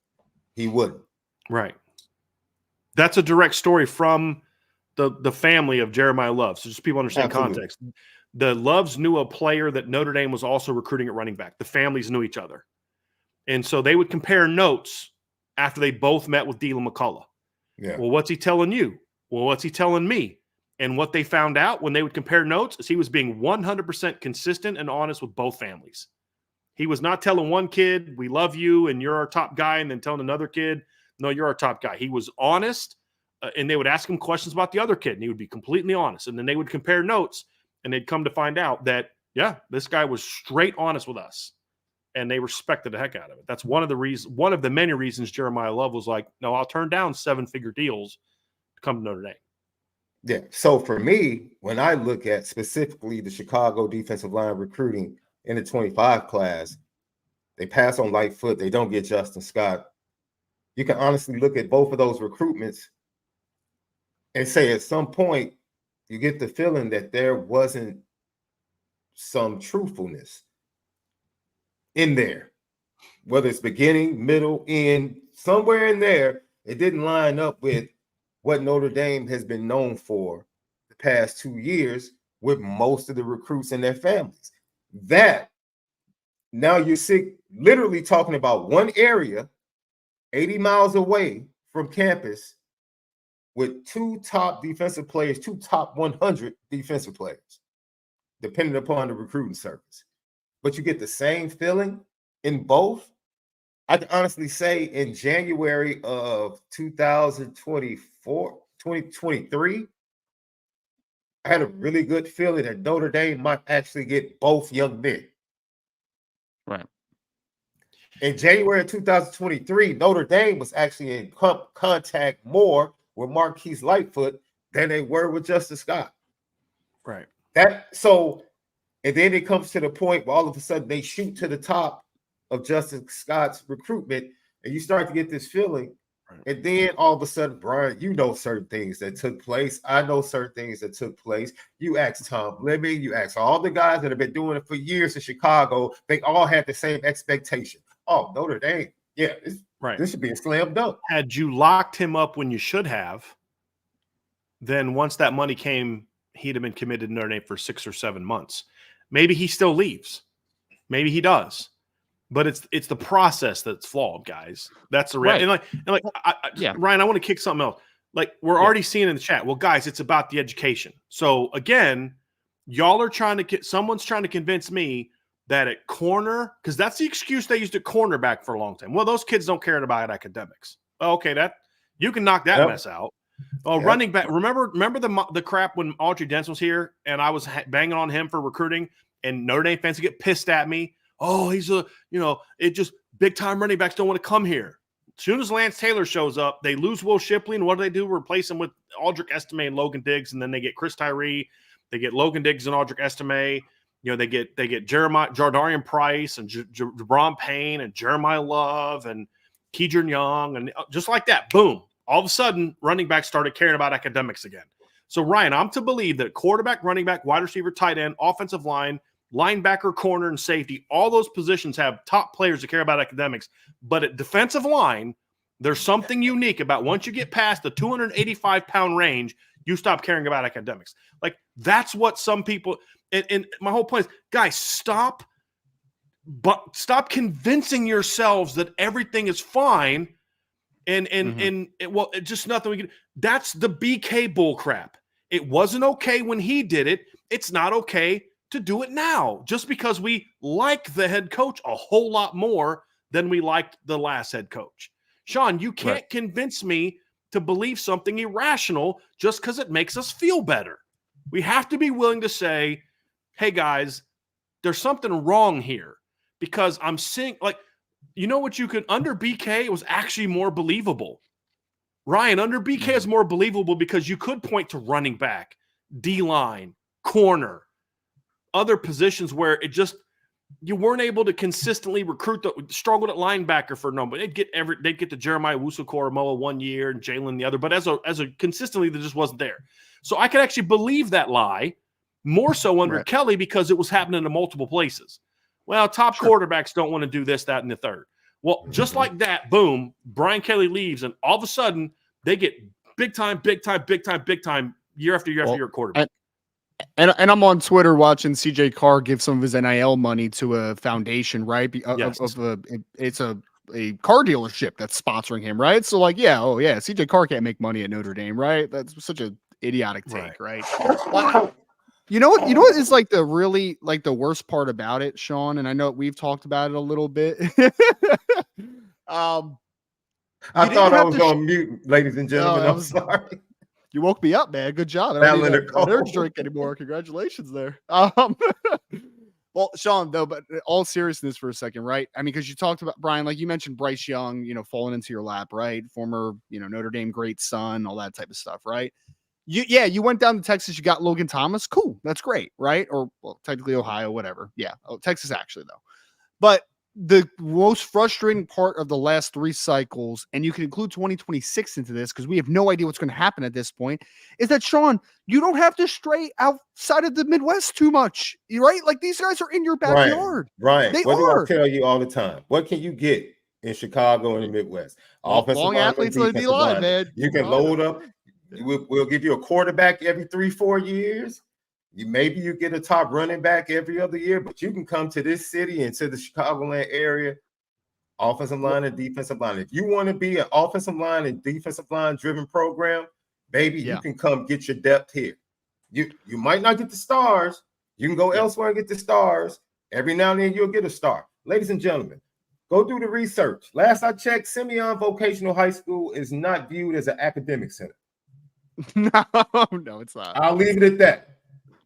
He wouldn't. Right. That's a direct story from the family of Jeremiah Love. So just people understand context. The Loves knew a player that Notre Dame was also recruiting at running back. The families knew each other. And so they would compare notes after they both met with DL McCullough. Yeah. Well, what's he telling you? Well, what's he telling me? And what they found out when they would compare notes is he was being 100% consistent and honest with both families. He was not telling one kid, we love you and you're our top guy, and then telling another kid, no, you're our top guy. He was honest, and they would ask him questions about the other kid, and he would be completely honest. And then they would compare notes, and they'd come to find out that, yeah, this guy was straight honest with us, and they respected the heck out of it. That's one of the many reasons Jeremiah Love was like, no, I'll turn down 7-figure deals to come to Notre Dame. Yeah. So for me, when I look at specifically the Chicago defensive line recruiting in the 25 class, they pass on Lightfoot. They don't get Justin Scott. You can honestly look at both of those recruitments and say at some point you get the feeling that there wasn't some truthfulness in there, whether it's beginning, middle, end, somewhere in there, it didn't line up with what Notre Dame has been known for the past 2 years with most of the recruits and their families. That now you're literally talking about one area 80 miles away from campus with two top defensive players, two top 100 defensive players, depending upon the recruiting service. But you get the same feeling in both. I can honestly say in January of 2023, I had a really good feeling that Notre Dame might actually get both young men. Right. In January of 2023, Notre Dame was actually in contact more with Marquise Lightfoot than they were with Justin Scott. Right. And then it comes to the point where all of a sudden they shoot to the top of Justin Scott's recruitment, and you start to get this feeling. Right. And then all of a sudden, Bryan, you know certain things that took place. I know certain things that took place. You ask Tom Lemon, you ask all the guys that have been doing it for years in Chicago. They all had the same expectation. Oh, Notre Dame. Yeah, this should be a slam dunk. Had you locked him up when you should have, then once that money came, he'd have been committed to Notre Dame for 6 or 7 months. Maybe he still leaves. Maybe he does. But it's the process that's flawed, guys. That's the reality. Right. Ryan, I want to kick something else. Like we're already seeing in the chat. Well, guys, it's about the education. So again, y'all are someone's trying to convince me that at corner, because that's the excuse they used at cornerback for a long time. Well, those kids don't care about academics. Okay, that you can knock that mess out. Oh, running back. Remember the crap when Audrey Dents was here and I was banging on him for recruiting, and Notre Dame fans would get pissed at me. Oh, he's big time running backs don't want to come here. As soon as Lance Taylor shows up, they lose Will Shipley, and what do? Replace him with Aldrick Estime and Logan Diggs, and then they get Chris Tyree. They get Logan Diggs and Aldrick Estime. They get Jardarian Price and Jabron Payne and Jeremiah Love and Keidron Young, and just like that, boom. All of a sudden, running backs started caring about academics again. So, Ryan, I'm to believe that quarterback, running back, wide receiver, tight end, offensive line, linebacker, corner, and safety, all those positions have top players that care about academics. But at defensive line, there's something unique about once you get past the 285-pound range, you stop caring about academics. Like, that's what some people – and my whole point is, guys, stop convincing yourselves that everything is fine it's just nothing we can – that's the BK bull crap. It wasn't okay when he did it. It's not okay to do it now, just because we like the head coach a whole lot more than we liked the last head coach. Shaun, you can't convince me to believe something irrational just because it makes us feel better. We have to be willing to say, hey, guys, there's something wrong here, because I'm seeing, like, you know what, you could, under BK, it was actually more believable. Ryan, under BK is more believable because you could point to running back, D-line, corner, other positions where it just, you weren't able to consistently recruit, struggled at linebacker for a number. They'd get the Jeremiah Wusu-Koramoah 1 year and Jalen the other, but as a consistently, that just wasn't there. So I could actually believe that lie more so under Right. Kelly because it was happening in multiple places. Well, top quarterbacks don't want to do this, that, and the third. Well, just like that, boom, Brian Kelly leaves, and all of a sudden they get big time year after year after year at quarterback. And I'm on Twitter watching CJ Carr give some of his NIL money to a foundation, right? Yes. It's a car dealership that's sponsoring him, right? So like, CJ Carr can't make money at Notre Dame, right? That's such a idiotic take, right? You know what is like the really like the worst part about it, Shaun? And I know we've talked about it a little bit. I thought I was on mute, ladies and gentlemen. I'm sorry. You woke me up, man. Good job. I don't need an energy drink anymore. Congratulations there. Well, Shaun, though, but all seriousness for a second, right? I mean, because you talked about Bryan, like you mentioned Bryce Young, falling into your lap, right? Former, Notre Dame great son, all that type of stuff, right? You went down to Texas. You got Logan Thomas. Cool. That's great, right? Or well, technically Ohio, whatever. Yeah. Oh, Texas actually, though. But the most frustrating part of the last 3 cycles, and you can include 2026 into this because we have no idea what's going to happen at this point, is that, Shaun, you don't have to stray outside of the Midwest too much, right? Like these guys are in your backyard. Right. What do I tell you all the time? What can you get in Chicago and the Midwest? Offensive long athletes on the D-line, man. You can load up. We'll give you a quarterback every 3-4 years. Maybe you get a top running back every other year, but you can come to this city and to the Chicagoland area, offensive line and defensive line. If you want to be an offensive line and defensive line driven program, baby, you can come get your depth here. You might not get the stars. You can go elsewhere and get the stars. Every now and then you'll get a star. Ladies and gentlemen, go do the research. Last I checked, Simeon Vocational High School is not viewed as an academic center. No, it's not. I'll leave it at that.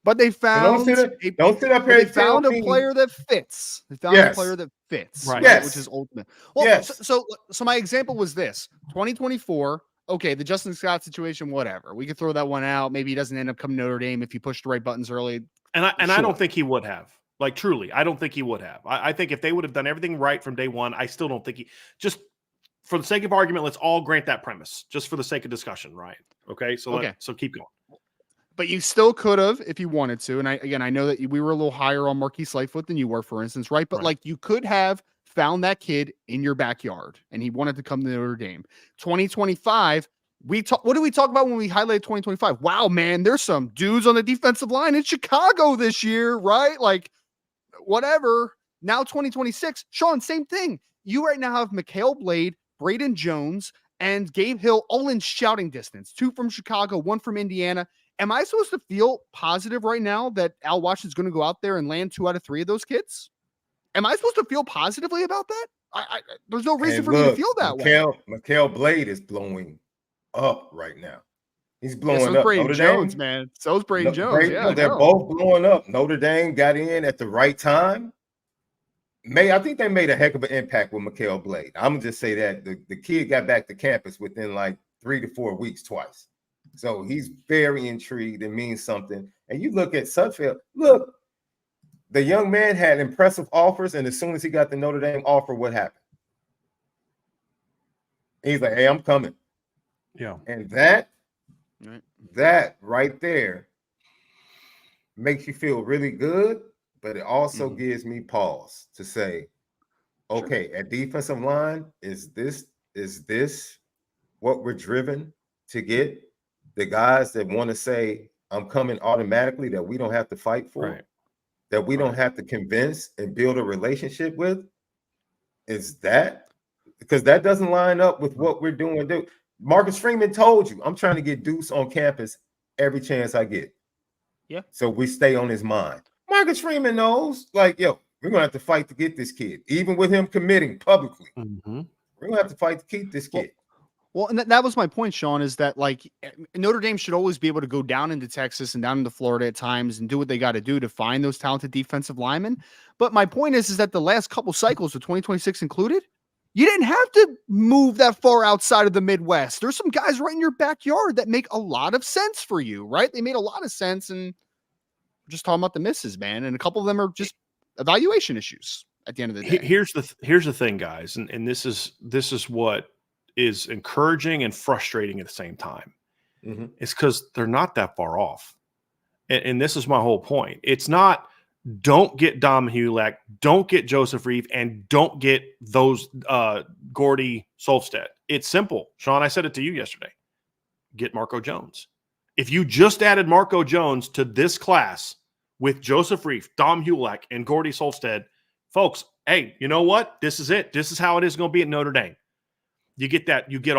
But they found don't sit up here. They found a player that fits. They found a player that fits, right? Which is ultimate. Well, so my example was this: 2024. Okay, the Justin Scott situation, whatever. We could throw that one out. Maybe he doesn't end up coming to Notre Dame if you push the right buttons early. I don't think he would have. Like truly, I don't think he would have. I think if they would have done everything right from day one, I still don't think he. Just for the sake of argument, let's all grant that premise, just for the sake of discussion, Ryan. Okay, so keep going. But you still could have if you wanted to. And I know that we were a little higher on Marquise Lightfoot than you were, for instance, right? But like you could have found that kid in your backyard and he wanted to come to Notre Dame. 2025, what do we talk about when we highlight 2025? Wow, man, there's some dudes on the defensive line in Chicago this year, right? Like whatever. Now 2026, Shaun, same thing. You right now have Mikhail Blade, Braden Jones, and Gabe Hill all in shouting distance. 2 from Chicago, 1 from Indiana. Am I supposed to feel positive right now that Al Washington's going to go out there and land 2 out of 3 of those kids? Am I supposed to feel positively about that? There's no reason for me to feel that way. Mikhail Blade is blowing up right now. He's blowing up. Braden Jones, man. So's Braden Jones. They're both blowing up. Notre Dame got in at the right time. I think they made a heck of an impact with Mikhail Blade. I'm gonna just say that the kid got back to campus within like 3 to 4 weeks twice. So he's very intrigued. It means something. And you look at Sudfeld. Look, the young man had impressive offers, and as soon as he got the Notre Dame offer, what happened? He's like, "Hey, I'm coming." Yeah. And that right there makes you feel really good, but it also gives me pause to say, okay, at defensive line, is this what we're driven to get? The guys that want to say, I'm coming automatically, that we don't have to fight for, that we don't have to convince and build a relationship with, is that? Because that doesn't line up with what we're doing. Marcus Freeman told you, I'm trying to get Deuce on campus every chance I get. Yeah. So we stay on his mind. Marcus Freeman knows, like, yo, we're going to have to fight to get this kid. Even with him committing publicly, we're going to have to fight to keep this kid. Well, and that was my point, Shaun, is that like Notre Dame should always be able to go down into Texas and down into Florida at times and do what they got to do to find those talented defensive linemen. But my point is that the last couple cycles with 2026 included, you didn't have to move that far outside of the Midwest. There's some guys right in your backyard that make a lot of sense for you, right? They made a lot of sense, and we're just talking about the misses, man. And a couple of them are just evaluation issues at the end of the day. Here's the thing, guys, and this is what is encouraging and frustrating at the same time. It's because they're not that far off. and this is my whole point. It's not don't get Dom Hulak, don't get Joseph Reeve, and don't get those Gordy Sulfsted. It's simple. Shaun, I said it to you yesterday. Get Marco Jones. If you just added Marco Jones to this class with Joseph Reeve, Dom Hulak, and Gordy Salstead, folks, hey, you know what? This is it. This is how it is going to be at Notre Dame. You get that. You get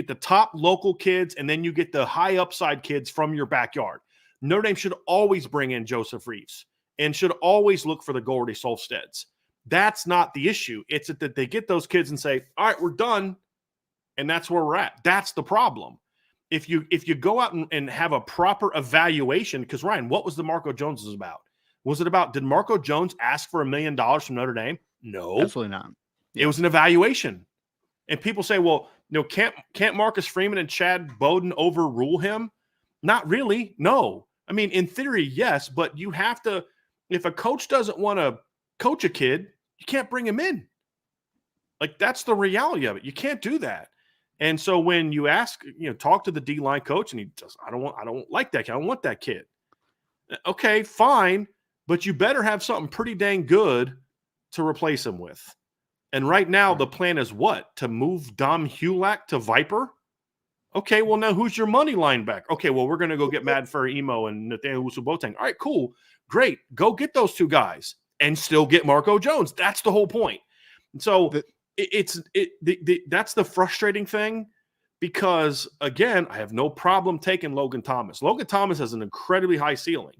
the top local kids, and then you get the high upside kids from your backyard. Notre Dame should always bring in Joseph Reeves and should always look for the Gordy Salsteads. That's not the issue. It's that they get those kids and say, all right, we're done. And that's where we're at. That's the problem. If you go out and have a proper evaluation, because Ryan, what was the Marco Jones about? Was it about, did Marco Jones ask for $1 million from Notre Dame? No, absolutely not. Yeah. It was an evaluation. And people say, well, can't Marcus Freeman and Chad Bowden overrule him? Not really. No. I mean, in theory, yes, but you have to, if a coach doesn't want to coach a kid, you can't bring him in. Like, that's the reality of it. You can't do that. And so when you ask, talk to the D-line coach, and he says, I don't like that kid. I don't want that kid. Okay, fine, but you better have something pretty dang good to replace him with. And right now, the plan is what? To move Dom Hulak to Viper? Okay, well, now who's your money line back? Okay, well, we're going to go get Mad Fur Emo and Nathaniel Usu-Boateng. All right, cool. Great. Go get those two guys and still get Marco Jones. That's the whole point. And so that's the frustrating thing, because, again, I have no problem taking Logan Thomas. Logan Thomas has an incredibly high ceiling,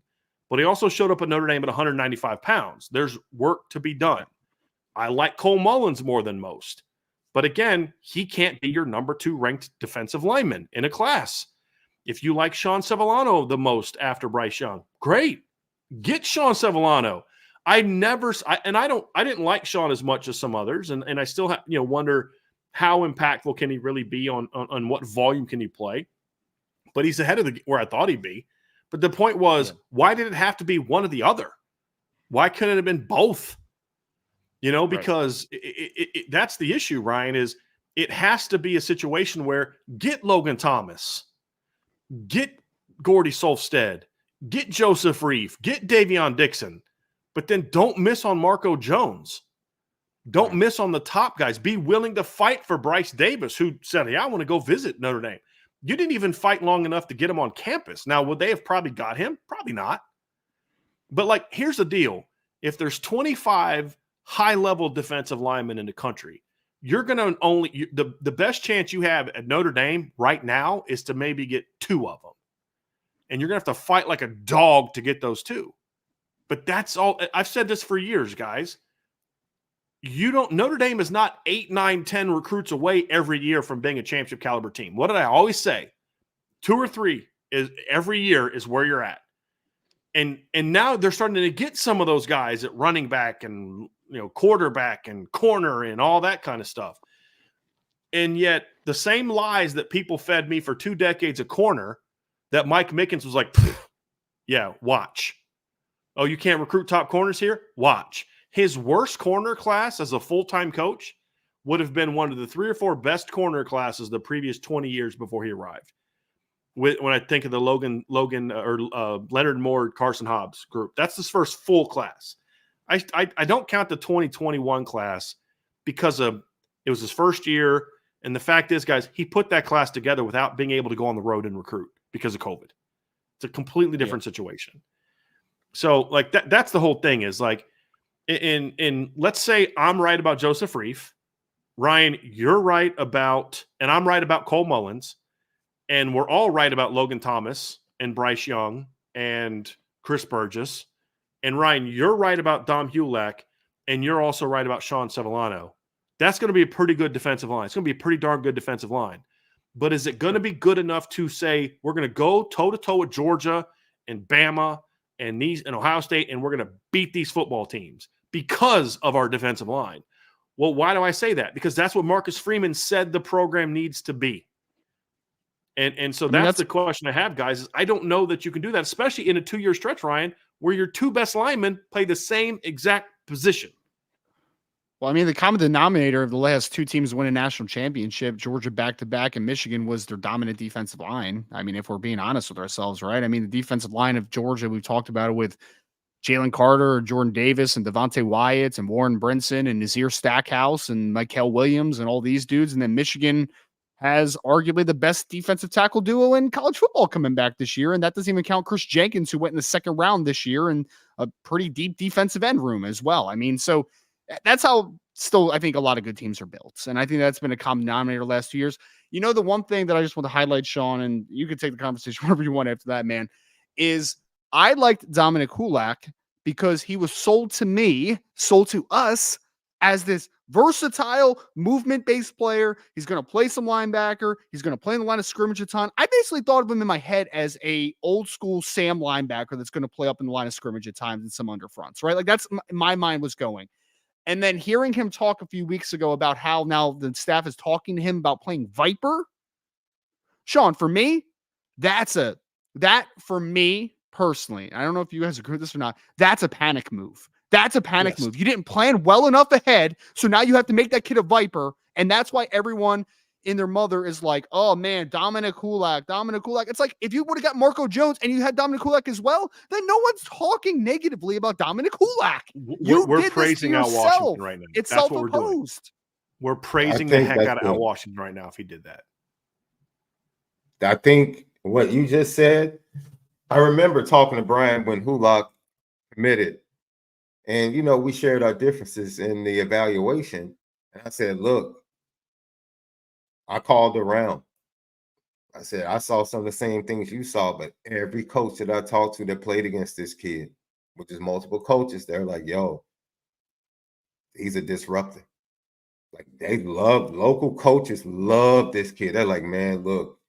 but he also showed up at Notre Dame at 195 pounds. There's work to be done. I like Cole Mullins more than most. But again, he can't be your number 2 ranked defensive lineman in a class. If you like Shaun Sevillano the most after Bryce Young, great. Get Shaun Sevillano. I didn't like Shaun as much as some others, and I still wonder how impactful can he really be on what volume can he play. But he's ahead of where I thought he'd be. But the point was, why did it have to be one or the other? Why couldn't it have been both? Because that's the issue, Ryan, is it has to be a situation where get Logan Thomas, get Gordy Sulfsted, get Joseph Reeve, get Davion Dixon, but then don't miss on Marco Jones. Don't miss on the top guys. Be willing to fight for Bryce Davis, who said, hey, I want to go visit Notre Dame. You didn't even fight long enough to get him on campus. Now, would they have probably got him? Probably not. But, here's the deal. If there's 25 high-level defensive linemen in the country, you're going to the best chance you have at Notre Dame right now is to maybe get 2 of them. And you're going to have to fight like a dog to get those 2. But that's all. I've said this for years, guys. Notre Dame is not 8, 9, 10 recruits away every year from being a championship caliber team. What did I always say? 2 or 3 is every year is where you're at. And now they're starting to get some of those guys at running back and quarterback and corner and all that kind of stuff. And yet the same lies that people fed me for 2 decades at corner, that Mike Mickens was like, yeah, watch. Oh, you can't recruit top corners here? Watch. His worst corner class as a full-time coach would have been one of the 3 or 4 best corner classes the previous 20 years before he arrived. When I think of the Leonard Moore, Carson Hobbs group, that's his first full class. I don't count the 2021 class because it was his first year. And the fact is, guys, he put that class together without being able to go on the road and recruit because of COVID. It's a completely different situation. So that's the whole thing is in let's say I'm right about Joseph Reeve. Ryan, you're right about, and I'm right about Cole Mullins. And we're all right about Logan Thomas and Bryce Young and Chris Burgess. And Ryan, you're right about Dom Hulak, and you're also right about Shaun Sevillano. That's going to be a pretty good defensive line. It's going to be a pretty darn good defensive line. But is it going to be good enough to say we're going to go toe-to-toe with Georgia and Bama and Ohio State, and we're going to beat these football teams because of our defensive line? Well, why do I say that? Because that's what Marcus Freeman said the program needs to be. And so that's the question I have, guys, is I don't know that you can do that, especially in a 2-year stretch, Ryan, where your 2 best linemen play the same exact position. Well, I mean, the common denominator of the last two teams to win a national championship, Georgia back-to-back and Michigan, was their dominant defensive line. I mean, if we're being honest with ourselves, right? I mean, the defensive line of Georgia, we've talked about it with Jalen Carter, Jordan Davis, and Devontae Wyatt, and Warren Brinson, and Nazir Stackhouse, and Mikael Williams, and all these dudes. And then Michigan has arguably the best defensive tackle duo in college football coming back this year. And that doesn't even count Chris Jenkins, who went in the second round this year, and a pretty deep defensive end room as well. I mean, so that's how still I think a lot of good teams are built. And I think that's been a common denominator last 2 years. You know, the one thing that I just want to highlight, Shaun, and you can take the conversation wherever you want after that, man, is I liked Dominic Kulak because he was sold to us as this versatile movement-based player. He's going to play some linebacker. He's going to play in the line of scrimmage a ton. I basically thought of him in my head as a old school Sam linebacker that's going to play up in the line of scrimmage at times in some underfronts, right? Like that's my mind was going. And then hearing him talk a few weeks ago about how now the staff is talking to him about playing Viper. Shaun, for me, that for me personally, I don't know if you guys agree with this or not, that's a panic move. That's a panic move. You didn't plan well enough ahead, so now you have to make that kid a Viper, and that's why everyone in their mother is like, oh man, Dominic Kulak. It's like if you would have got Marco Jones and you had Dominic Kulak as well, then no one's talking negatively about Dominic Kulak. We're praising Al Washington right now. It's That's what we're doing. We're praising the heck out of Al Washington right now if he did that. I think what you just said, I remember talking to Bryan when Kulak committed. And, you know, we shared our differences in the evaluation. And I said, look, I called around. I said, I saw some of the same things you saw, but every coach that I talked to that played against this kid, which is multiple coaches, they're like, yo, he's a disruptor. Like local coaches love this kid. They're like, man, look,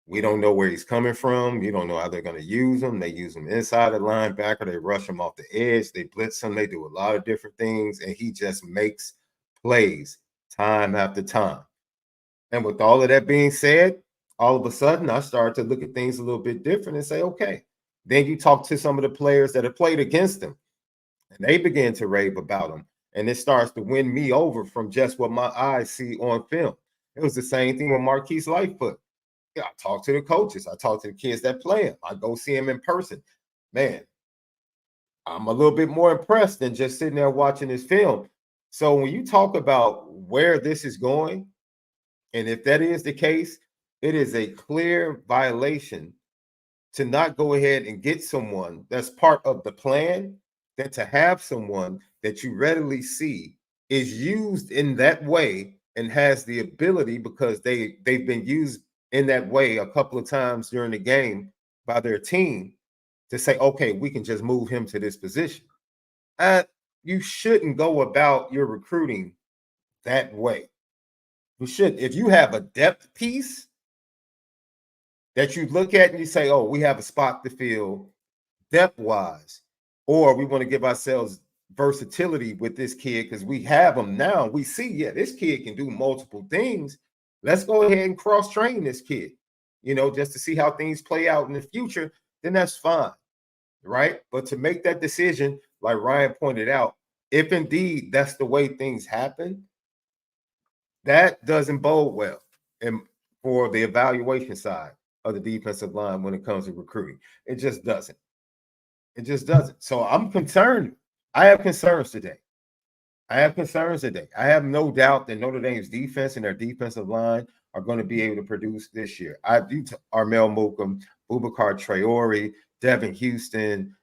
we don't know where he's coming from. You don't know how they're going to use him. They use him inside the linebacker. They rush him off the edge. They blitz him. They do a lot of different things, and he just makes plays time after time. And with all of that being said, all of a sudden, I started to look at things a little bit different and say, okay. Then you talk to some of the players that have played against him, and they begin to rave about him. And it starts to win me over from just what my eyes see on film. It was the same thing with Marquise Lightfoot. Yeah, I talk to the coaches. I talk to the kids that play him. I go see him in person. Man, I'm a little bit more impressed than just sitting there watching this film. So when you talk about where this is going, and if that is the case, it is a clear violation to not go ahead and get someone that's part of the plan, than to have someone that you readily see is used in that way and has the ability, because they've been used in that way a couple of times during the game by their team, to say, okay, we can just move him to this position. You shouldn't go about your recruiting that way. You should. If you have a depth piece that you look at and you say, oh, we have a spot to fill depth-wise, or we want to give ourselves versatility with this kid because we have him now. We see, yeah, this kid can do multiple things. Let's go ahead and cross-train this kid, you know, just to see how things play out in the future, then that's fine, right? But to make that decision, like Ryan pointed out, if indeed that's the way things happen, that doesn't bode well for the evaluation side of the defensive line when it comes to recruiting. It just doesn't. It just doesn't. So I'm concerned. I have concerns today. I have no doubt that Notre Dame's defense and their defensive line are going to be able to produce this year. I do. Armel Mukam, Boubacar Traore, Devin Houston,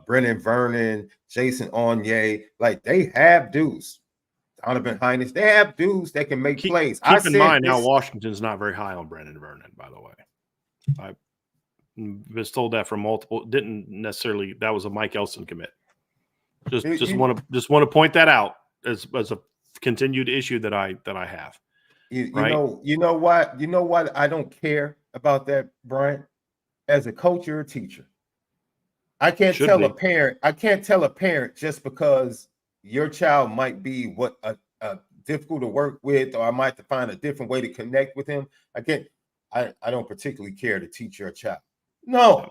Brennan Vernon, Jason Onye, like they have dudes. Donovan Hines, they have dudes that can make plays. Keep in mind how Washington's not very high on Brennan Vernon, by the way. I was told that from multiple. Didn't necessarily. That was a Mike Elson commit. Just want to point that out as a continued issue that I have. You know what I don't care about that, Bryan. As a coach or a teacher, I can't tell a parent just because your child might be difficult to work with, or I might have to find a different way to connect with him. I don't particularly care to teach your child. No,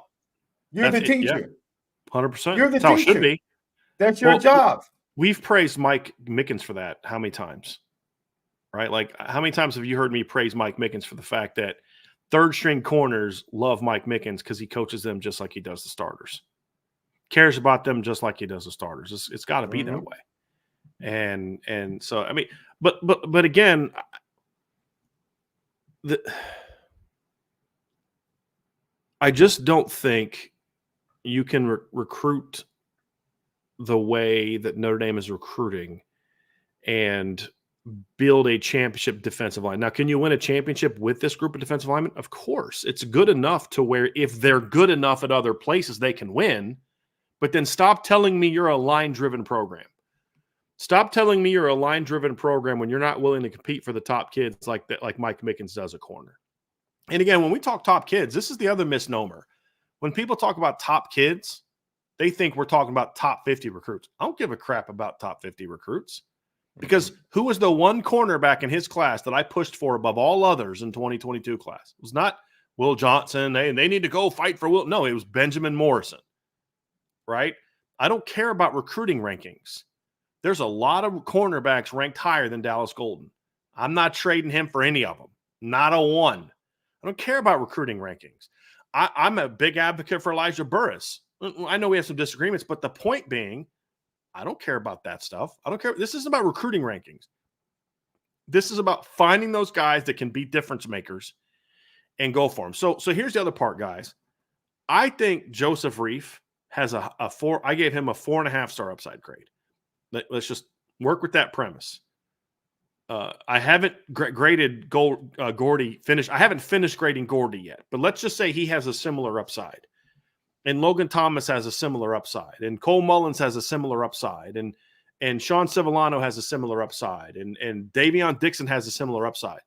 you're the teacher. 100%. You're the That's how teacher. it should be. That's your job. We've praised Mike Mickens for that. How many times? Right? Like, how many times have you heard me praise Mike Mickens for the fact that third string corners love Mike Mickens because he coaches them just like he does the starters, cares about them just like he does the starters. It's got to be that way. And so, I mean, but again, I just don't think you can recruit the way that Notre Dame is recruiting and build a championship defensive line. Now, can you win a championship with this group of defensive linemen? Of course. It's good enough to where if they're good enough at other places, they can win. But then stop telling me you're a line-driven program. Stop telling me you're a line-driven program when you're not willing to compete for the top kids like that, like Mike Mickens does at corner. And again, when we talk top kids, this is the other misnomer. When people talk about top kids, they think we're talking about top 50 recruits. I don't give a crap about top 50 recruits. Because who was the one cornerback in his class that I pushed for above all others in 2022 class? It was not Will Johnson. They need to go fight for Will. No, it was Benjamin Morrison, right? I don't care about recruiting rankings. There's a lot of cornerbacks ranked higher than Dallas Golden. I'm not trading him for any of them. Not a one. I don't care about recruiting rankings. I'm a big advocate for Elijah Burris. I know we have some disagreements, but the point being, I don't care about that stuff. I don't care. This isn't about recruiting rankings. This is about finding those guys that can be difference makers and go for them. So here's the other part, guys. I think Joseph Reif has a 4. I gave him a 4.5 star upside grade. Let's just work with that premise. I haven't graded Gordy finished. I haven't finished grading Gordy yet, but let's just say he has a similar upside. And Logan Thomas has a similar upside, and Cole Mullins has a similar upside, and Shaun Civillano has a similar upside, and Davion Dixon has a similar upside.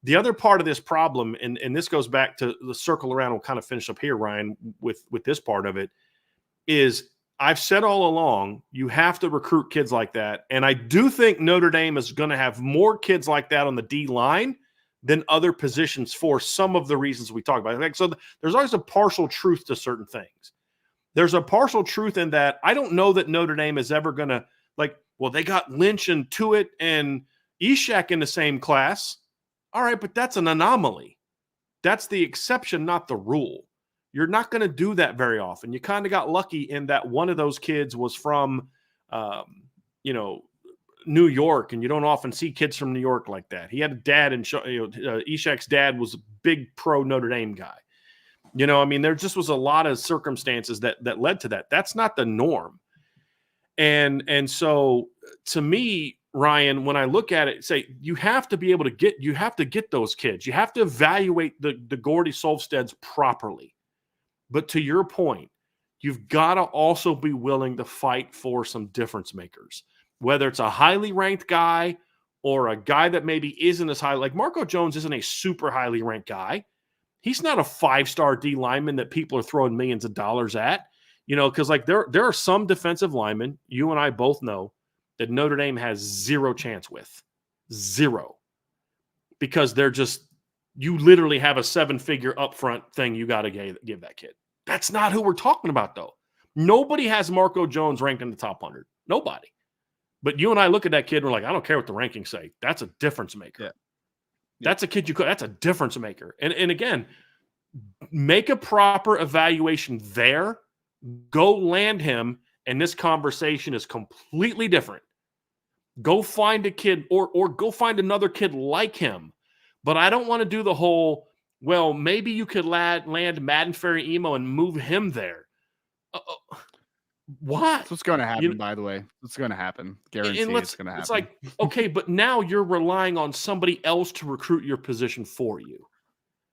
The other part of this problem, and this goes back to the circle around, we'll kind of finish up here, Ryan, with this part of it, is I've said all along, you have to recruit kids like that. And I do think Notre Dame is going to have more kids like that on the D line than other positions for some of the reasons we talked about. Like, so there's always a partial truth to certain things. There's a partial truth in that I don't know that Notre Dame is ever going to, like, well, they got Lynch and Tuitt and Ishak in the same class. All right, but that's an anomaly. That's the exception, not the rule. You're not going to do that very often. You kind of got lucky in that one of those kids was from, New York, and you don't often see kids from New York like that. He had a dad, and Ishak's dad was a big pro Notre Dame guy. There just was a lot of circumstances that led to that. That's not the norm. And so to me, Ryan, when I look at it, say you have to be able to get those kids. You have to evaluate the Gordy Sulfsteds properly. But to your point, you've got to also be willing to fight for some difference makers. Whether it's a highly ranked guy or a guy that maybe isn't as high, like Marco Jones isn't a super highly ranked guy. He's not a 5-star D lineman that people are throwing millions of dollars at, because like there are some defensive linemen, you and I both know, that Notre Dame has zero chance with. Zero. Because you literally have a 7-figure upfront thing you got to give that kid. That's not who we're talking about, though. Nobody has Marco Jones ranked in the top 100. Nobody. But you and I look at that kid, and we're like, I don't care what the rankings say. That's a difference maker. Yeah. That's a kid that's a difference maker. And again, make a proper evaluation there. Go land him, and this conversation is completely different. Go find a kid or go find another kid like him. But I don't want to do the whole, well, maybe you could land Madden Ferry Emo and move him there. What? That's what's going to happen, by the way. It's going to happen. Guarantee it's going to happen. It's like, okay, but now you're relying on somebody else to recruit your position for you.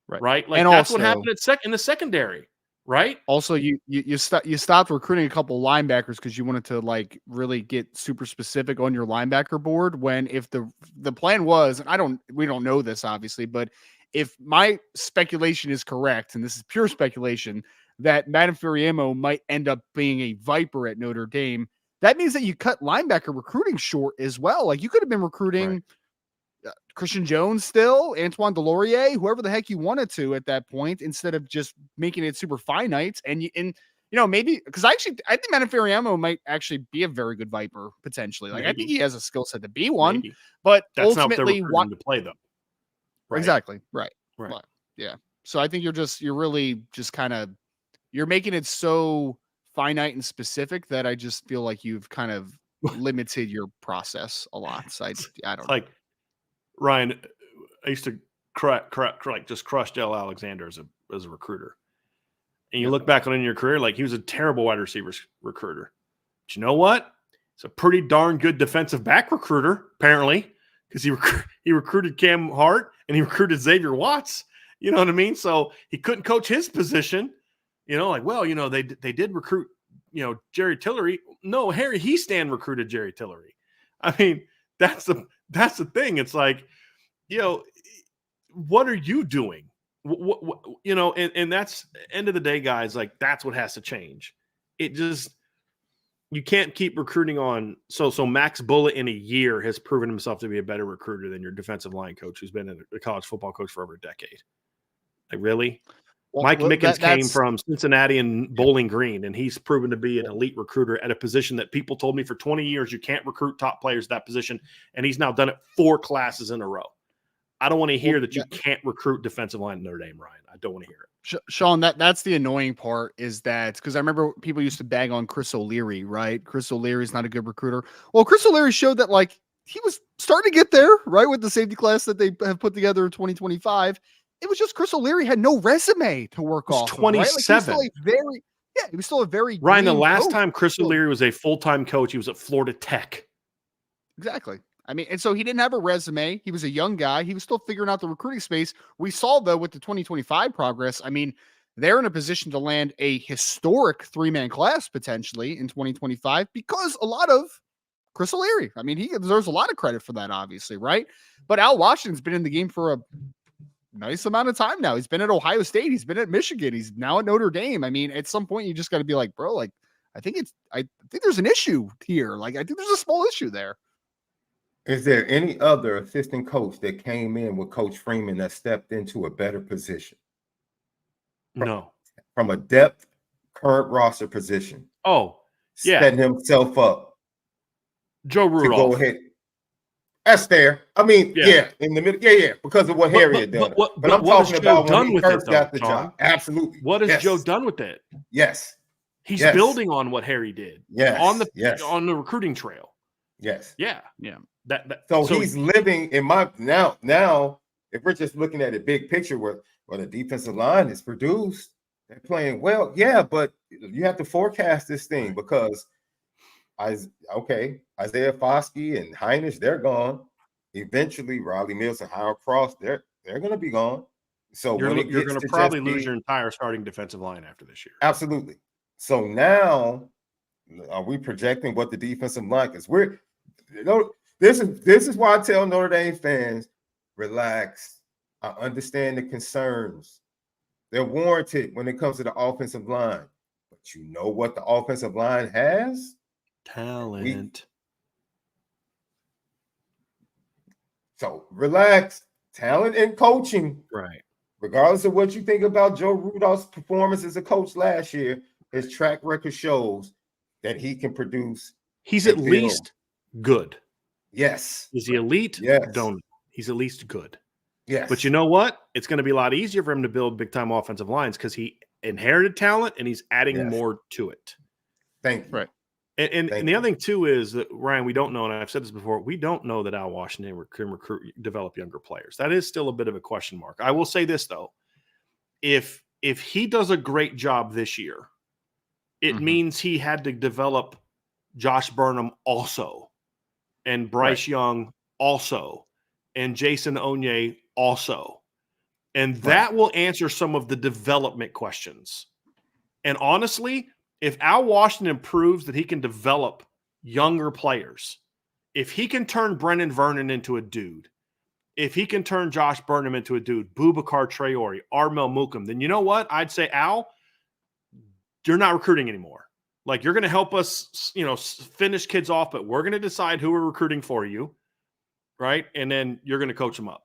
Right? Like, and that's also what happened in the secondary, right? Also, you stopped recruiting a couple linebackers because you wanted to like really get super specific on your linebacker board, when if the plan was, and we don't know this obviously, but if my speculation is correct, and this is pure speculation, that Madden Furiemo might end up being a Viper at Notre Dame, that means that you cut linebacker recruiting short as well. Like, you could have been recruiting Christian Jones still, Antoine Delorier, whoever the heck you wanted to at that point, instead of just making it super finite. And maybe because I think Manaferiamo might actually be a very good Viper potentially. Like, I think he has a skill set to be one, Maybe. but That's not what they're ultimately, recruiting to play, though. Right. Exactly. Right. Right. Well, yeah. So I think you're really just kind of, you're making it so finite and specific that I just feel like you've kind of limited your process a lot. So I don't know. Like, Ryan, I used to just crush Dell Alexander as a recruiter. And you look back on in your career, like, he was a terrible wide receiver recruiter. But you know what? He's a pretty darn good defensive back recruiter, apparently, because he recruited Cam Hart and he recruited Xavier Watts. You know what I mean? So he couldn't coach his position. They did recruit, Jerry Tillery. No, Harry Heastand recruited Jerry Tillery. I mean, that's the thing. It's like, what are you doing? And that's, end of the day, guys, like, that's what has to change. You can't keep recruiting on. So Max Bullitt in a year has proven himself to be a better recruiter than your defensive line coach who's been a college football coach for over a decade. Like, really? Well, Mike Mickens came from Cincinnati and Bowling Green, and he's proven to be an elite recruiter at a position that people told me for 20 years you can't recruit top players at that position, and he's now done it 4 classes in a row. I don't want to hear that you can't recruit defensive line at Notre Dame, Ryan. I don't want to hear it. Shaun, that's the annoying part, is that because I remember people used to bag on Chris O'Leary, right? Chris O'Leary's not a good recruiter. Well, Chris O'Leary showed that, like, he was starting to get there, right, with the safety class that they have put together in 2025. It was just Chris O'Leary had no resume to work off. 27. Right? Like, he was still a very Ryan, the last time Chris O'Leary was a full-time coach, he was at Florida Tech. Exactly. I mean, and so he didn't have a resume. He was a young guy. He was still figuring out the recruiting space. We saw, though, with the 2025 progress, I mean, they're in a position to land a historic 3-man class potentially in 2025 because a lot of Chris O'Leary. I mean, he deserves a lot of credit for that, obviously, right? But Al Washington's been in the game for a nice amount of time now. He's been at Ohio State. He's been at Michigan. He's now at Notre Dame. I mean, at some point, you just got to be like, bro, like, I think there's an issue here. Like, I think there's a small issue there. Is there any other assistant coach that came in with Coach Freeman that stepped into a better position? No. From a depth current roster position. Oh, yeah. Setting himself up. Joe Rudolph. To go ahead. That's fair. I mean, yeah, in the middle. Yeah, because of what Harry had done. But I'm talking about when he first got the job. Absolutely. What has Joe done with it? Yes. He's building on what Harry did. Yes. On the recruiting trail. Yes. Yeah. So he's living in my now. If we're just looking at a big picture where the defensive line is produced, they're playing well. Yeah, but you have to forecast this thing because Isaiah Foskey and Heinisch, they're gone. Eventually, Riley Mills and Howard Cross, they're going to be gone. So you're going to probably lose your entire starting defensive line after this year. Absolutely. So now, are we projecting what the defensive line is? This is why I tell Notre Dame fans, relax. I understand the concerns. They're warranted when it comes to the offensive line. But you know what the offensive line has? Talent. So relax. Talent and coaching. Right. Regardless of what you think about Joe Rudolph's performance as a coach last year, his track record shows that he can produce. He's at least good. Yes. Is he elite? Yes. Don't. He's at least good. Yes. But you know what? It's going to be a lot easier for him to build big-time offensive lines because he inherited talent and he's adding more to it. Thank you. Right. And the other thing, too, is that, Ryan, we don't know, and I've said this before, we don't know that Al Washington can develop younger players. That is still a bit of a question mark. I will say this, though. If he does a great job this year, it means he had to develop Josh Burnham also, and Bryce Young also, and Jason Onye also. And that will answer some of the development questions. And honestly, if Al Washington proves that he can develop younger players, if he can turn Brennan Vernon into a dude, if he can turn Josh Burnham into a dude, Boubacar Traore, Armel Mukam, then you know what? I'd say, Al, you're not recruiting anymore. Like, you're going to help us, finish kids off, but we're going to decide who we're recruiting for you, right? And then you're going to coach them up.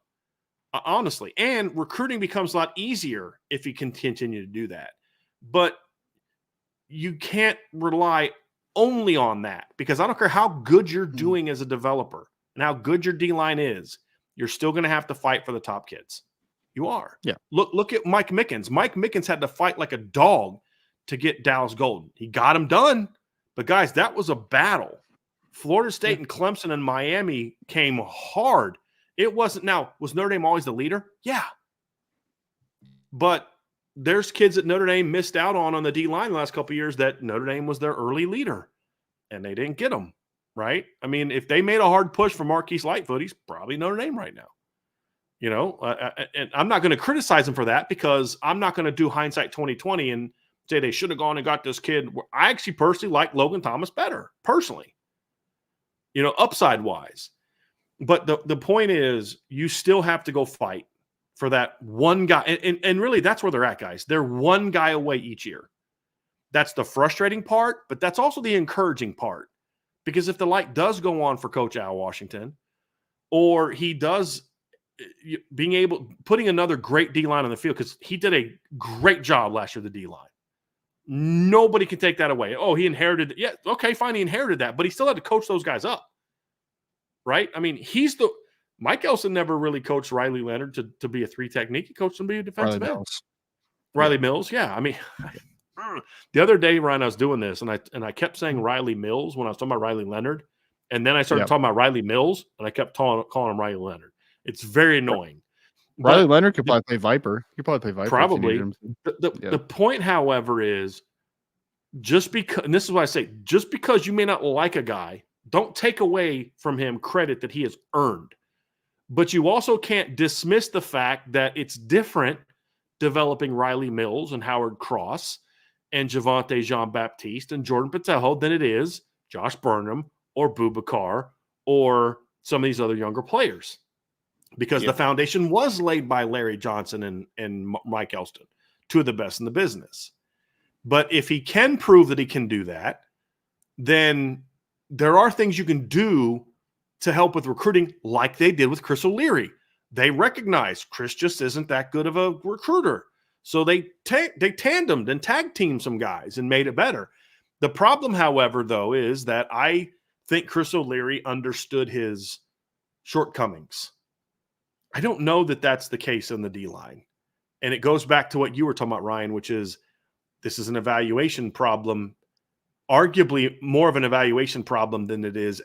Honestly. And recruiting becomes a lot easier if you can continue to do that. But you can't rely only on that, because I don't care how good you're doing as a developer and how good your D-line is, you're still going to have to fight for the top kids. You are. Yeah. Look at Mike Mickens. Mike Mickens had to fight like a dog to get Dallas Golden. He got him done. But, guys, that was a battle. Florida State and Clemson and Miami came hard. It wasn't – now, was Notre Dame always the leader? Yeah. But there's kids that Notre Dame missed out on the D-line the last couple of years that Notre Dame was their early leader, and they didn't get them, right? I mean, if they made a hard push for Marquise Lightfoot, he's probably Notre Dame right now. You know, and I'm not going to criticize him for that, because I'm not going to do hindsight 2020 and say they should have gone and got this kid. I actually personally like Logan Thomas better, personally, you know, upside-wise. But the point is, you still have to go fight for that one guy. And really, that's where they're at, guys. They're one guy away each year. That's the frustrating part, but that's also the encouraging part. Because if the light does go on for Coach Al Washington, or he does putting another great D-line on the field, because he did a great job last year, the D-line. Nobody can take that away. Oh, he inherited. Yeah, okay, fine, he inherited that, but he still had to coach those guys up, right? I mean, Mike Elson never really coached Riley Leonard to be a three technique. He coached him to be a defensive end. Riley Mills, yeah. I mean, the other day, Ryan, I was doing this, and I kept saying Riley Mills when I was talking about Riley Leonard, and then I started talking about Riley Mills, and I kept calling him Riley Leonard. It's very annoying. Riley Leonard could probably play Viper. He could probably play Viper. Probably. The point, however, is just because, and this is what I say, just because you may not like a guy, don't take away from him credit that he has earned. But you also can't dismiss the fact that it's different developing Riley Mills and Howard Cross and Javonte Jean-Baptiste and Jordan Patejo than it is Josh Burnham or Boubacar or some of these other younger players. Because the foundation was laid by Larry Johnson and Mike Elston, two of the best in the business. But if he can prove that he can do that, then there are things you can do to help with recruiting, like they did with Chris O'Leary. They recognized Chris just isn't that good of a recruiter. So they tandemed and tag teamed some guys and made it better. The problem, however, though, is that I think Chris O'Leary understood his shortcomings. I don't know that that's the case in the D-line. And it goes back to what you were talking about, Ryan, which is this is an evaluation problem, arguably more of an evaluation problem than it is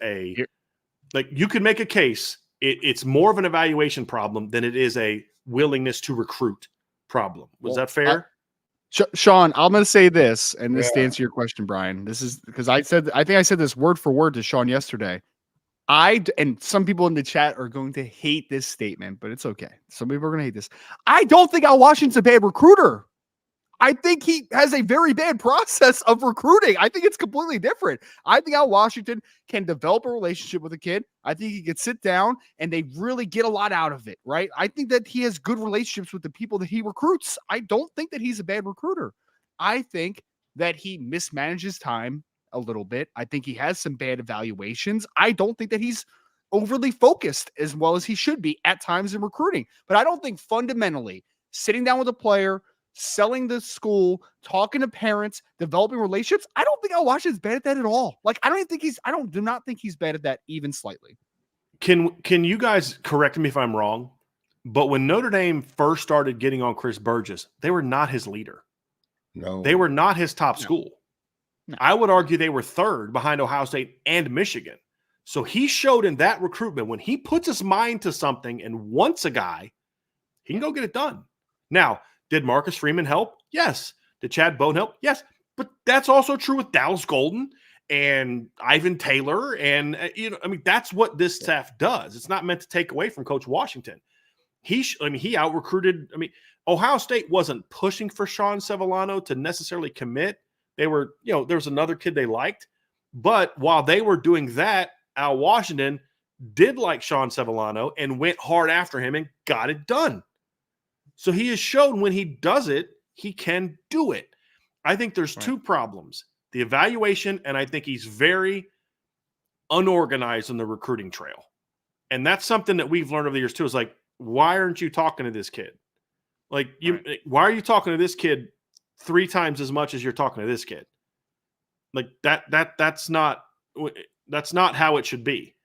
like you could make a case. It's more of an evaluation problem than it is a willingness to recruit problem. Was that fair? Shaun, I'm going to say this, and this to answer your question, Brian. This is because I think I said this word for word to Shaun yesterday. And some people in the chat are going to hate this statement, but it's okay. Some people are going to hate this. I don't think Al Washington's a bad recruiter. I think he has a very bad process of recruiting. I think it's completely different. I think Al Washington can develop a relationship with a kid. I think he can sit down and they really get a lot out of it, right? I think that he has good relationships with the people that he recruits. I don't think that he's a bad recruiter. I think that he mismanages time a little bit. I think he has some bad evaluations. I don't think that he's overly focused as well as he should be at times in recruiting. But I don't think fundamentally sitting down with a player, selling the school, talking to parents, developing relationships, I don't think Al Washington's bad at that at all. Like, I do not think he's bad at that even slightly. Can you guys correct me if I'm wrong? But when Notre Dame first started getting on Chris Burgess, they were not his leader. No. They were not his top school. No. I would argue they were third behind Ohio State and Michigan. So he showed in that recruitment, when he puts his mind to something and wants a guy, he can go get it done. Now, did Marcus Freeman help? Yes. Did Chad Bowden help? Yes. But that's also true with Dallas Golden and Ivan Taylor. And, that's what this staff does. It's not meant to take away from Coach Washington. He out-recruited. Ohio State wasn't pushing for Shaun Sevillano to necessarily commit. They were, there was another kid they liked. But while they were doing that, Al Washington did like Shaun Sevillano and went hard after him and got it done. So he has shown when he does it, he can do it. I think there's two problems. The evaluation, and I think he's very unorganized on the recruiting trail. And that's something that we've learned over the years too, is like, why aren't you talking to this kid? Why are you talking to this kid 3 times as much as you're talking to this kid? Like that's not how it should be.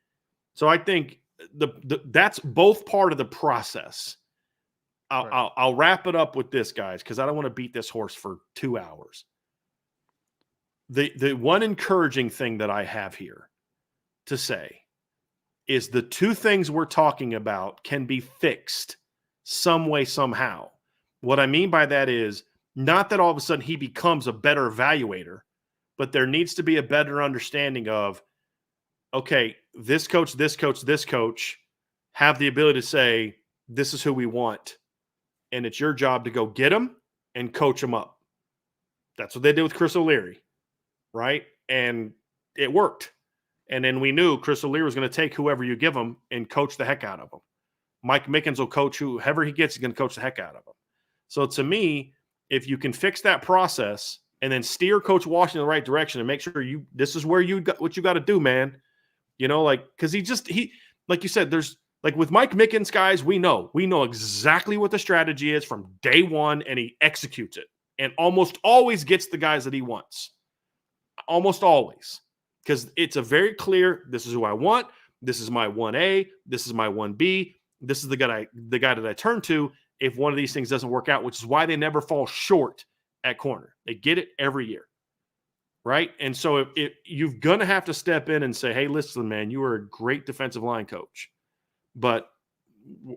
So I think that's both part of the process. I'll wrap it up with this, guys, because I don't want to beat this horse for 2 hours. The one encouraging thing that I have here to say is the two things we're talking about can be fixed some way, somehow. What I mean by that is not that all of a sudden he becomes a better evaluator, but there needs to be a better understanding of, okay, this coach have the ability to say, this is who we want. And it's your job to go get them and coach them up. That's what they did with Chris O'Leary, right? And it worked. And then we knew Chris O'Leary was going to take whoever you give him and coach the heck out of them. Mike Mickens will coach whoever he gets, he's going to coach the heck out of them. So to me, if you can fix that process and then steer Coach Washington in the right direction and make sure this is where what you got to do, man. Like, because he like you said, there's like with Mike Mickens, guys, we know exactly what the strategy is from day one, and he executes it and almost always gets the guys that he wants. Almost always. Because it's a very clear, this is who I want. This is my 1A. This is my 1B. This is the guy that I turn to if one of these things doesn't work out, which is why they never fall short at corner. They get it every year, right? And so if you're going to have to step in and say, hey, listen, man, you are a great defensive line coach, but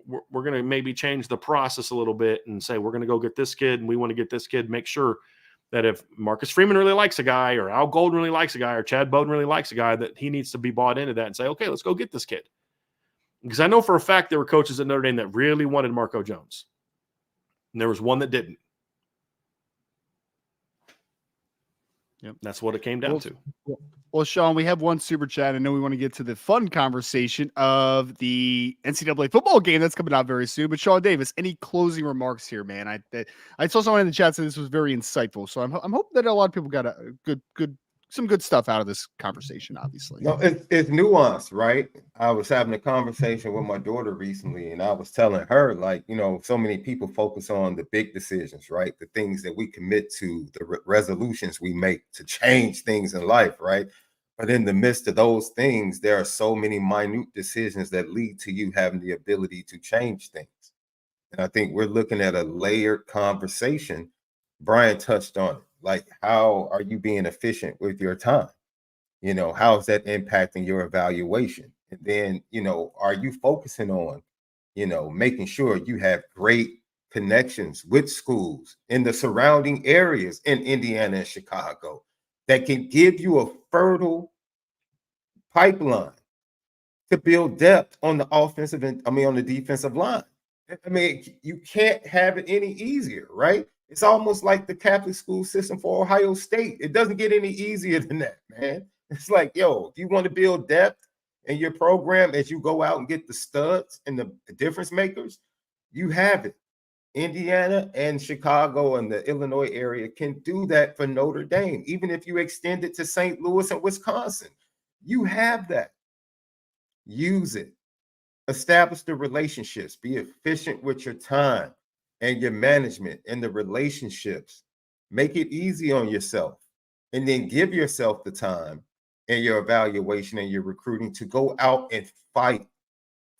we're going to maybe change the process a little bit and say we're going to go get this kid and we want to get this kid, make sure that if Marcus Freeman really likes a guy or Al Golden really likes a guy or Chad Bowden really likes a guy, that he needs to be bought into that and say, okay, let's go get this kid. Because I know for a fact there were coaches at Notre Dame that really wanted Marco Jones. And there was one that didn't. Yep. That's what it came down to. Well, Shaun, we have one super chat. I know we want to get to the fun conversation of the NCAA football game that's coming out very soon. But Shaun Davis, any closing remarks here, man? I saw someone in the chat say this was very insightful. So I'm hoping that a lot of people got a some good stuff out of this conversation, obviously. No, it's nuanced, right? I was having a conversation with my daughter recently, and I was telling her, like, so many people focus on the big decisions, right? The things that we commit to, the resolutions we make to change things in life, right? But in the midst of those things, there are so many minute decisions that lead to you having the ability to change things. And I think we're looking at a layered conversation. Bryan touched on it. Like, how are you being efficient with your time? How is that impacting your evaluation? And then, are you focusing on, making sure you have great connections with schools in the surrounding areas in Indiana and Chicago that can give you a fertile pipeline to build depth on the offensive and on the defensive line. You can't have it any easier, right? It's almost like the Catholic school system for Ohio State. It doesn't get any easier than that, man. It's like, if you want to build depth in your program as you go out and get the studs and the difference makers, you have it. Indiana and Chicago and the Illinois area can do that for Notre Dame. Even if you extend it to St. Louis and Wisconsin, you have that. Use it. Establish the relationships. Be efficient with your time and your management and the relationships. Make it easy on yourself, and then give yourself the time and your evaluation and your recruiting to go out and fight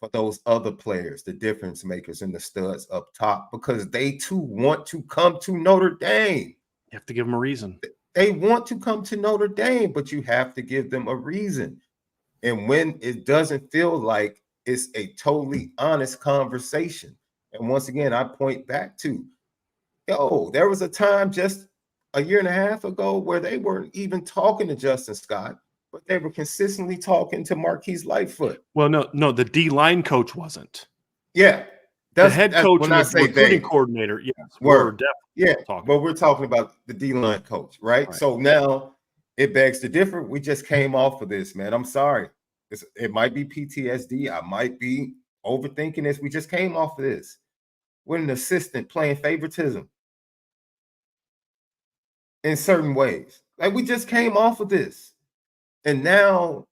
for those other players, the difference makers and the studs up top, because they too want to come to Notre Dame. You have to give them a reason. They want to come to Notre Dame, but you have to give them a reason. And when it doesn't feel like it's a totally honest conversation, and once again, I point back to, there was a time just a year and a half ago where they weren't even talking to Justin Scott, but they were consistently talking to Marquise Lightfoot. Well, no, the D-line coach wasn't. Yeah. The head coach and the recruiting coordinator, yes, were definitely talking. But we're talking about the D-line coach, right? So now it begs to differ. We just came off of this, man. I'm sorry. It might be PTSD. I might be overthinking this. We just came off of this. With an assistant playing favoritism in certain ways. Like, we just came off of this. And now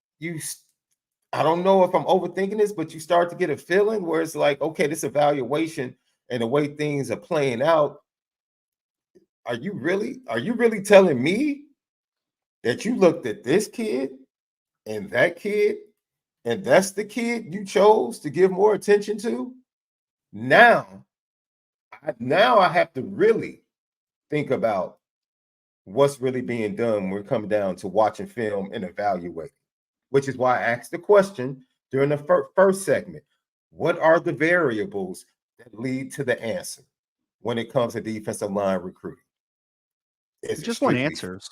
I don't know if I'm overthinking this, but you start to get a feeling where it's like, okay, this evaluation and the way things are playing out, are you really telling me that you looked at this kid and that kid, and that's the kid you chose to give more attention to. Now I have to really think about what's really being done when we're coming down to watching film and evaluating, which is why I asked the question during the first segment. What are the variables that lead to the answer when it comes to defensive line recruiting? We just want answers.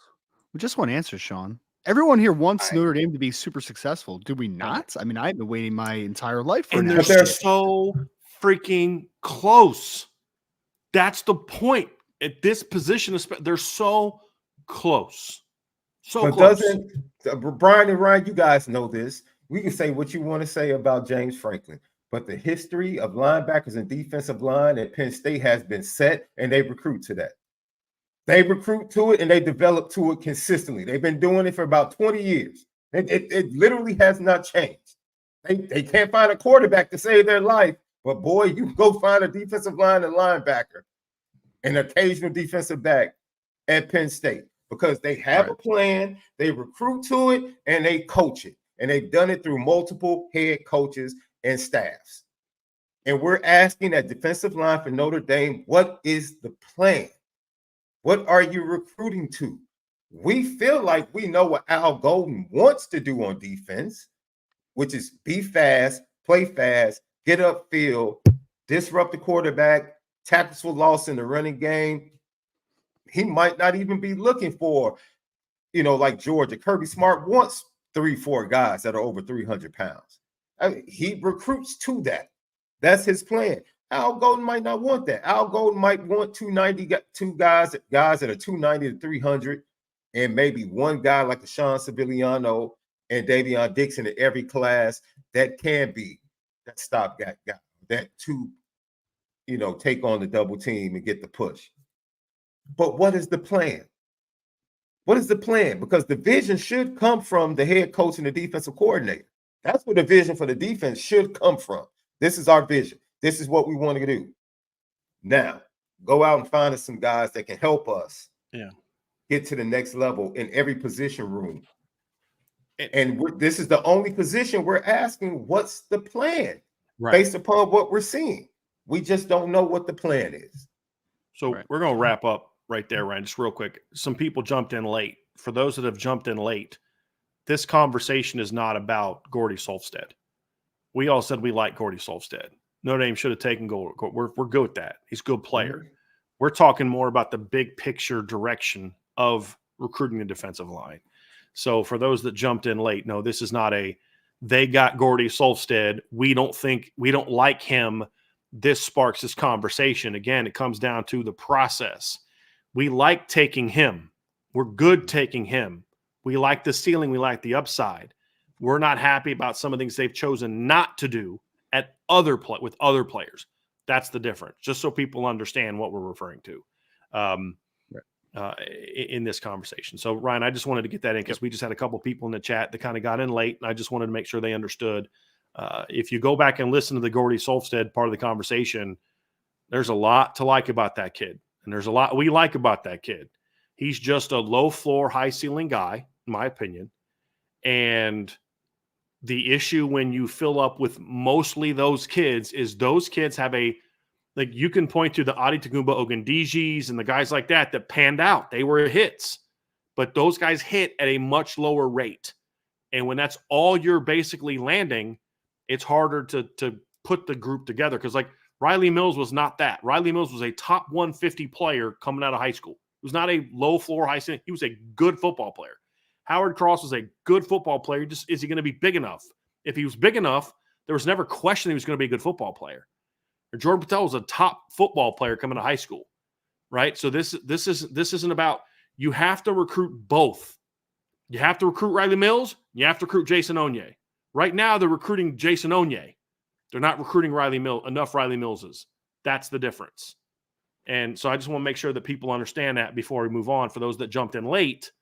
We just want answers, Shaun. Everyone here wants Notre Dame to be super successful. Do we not? I mean, I've been waiting my entire life for and an they're so freaking close. That's the point. At this position, they're so close. So but close. Doesn't Bryan and Ryan, you guys know this. We can say what you want to say about James Franklin, but the history of linebackers and defensive line at Penn State has been set, and they recruit to that. They recruit to it, and they develop to it consistently. They've been doing it for about 20 years. It literally has not changed. They can't find a quarterback to save their life, but boy, you go find a defensive line and linebacker, an occasional defensive back at Penn State, because they have a plan, they recruit to it, and they coach it. And they've done it through multiple head coaches and staffs. And we're asking that defensive line for Notre Dame, what is the plan? What are you recruiting to? We feel like we know what Al Golden wants to do on defense, which is be fast, play fast, get upfield, disrupt the quarterback, tackles for loss in the running game. He might not even be looking for, like Georgia. Kirby Smart wants 3-4 guys that are over 300 pounds. I mean, he recruits to that. That's his plan. Al Golden might not want that. Al Golden might want 292 guys that are 290 to 300, and maybe one guy like a Shaun Sibiliano and Davion Dixon in every class that can be that stopgap guy, that to, take on the double team and get the push. But what is the plan? What is the plan? Because the vision should come from the head coach and the defensive coordinator. That's where the vision for the defense should come from. This is our vision. This is what we want to do. Now, go out and find us some guys that can help us get to the next level in every position room. And this is the only position we're asking, what's the plan? Based upon what we're seeing. We just don't know what the plan is. So we're going to wrap up right there, Ryan, just real quick. Some people jumped in late. For those that have jumped in late, this conversation is not about Gordy Sulfsted. We all said we like Gordy Salstead. Notre Dame should have taken Gordy. We're good with that. He's a good player. Mm-hmm. We're talking more about the big picture direction of recruiting the defensive line. So for those that jumped in late, no, this is not they got Gordy Salstead. We don't like him. This sparks this conversation. Again, it comes down to the process. We like taking him. We're good taking him. We like the ceiling. We like the upside. We're not happy about some of the things they've chosen not to do at with other players. That's the difference, just so people understand what we're referring to in this conversation. So, Ryan, I just wanted to get that in because we just had a couple people in the chat that kind of got in late, and I just wanted to make sure they understood. If you go back and listen to the Gordy Sulfsted part of the conversation, there's a lot to like about that kid, and there's a lot we like about that kid. He's just a low-floor, high-ceiling guy, in my opinion, and the issue when you fill up with mostly those kids is those kids have you can point to the Adetokunbo Ogundijis and the guys like that panned out. They were hits, but those guys hit at a much lower rate. And when that's all you're basically landing, it's harder to put the group together. Because like Riley Mills was not that. Riley Mills was a top 150 player coming out of high school. He was not a low floor, high ceiling. He was a good football player. Howard Cross was a good football player. Just is he going to be big enough? If he was big enough, there was never question he was going to be a good football player. Or Jordan Patel was a top football player coming to high school, right? So this isn't about, you have to recruit both. You have to recruit Riley Mills. You have to recruit Jason Onye. Right now, they're recruiting Jason Onye. They're not recruiting enough Riley Millses. That's the difference. And so I just want to make sure that people understand that before we move on. For those that jumped in late,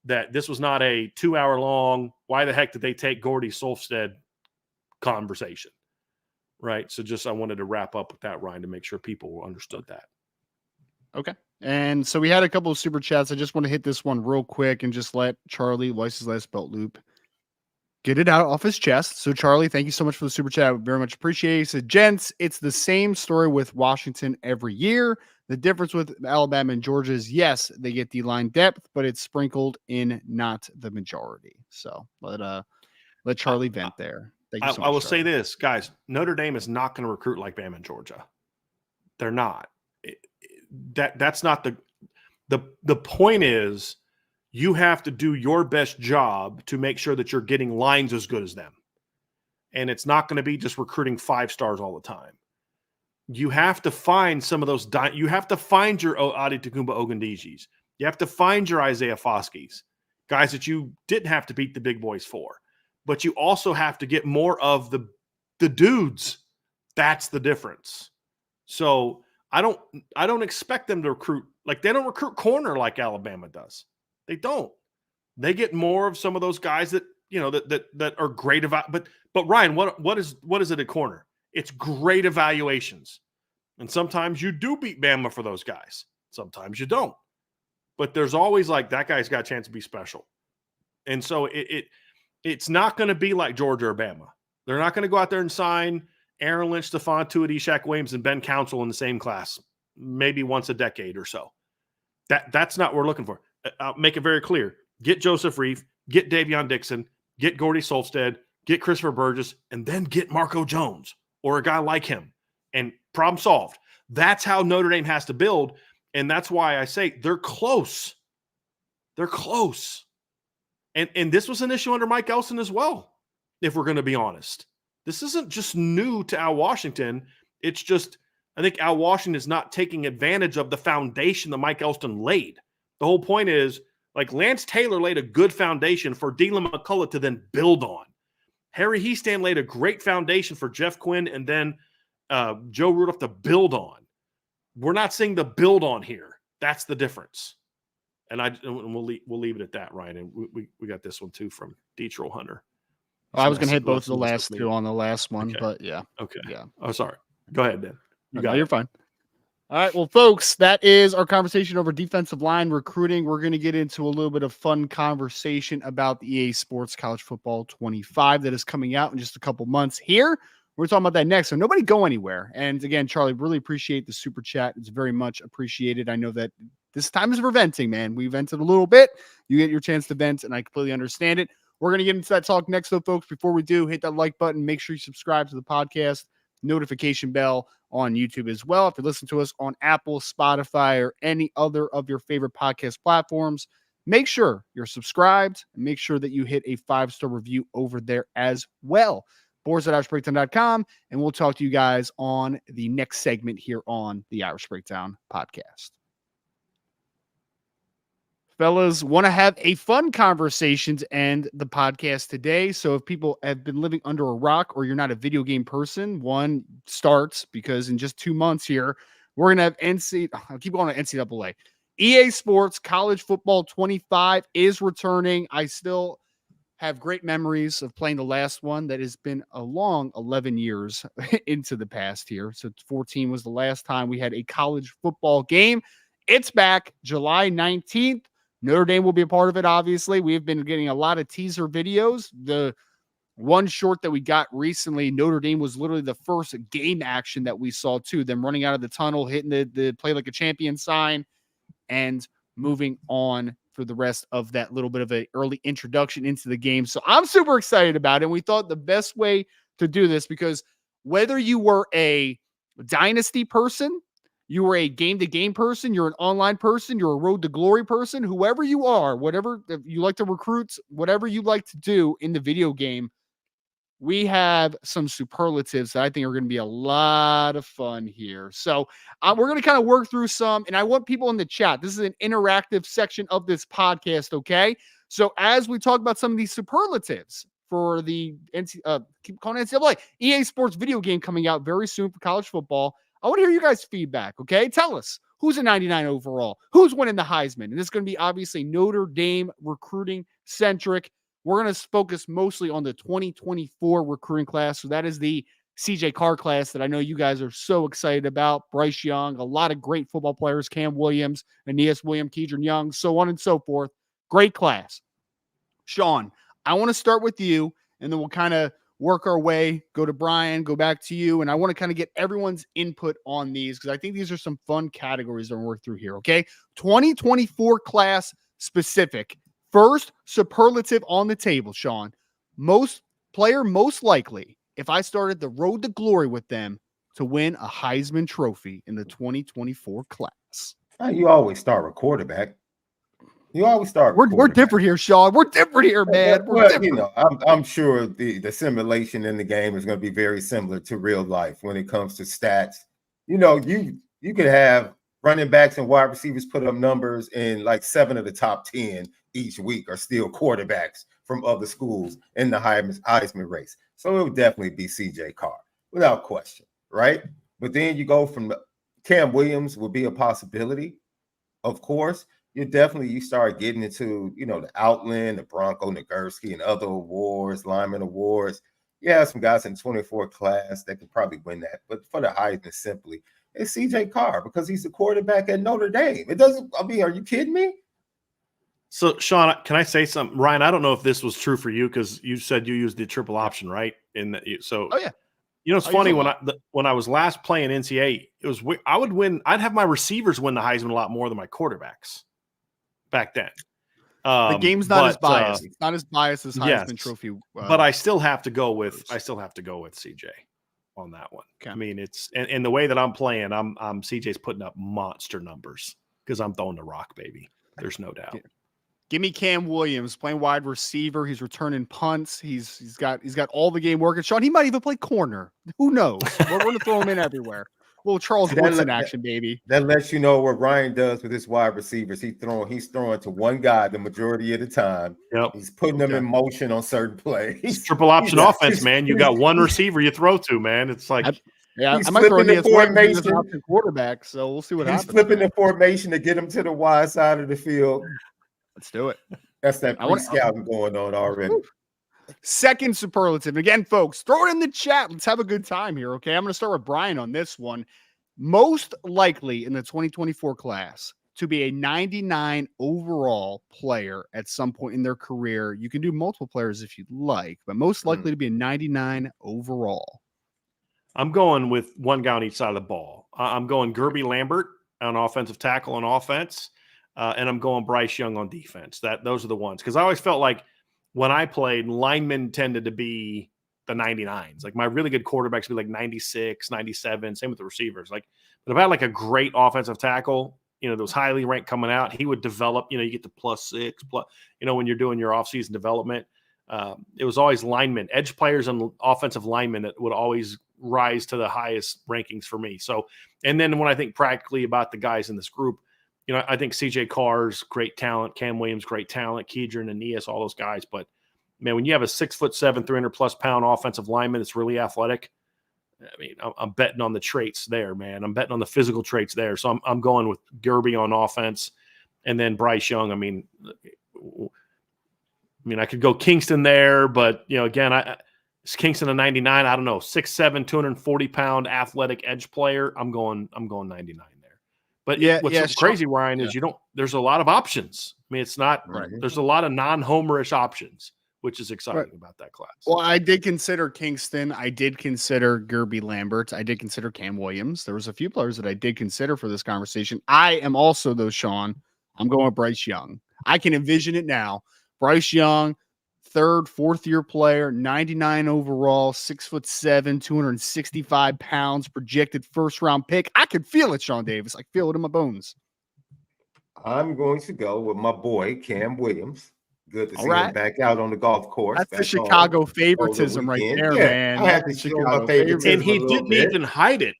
that this was not a 2-hour long, why the heck did they take Gordy Sulfsted conversation, right? So I wanted to wrap up with that, Ryan, to make sure people understood that. Okay. And so we had a couple of super chats. I just want to hit this one real quick and just let Charlie, Weiss's last belt loop, get it out off his chest. So Charlie, thank you so much for the super chat. I very much appreciate it. He said, gents, it's the same story with Washington every year. The difference with Alabama and Georgia is, yes, they get D-line depth, but it's sprinkled in not the majority. So let Charlie vent there. Thank you so much, I will Charlie. say this, guys. Notre Dame is not going to recruit like Bama and Georgia. They're not. That's not the point. Is you have to do your best job to make sure that you're getting lines as good as them. And it's not going to be just recruiting 5 stars all the time. You have to find some of those. You have to find your Adetokunbo Ogundijis. You have to find your Isaiah Foskis, guys that you didn't have to beat the big boys for. But you also have to get more of the dudes. That's the difference. So I don't expect them to recruit like they don't recruit corner like Alabama does. They don't. They get more of some of those guys that that are great but Ryan, what is it at corner? It's great evaluations. And sometimes you do beat Bama for those guys. Sometimes you don't. But there's always like that guy's got a chance to be special. And so it's not going to be like Georgia or Bama. They're not going to go out there and sign Aaron Lynch, Stephon Tuitt, Shaq Williams, and Ben Council in the same class, maybe once a decade or so. That's not what we're looking for. I'll make it very clear. Get Joseph Reif, get Davion Dixon, get Gordy Salstead, get Christopher Burgess, and then get Marco Jones or a guy like him. And problem solved. That's how Notre Dame has to build. And that's why I say they're close. They're close. And this was an issue under Mike Elston as well, if we're going to be honest. This isn't just new to Al Washington. It's just, I think Al Washington is not taking advantage of the foundation that Mike Elston laid. The whole point is, like, Lance Taylor laid a good foundation for Dylan McCullough to then build on. Harry Hiestand laid a great foundation for Jeff Quinn and then Joe Rudolph to build on. We're not seeing the build on here. That's the difference. And we'll leave it at that, Ryan. And we got this one too from Detroit Hunter. I was going to hit both of the last two on the last one, okay. But yeah. Okay. Yeah. Oh, sorry. Go ahead, Dan. You're fine. All right. Well, folks, that is our conversation over defensive line recruiting. We're going to get into a little bit of fun conversation about the EA Sports College Football 25 that is coming out in just a couple months here. We're talking about that next. So nobody go anywhere. And again, Charlie, really appreciate the super chat. It's very much appreciated. I know that this time is for venting, man. We vented a little bit. You get your chance to vent, and I completely understand it. We're going to get into that talk next, though, folks. Before we do, hit that like button. Make sure you subscribe to the podcast, notification bell on YouTube as well. If you listen to us on Apple, Spotify, or any other of your favorite podcast platforms, make sure you're subscribed and make sure that you hit a 5-star review over there as well. boards@irishbreakdown.com, and we'll talk to you guys on the next segment here on the Irish Breakdown podcast. Fellas, want to have a fun conversation to end the podcast today. So if people have been living under a rock or you're not a video game person, one starts because in just 2 months here, we're going to have I'll keep going on NCAA. EA Sports College Football 25 is returning. I still have great memories of playing the last one that has been a long 11 years into the past here. So 14 was the last time we had a college football game. It's back July 19th. Notre Dame will be a part of it, obviously. We have been getting a lot of teaser videos. The one short that we got recently, Notre Dame was literally the first game action that we saw, too. Them running out of the tunnel, hitting the play like a champion sign, and moving on for the rest of that little bit of an early introduction into the game. So I'm super excited about it. And we thought the best way to do this, because whether you were a dynasty person, you were a game-to-game person, you're an online person, you're a road to glory person, whoever you are, whatever you like to recruit, whatever you like to do in the video game, we have some superlatives that I think are going to be a lot of fun here. So we're going to kind of work through some, and I want people in the chat. This is an interactive section of this podcast, okay? So as we talk about some of these superlatives for the keep calling it NCAA, EA Sports video game coming out very soon for college football, I want to hear you guys' feedback, okay? Tell us, who's a 99 overall? Who's winning the Heisman? And this is going to be obviously Notre Dame recruiting-centric. We're going to focus mostly on the 2024 recruiting class. So that is the CJ Carr class that I know you guys are so excited about. Bryce Young, a lot of great football players, Cam Williams, Aeneas Williams, Keedron Young, so on and so forth. Great class. Shaun, I want to start with you, and then we'll kind of work our way, go to Bryan, go back to you, and I want to kind of get everyone's input on these because I think these are some fun categories that we'll work through here, okay? 2024 class specific. First superlative on the table, Shaun. Most likely, if I started the road to glory with them, to win a Heisman Trophy in the 2024 class. You always start with quarterback. You always start. We're different here, Shaun. We're different here, man. Well, you know, I'm sure the simulation in the game is going to be very similar to real life when it comes to stats. You know, you could have running backs and wide receivers put up numbers, and like 7 of the top 10 each week are still quarterbacks from other schools in the Heisman race. So it would definitely be CJ Carr without question, right? But then you go from Cam Williams would be a possibility, of course. You start getting into, you know, the Outland, the Bronco Nagurski, and other awards, lineman awards. Yeah, some guys in the 24 class that could probably win that. But for the Heisman, simply, it's CJ Carr because he's the quarterback at Notre Dame. It doesn't, I mean, are you kidding me? So, Shaun, can I say something? Ryan, I don't know if this was true for you because you said you used the triple option, right? Oh, yeah. You know, it's funny when I was last playing NCAA, I'd have my receivers win the Heisman a lot more than my quarterbacks back then. The game's not as biased. It's not as biased as Heisman Trophy. But I still have to go with CJ on that one. Okay. I mean, it's and the way that I'm playing, I'm CJ's putting up monster numbers because I'm throwing the rock, baby. There's no doubt. Give me Cam Williams playing wide receiver. He's returning punts. He's got all the game working. Shaun, he might even play corner. Who knows? We're going to throw him in everywhere. Little Charles Woodson action, baby. That lets you know what Ryan does with his wide receivers. He's throwing to one guy the majority of the time. Yep. He's putting them in motion on certain plays. It's triple option offense, man. You got one receiver you throw to, man. It's like I might throw the formation option quarterback. So we'll see what happens. He's flipping the formation to get him to the wide side of the field. Let's do it. That's that pre-scouting going on already. Second superlative. Again, folks, throw it in the chat. Let's have a good time here, okay? I'm going to start with Bryan on this one. Most likely in the 2024 class to be a 99 overall player at some point in their career. You can do multiple players if you'd like, but most likely to be a 99 overall. I'm going with one guy on each side of the ball. I'm going Gerby Lambert on offensive tackle on offense, and I'm going Bryce Young on defense. Those are the ones. Because I always felt like when I played, linemen tended to be the 99s. Like my really good quarterbacks would be like 96, 97, same with the receivers. But if I had like a great offensive tackle, you know, those highly ranked coming out, he would develop, you know, you get to +6, you know, when you're doing your offseason development. It was always linemen, edge players and offensive linemen that would always rise to the highest rankings for me. So, and then when I think practically about the guys in this group, you know, I think CJ Carr's great talent, Cam Williams, great talent, Keedron, Aeneas, all those guys. But man, when you have a 6'7", 300+ pound offensive lineman that's really athletic, I mean, I'm betting on the traits there, man. I'm betting on the physical traits there. So I'm going with Gerby on offense, and then Bryce Young. I mean, I could go Kingston there, but you know, again, is Kingston a 99? I don't know. 6'7", 240-pound athletic edge player. I'm going 99 there. But what's crazy, Ryan, is there's a lot of options. I mean, it's not right. There's a lot of non-homerish options, which is exciting about that class. Well, I did consider Kingston. I did consider Gerby Lambert. I did consider Cam Williams. There was a few players that I did consider for this conversation. I am also, though, Shaun, I'm going with Bryce Young. I can envision it now. Bryce Young, third, fourth-year player, 99 overall, 6'7", 265 pounds, projected first-round pick. I could feel it, Shaun Davis. I feel it in my bones. I'm going to go with my boy, Cam Williams. Good to see him back out on the golf course. That's the Chicago favoritism right there, man. I had to show my favoritism. And he didn't even hide it.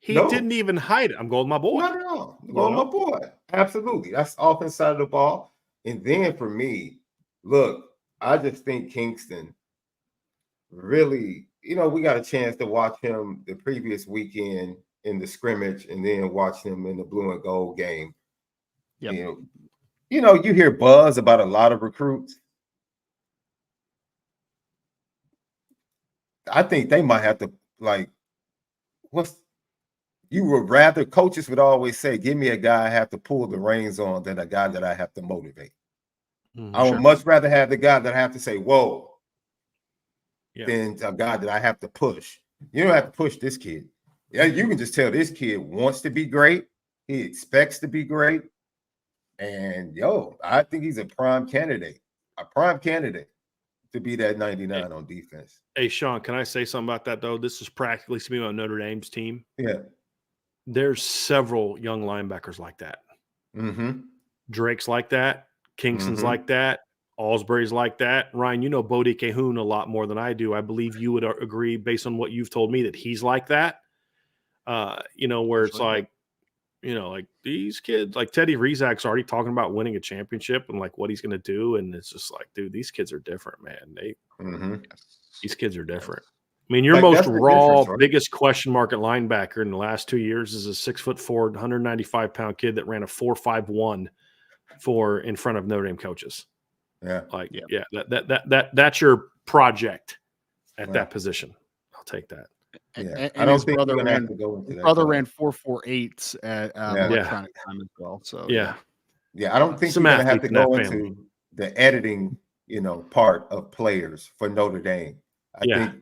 He didn't even hide it. I'm going with my boy. Not at all. I'm going with my boy. Absolutely. That's offense side of the ball. And then for me, look, I just think Kingston really, you know, we got a chance to watch him the previous weekend in the scrimmage and then watch him in the blue and gold game. Yep. You know, you hear buzz about a lot of recruits. I think they might have to you would rather coaches would always say, give me a guy I have to pull the reins on than a guy that I have to motivate. I would much rather have the guy that I have to say, whoa, than a guy that I have to push. You don't have to push this kid. Yeah, you can just tell this kid wants to be great. He expects to be great. And I think he's a prime candidate to be that 99 on defense. Hey, Shaun, can I say something about that, though? This is practically speaking on Notre Dame's team. Yeah. There's several young linebackers like that. Mm-hmm. Drake's like that. Kingston's like that. Alsbury's like that. Ryan, you know Bodie Cahoon a lot more than I do. I believe you would agree, based on what you've told me, that he's like that. Where it's like, like these kids, like Teddy Rizak's already talking about winning a championship and like what he's going to do. And it's just like, dude, these kids are different, man. These kids are different. I mean, your most raw, biggest question mark at linebacker in the last 2 years is a 6'4", 195-pound kid that ran a 4.51 in front of Notre Dame coaches. That's your project at that position. I'll take that. And I don't think brother ran 4.48 at electronic time as well. So I don't think you're gonna have to go into the editing, part of players for Notre Dame. I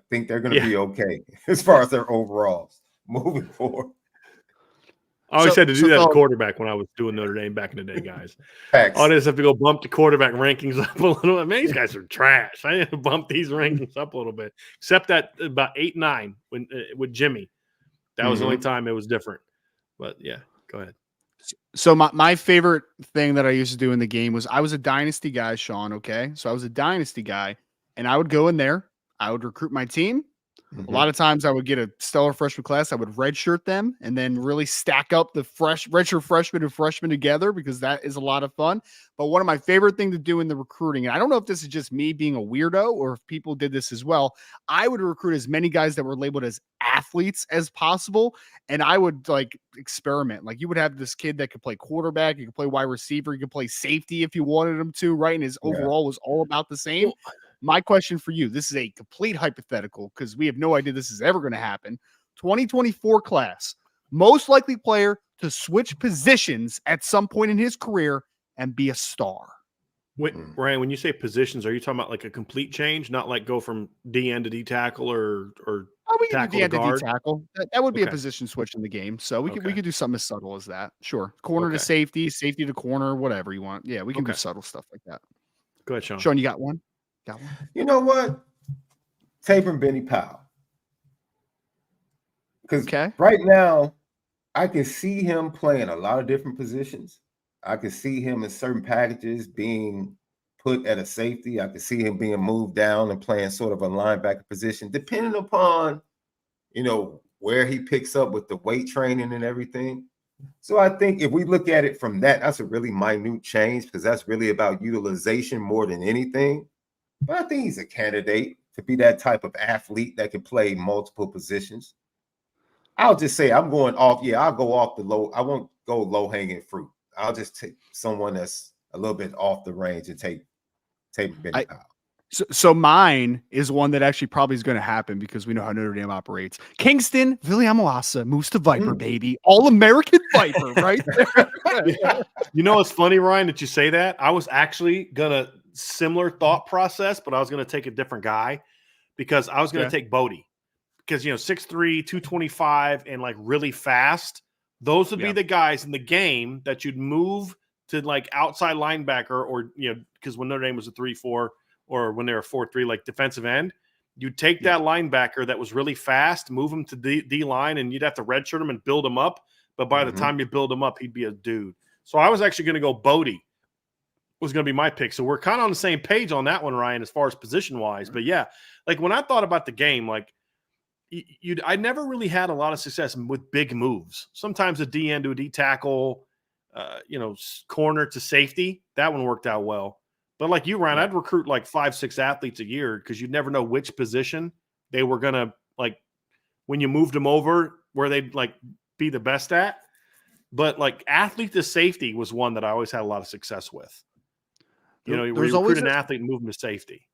think they're gonna be okay as far as their overalls moving forward. I always had to do that at quarterback when I was doing Notre Dame back in the day, guys. I just have to go bump the quarterback rankings up a little bit. Man, these guys are trash. I need to bump these rankings up a little bit. Except that about 8-9 when with Jimmy. That was the only time it was different. But, go ahead. So my favorite thing that I used to do in the game was I was a dynasty guy, Shaun, okay? So I was a dynasty guy, and I would go in there. I would recruit my team. A lot of times I would get a stellar freshman class. I would redshirt them and then really stack up the redshirt freshmen and freshmen together because that is a lot of fun. But one of my favorite things to do in the recruiting, and I don't know if this is just me being a weirdo or if people did this as well, I would recruit as many guys that were labeled as athletes as possible. And I would experiment. Like you would have this kid that could play quarterback, you could play wide receiver, you could play safety if you wanted him to, right? And his overall was all about the same. My question for you, this is a complete hypothetical because we have no idea this is ever going to happen. 2024 class, most likely player to switch positions at some point in his career and be a star. Ryan, when you say positions, are you talking about like a complete change, not like go from DN to D tackle or tackle to guard? D tackle. That would be a position switch in the game. So we could do something as subtle as that. Sure. Corner to safety, safety to corner, whatever you want. Yeah, we can do subtle stuff like that. Go ahead, Shaun. Shaun, you got one? You know what? Tabor and Benny Powell. Because right now, I can see him playing a lot of different positions. I can see him in certain packages being put at a safety. I can see him being moved down and playing sort of a linebacker position, depending upon, where he picks up with the weight training and everything. So I think if we look at it from that's a really minute change because that's really about utilization more than anything. But I think he's a candidate to be that type of athlete that can play multiple positions. I'll just say I'm going off. Yeah, I'll go off the low. I won't go low-hanging fruit. I'll just take someone that's a little bit off the range and take Benny Powell. So mine is one that actually probably is going to happen because we know how Notre Dame operates. Kingston, Viliamoasa moves to Viper, baby. All-American Viper, right? You know what's funny, Ryan, that you say that? I was actually going to similar thought process, but I was going to take a different guy because I was going to take Bodie because, 6'3", 225 and like really fast. Those would be the guys in the game that you'd move to like outside linebacker or, because when Notre Dame was a 3-4 or when they were 4-3, like defensive end, you'd take that linebacker that was really fast, move him to D line, and you'd have to redshirt him and build him up. But by the time you build him up, he'd be a dude. So I was actually going to go Bodie. Was going to be my pick. So we're kind of on the same page on that one, Ryan, as far as position-wise. But, like when I thought about the game, like I never really had a lot of success with big moves. Sometimes a DN to a D tackle, corner to safety. That one worked out well. But like you, Ryan, I'd recruit like 5-6 athletes a year because you'd never know which position they were going to, like, when you moved them over where they'd, like, be the best at. But, like, athlete to safety was one that I always had a lot of success with. You recruit an athlete and move him to safety.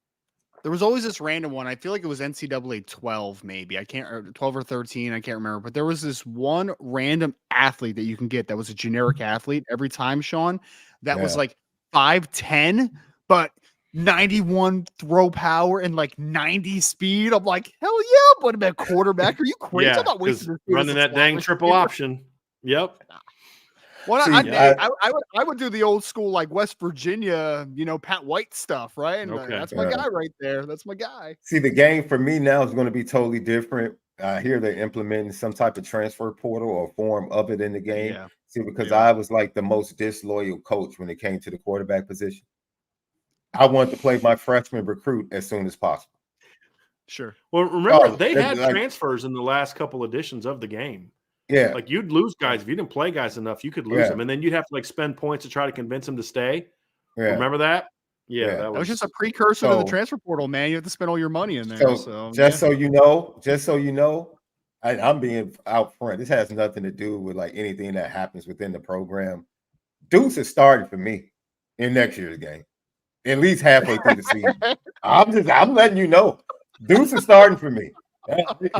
There was always this random one. I feel like it was NCAA 12, maybe. I can't, or 12 or 13. I can't remember. But there was this one random athlete that you can get that was a generic athlete every time, Shaun, that was Yeah. like 5'10, but 91 throw power and like 90 speed. I'm like, hell yeah, I'm going to be a quarterback. Are you crazy? I'm Yeah, not wasting this dude as running a that slot dang triple receiver. option. Yep. Well, See, I would do the old school like West Virginia, Pat White stuff, right? And Okay. that's my guy right there. That's my guy. See, the game for me now is going to be totally different. I hear they're implementing some type of transfer portal or form of it in the game. Yeah. See, because Yeah. I was like the most disloyal coach when it came to the quarterback position. I wanted to play my freshman recruit as soon as possible. Sure. Well, remember, they they'd had be like- transfers in the last couple editions of the game. Yeah. Like you'd lose guys if you didn't play guys enough, you could lose Yeah. them, and then you'd have to like spend points to try to convince them to stay. Yeah. Remember that? Yeah, Yeah. that That was was just a precursor to the So- transfer portal, man. You have to spend all your money in there. So So so you know, I'm being out front. This has nothing to do with like anything that happens within the program. Deuce is starting for me in next year's game, at least halfway through the season. I'm letting you know, Deuce is starting for me.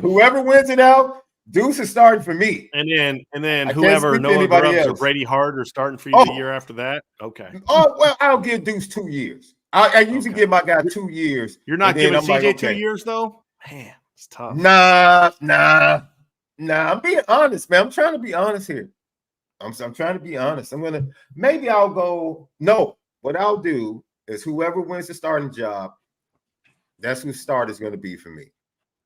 Whoever wins it out, Deuce is starting for me. and then I can't whoever speak to Noah anybody Grubbs or else. Brady Hart are starting for you the Oh. year after that. Okay, Oh well, I'll give Deuce 2 years. I usually Okay. give my guy 2 years. you're not and then giving I'm like, CJ 2 okay. years though. Man, it's tough. Nah. I'm being honest, man. I'm trying to be honest here. I'm trying to be honest. Maybe I'll go. No, what I'll do is whoever wins the starting job, that's who start is going to be for me.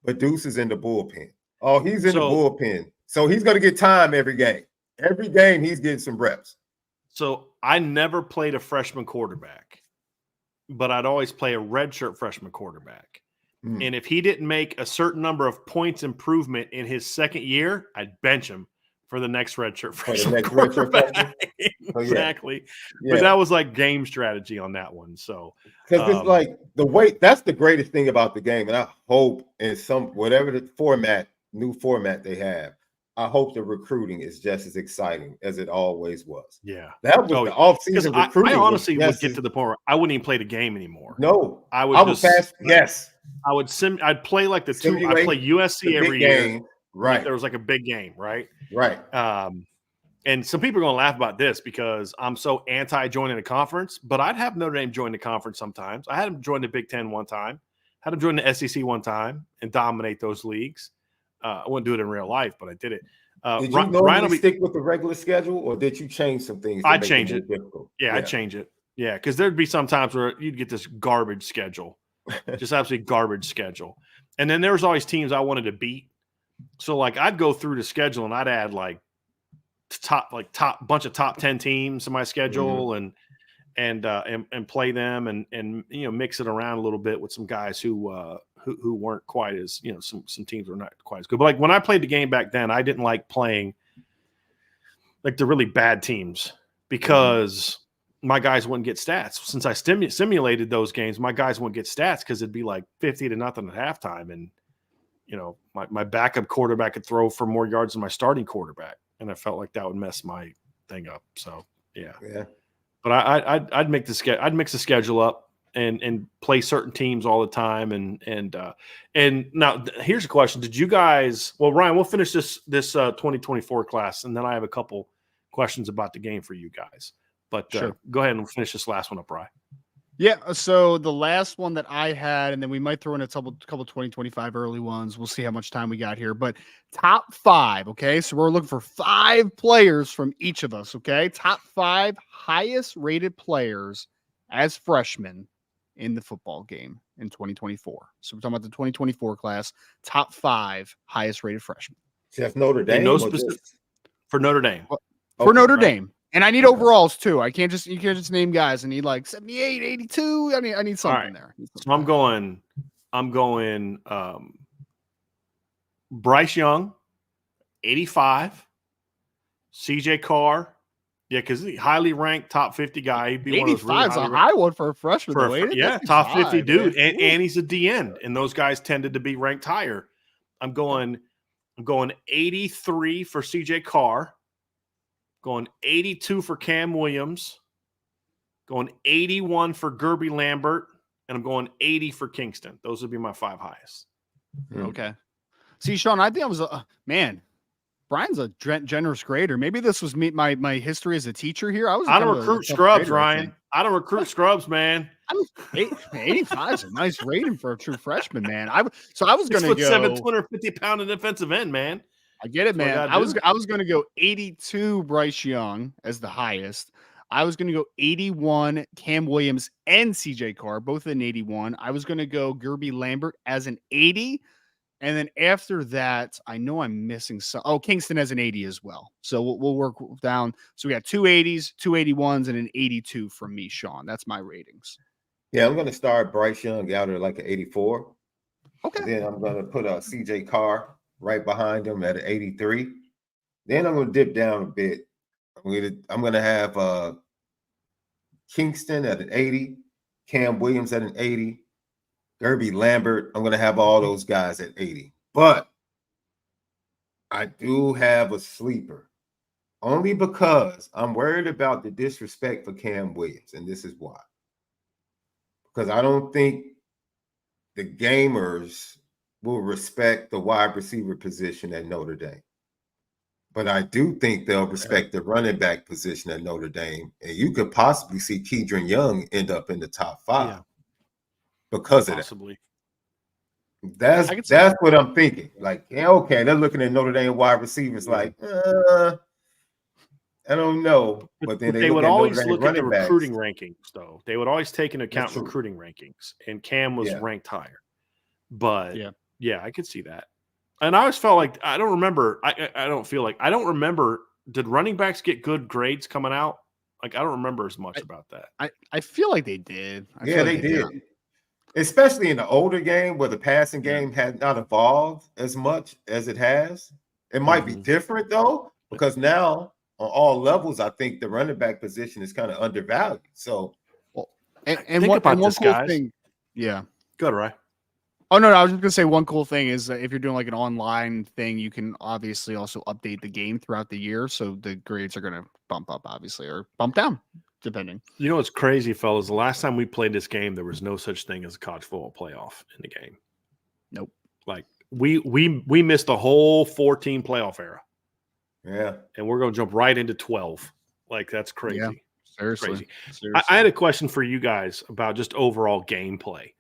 But Deuce is in the bullpen. Oh, he's in the bullpen. So he's going to get time every game. Every game he's getting some reps. So I never played a freshman quarterback, but I'd always play a redshirt freshman quarterback. And if he didn't make a certain number of points improvement in his second year, I'd bench him for the next redshirt freshman quarterback. Exactly. Yeah. But that was like game strategy on that one. So because it's like the way that's the greatest thing about the game. And I hope in whatever the new format they have, I hope the recruiting is just as exciting as it always was. Yeah. That was the off-season recruiting. I honestly would get to the point where I wouldn't even play the game anymore. No. I would fast. Yes. I'd play like I'd play USC every year. Right. Like there was like a big game, right? Right. And some people are going to laugh about this because I'm so anti-joining a conference, but I'd have Notre Dame join the conference sometimes. I had them join the Big Ten one time, had them join the SEC one time and dominate those leagues. I wouldn't do it in real life, but I did it. Did you normally stick with the regular schedule, or did you change some things? I'd change it. Difficult? Yeah, I'd change it. Yeah, because there'd be some times where you'd get this garbage schedule, just absolutely garbage schedule. And then there was always teams I wanted to beat. So like I'd go through the schedule and I'd add like bunch of top 10 teams to my schedule and play them and mix it around a little bit with some guys who weren't quite as some teams were not quite as good. But like when I played the game back then, I didn't like playing like the really bad teams because my guys wouldn't get stats. Since I simulated those games, my guys wouldn't get stats because it'd be like 50-0 at halftime, and my backup quarterback could throw for more yards than my starting quarterback, and I felt like that would mess my thing up. So yeah. But I'd make I'd mix the schedule up and play certain teams all the time. And now here's a question: did you guys? Well, Ryan, we'll finish this 2024 class, and then I have a couple questions about the game for you guys. But Sure. Go ahead and finish this last one up, Ryan. Yeah, so the last one that I had, and then we might throw in a couple 2025 early ones. We'll see how much time we got here. But top 5, okay? So we're looking for 5 players from each of us, okay? Top 5 highest rated players as freshmen in the football game in 2024. So we're talking about the 2024 class, top 5 highest rated freshmen. Just Notre Dame? For Notre Dame. For Notre Dame. And I need overalls too. You can't just name guys. I need like 78, 82. I need something there. So I'm going Bryce Young, 85, CJ Carr. Yeah, because he's highly ranked top 50 guy. He'd be 85 is a high one for a freshman. Top 50 dude. And he's a D end. And those guys tended to be ranked higher. I'm going 83 for CJ Carr. Going 82 for Cam Williams, going 81 for Gerby Lambert, and I'm going 80 for Kingston. Those would be my 5 highest. Okay. See, Shaun, I think I was man. Brian's a generous grader. Maybe this was me, my history as a teacher here. I don't recruit scrubs, Ryan. I don't recruit scrubs, man. I mean, 85 is a nice rating for a true freshman, man. I was going to go 7, 250-pound defensive end, man. I get it, man. I was going to go 82 Bryce Young as the highest. I was going to go 81 Cam Williams and CJ Carr, both an 81. I was going to go Gordy Lambert as an 80. And then after that, I know I'm missing some. Oh, Kingston has an 80 as well. So we'll work down. So we got 2 80s, 2 81s, and an 82 from me, Shaun. That's my ratings. Yeah, I'm going to start Bryce Young out at like an 84. Okay. Then I'm going to put a CJ Carr right behind him at an 83. Then I'm going to dip down a bit. I'm going to have Kingston at an 80, Cam Williams at an 80. Gordy Lambert, I'm going to have all those guys at 80. But I do have a sleeper, only because I'm worried about the disrespect for Cam Williams, and this is why. Because I don't think the gamers will respect the wide receiver position at Notre Dame. But I do think they'll respect the running back position at Notre Dame, and you could possibly see Kedron Young end up in the top 5. Yeah. Because of Possibly. That's what I'm thinking. Like, yeah, okay, they're looking at Notre Dame wide receivers like, I don't know. But then they would always look at the recruiting rankings, though. They would always take into account recruiting rankings, and Cam was ranked higher. But yeah, I could see that. And I always felt like I don't remember. I don't feel like I don't remember. Did running backs get good grades coming out? Like, I don't remember as much about that. I feel like they did. They did. Especially in the older game where the passing game had not evolved as much as it has. It might be different, though, because now on all levels, I think the running back position is kind of undervalued. So, and one cool thing. Yeah. Go ahead, Ryan. Oh, no, I was just going to say one cool thing is that if you're doing like an online thing, you can obviously also update the game throughout the year. So the grades are going to bump up, obviously, or bump down. Depending. You know what's crazy, fellas? The last time we played this game, there was no such thing as a college football playoff in the game. Nope. Like we missed the whole 14 playoff era. Yeah. And we're going to jump right into 12. Like, that's crazy. Yeah, seriously. Crazy. I had a question for you guys about just overall gameplay.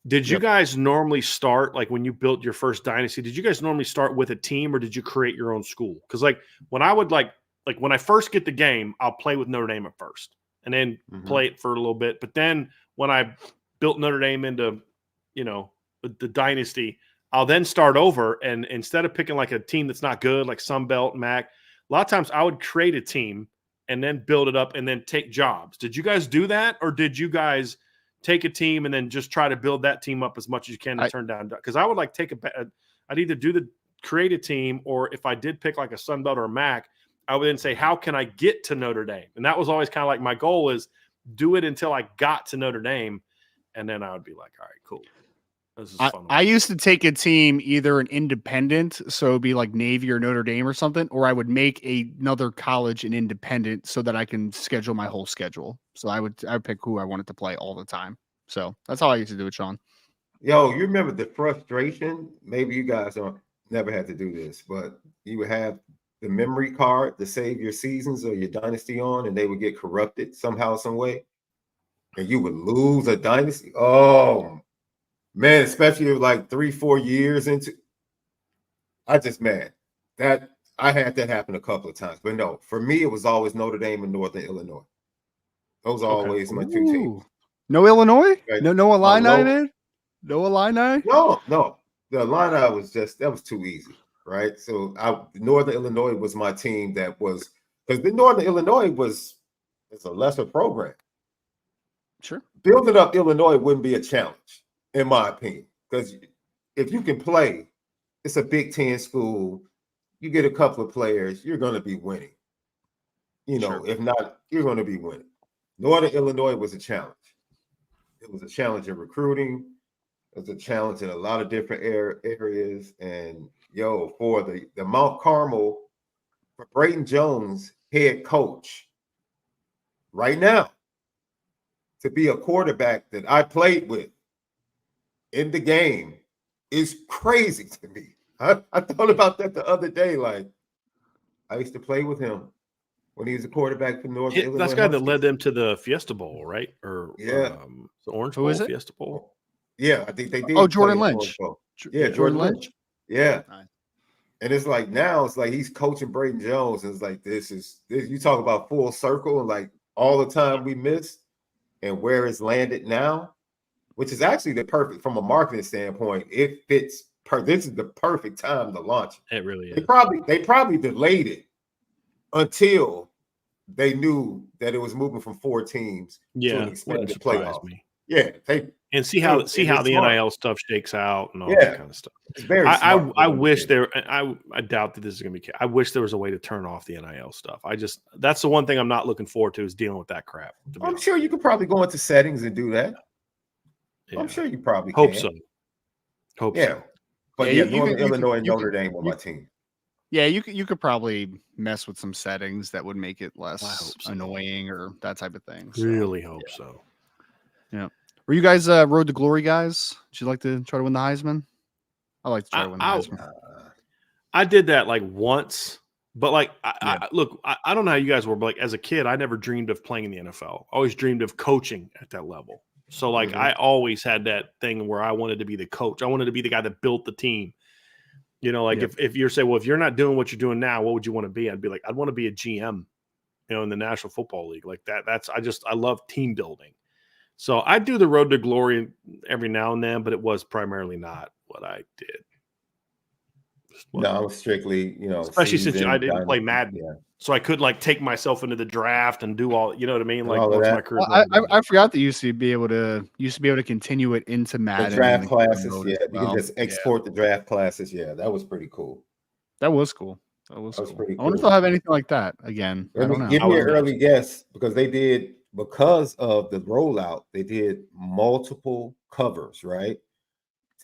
Did you guys normally start, like when you built your first dynasty, did you guys normally start with a team or did you create your own school? Because like when I would like when I first get the game, I'll play with Notre Dame at first and then play it for a little bit. But then when I built Notre Dame into, the dynasty, I'll then start over. And instead of picking like a team that's not good, like Sunbelt, MAC, a lot of times I would create a team and then build it up and then take jobs. Did you guys do that? Or did you guys take a team and then just try to build that team up as much as you can and turn down? Because I would like I'd either create a team, or if I did pick like a Sunbelt or a MAC, I would then say, how can I get to Notre Dame? And that was always kind of like my goal, is do it until I got to Notre Dame. And then I would be like, all right, cool. This is fun. I used to take a team, either an independent, so it'd be like Navy or Notre Dame or something, or I would make another college an independent so that I can schedule my whole schedule. So I would pick who I wanted to play all the time. So that's how I used to do it, Shaun. Yo, you remember the frustration? Maybe you guys never had to do this, but you would have the memory card to save your seasons or your dynasty on, and they would get corrupted somehow, some way, and you would lose a dynasty. Oh man, especially like 3-4 years into. That I had that happen a couple of times, but no, for me it was always Notre Dame and Northern Illinois. Those are always my two teams. No Illinois? Right. No Illini, man? No Illini? No. The Illini was too easy. Right, so Northern Illinois was my team. That was because the Northern Illinois is a lesser program. Sure, building up Illinois wouldn't be a challenge, in my opinion, because if you can play, it's a Big Ten school. You get a couple of players, you're going to be winning. If not, you're going to be winning. Northern Illinois was a challenge. It was a challenge in recruiting. It was a challenge in a lot of different areas, and for the Mount Carmel, for Brayton Jones, head coach, right now, to be a quarterback that I played with in the game is crazy to me. I thought about that the other day. Like, I used to play with him when he was a quarterback for North Illinois. That's the guy that led them to the Fiesta Bowl, right? Or the Orange Who Bowl, is it? Fiesta Bowl. Yeah, I think they did. Oh, Jordan Lynch. Yeah, Jordan Lynch. Yeah. Nice. And it's like now it's like he's coaching Braden Jones. And it's like this you talk about full circle and like all the time we missed and where it's landed now, which is actually the perfect from a marketing standpoint. It fits. This is the perfect time to launch it. It really is. They probably delayed it until they knew that it was moving from 4 teams to an expanded playoff. Yeah, and see how the NIL stuff shakes out and all that kind of stuff. It's very smart. I wish there. I doubt that this is going to be. I wish there was a way to turn off the NIL stuff. That's the one thing I'm not looking forward to is dealing with that crap. I'm sure you could probably go into settings and do that. Yeah. I'm sure you probably hope can. so. Hope so. But Northern Illinois and Notre Dame on my team. Yeah, you could probably mess with some settings that would make it less annoying or that type of thing. So. Really hope so. Yeah. Were you guys Road to Glory guys? Would you like to try to win the Heisman? I like to try to win the Heisman. I did that like once, but like I don't know how you guys were, but like as a kid, I never dreamed of playing in the NFL. I always dreamed of coaching at that level. So like I always had that thing where I wanted to be the coach. I wanted to be the guy that built the team. You know, like if you're saying, well, if you're not doing what you're doing now, what would you want to be? I'd be like, I'd want to be a GM, in the National Football League. Like that. I love team building. So I do the Road to Glory every now and then, but it was primarily not what I did. No, I was strictly, especially since I didn't play Madden. Yeah. So I couldn't like take myself into the draft and do all, you know what I mean? Like once my career. I forgot that you used to be able to continue it into Madden. The draft classes, you can just export the draft classes. Yeah, that was pretty cool. That was cool. That was pretty cool. I wonder if they'll have anything like that again. I don't know. Give me an early guess because because of the rollout, they did multiple covers, right?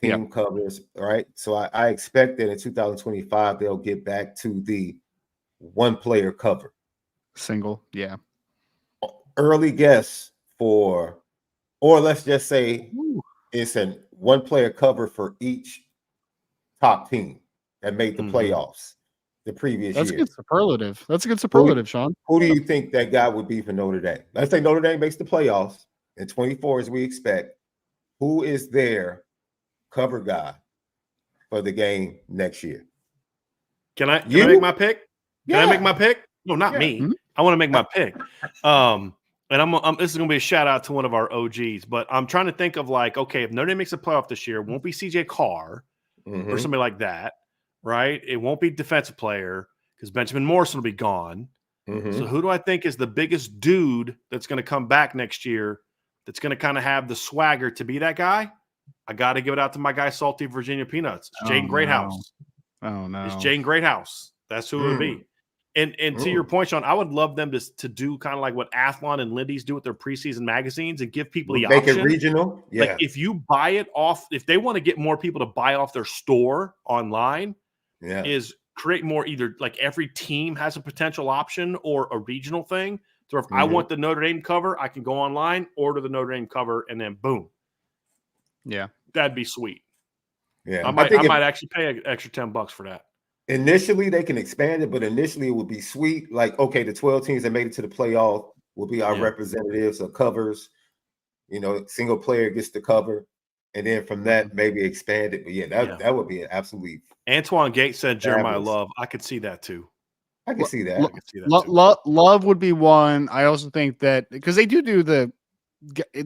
Team covers, right? So I expect that in 2025 they'll get back to the one player cover. Single, yeah. Early guess or let's just say it's a one player cover for each top team that made the playoffs the previous year. That's a good superlative. That's a good superlative, Shaun. Who do you think that guy would be for Notre Dame? Let's say Notre Dame makes the playoffs in 24 as we expect. Who is their cover guy for the game next year? Can I make my pick? Can I make my pick? No, not me. Mm-hmm. I want to make my pick. And this is going to be a shout out to one of our OGs, but I'm trying to think of like, okay, if Notre Dame makes a playoff this year, it won't be CJ Carr or somebody like that, right? It won't be defensive player because Benjamin Morrison will be gone. So who do I think is the biggest dude that's going to come back next year that's going to kind of have the swagger to be that guy? I got to give it out to my guy, Salty Virginia Peanuts. It's Jaden Greathouse. Oh, no. It's Jaden Greathouse. That's who it would be. And to your point, Shaun, I would love them to do kind of like what Athlon and Lindy's do with their preseason magazines and give people the option. Make it regional. Yeah. Like if you buy it off, if they want to get more people to buy off their store online, is create more either like every team has a potential option or a regional thing. So if I want the Notre Dame cover, I can go online, order the Notre Dame cover, and then boom. Yeah. That'd be sweet. Yeah. I might actually pay an extra $10 for that. Initially, they can expand it, but initially it would be sweet. Like, okay, the 12 teams that made it to the playoff will be our representatives or covers. Single player gets the cover. And then from that, maybe expand it. But that would be an absolutely. Antoine Gates said Jeremiah Love. I could see that too. I could see that. Love would be one. I also think that because they do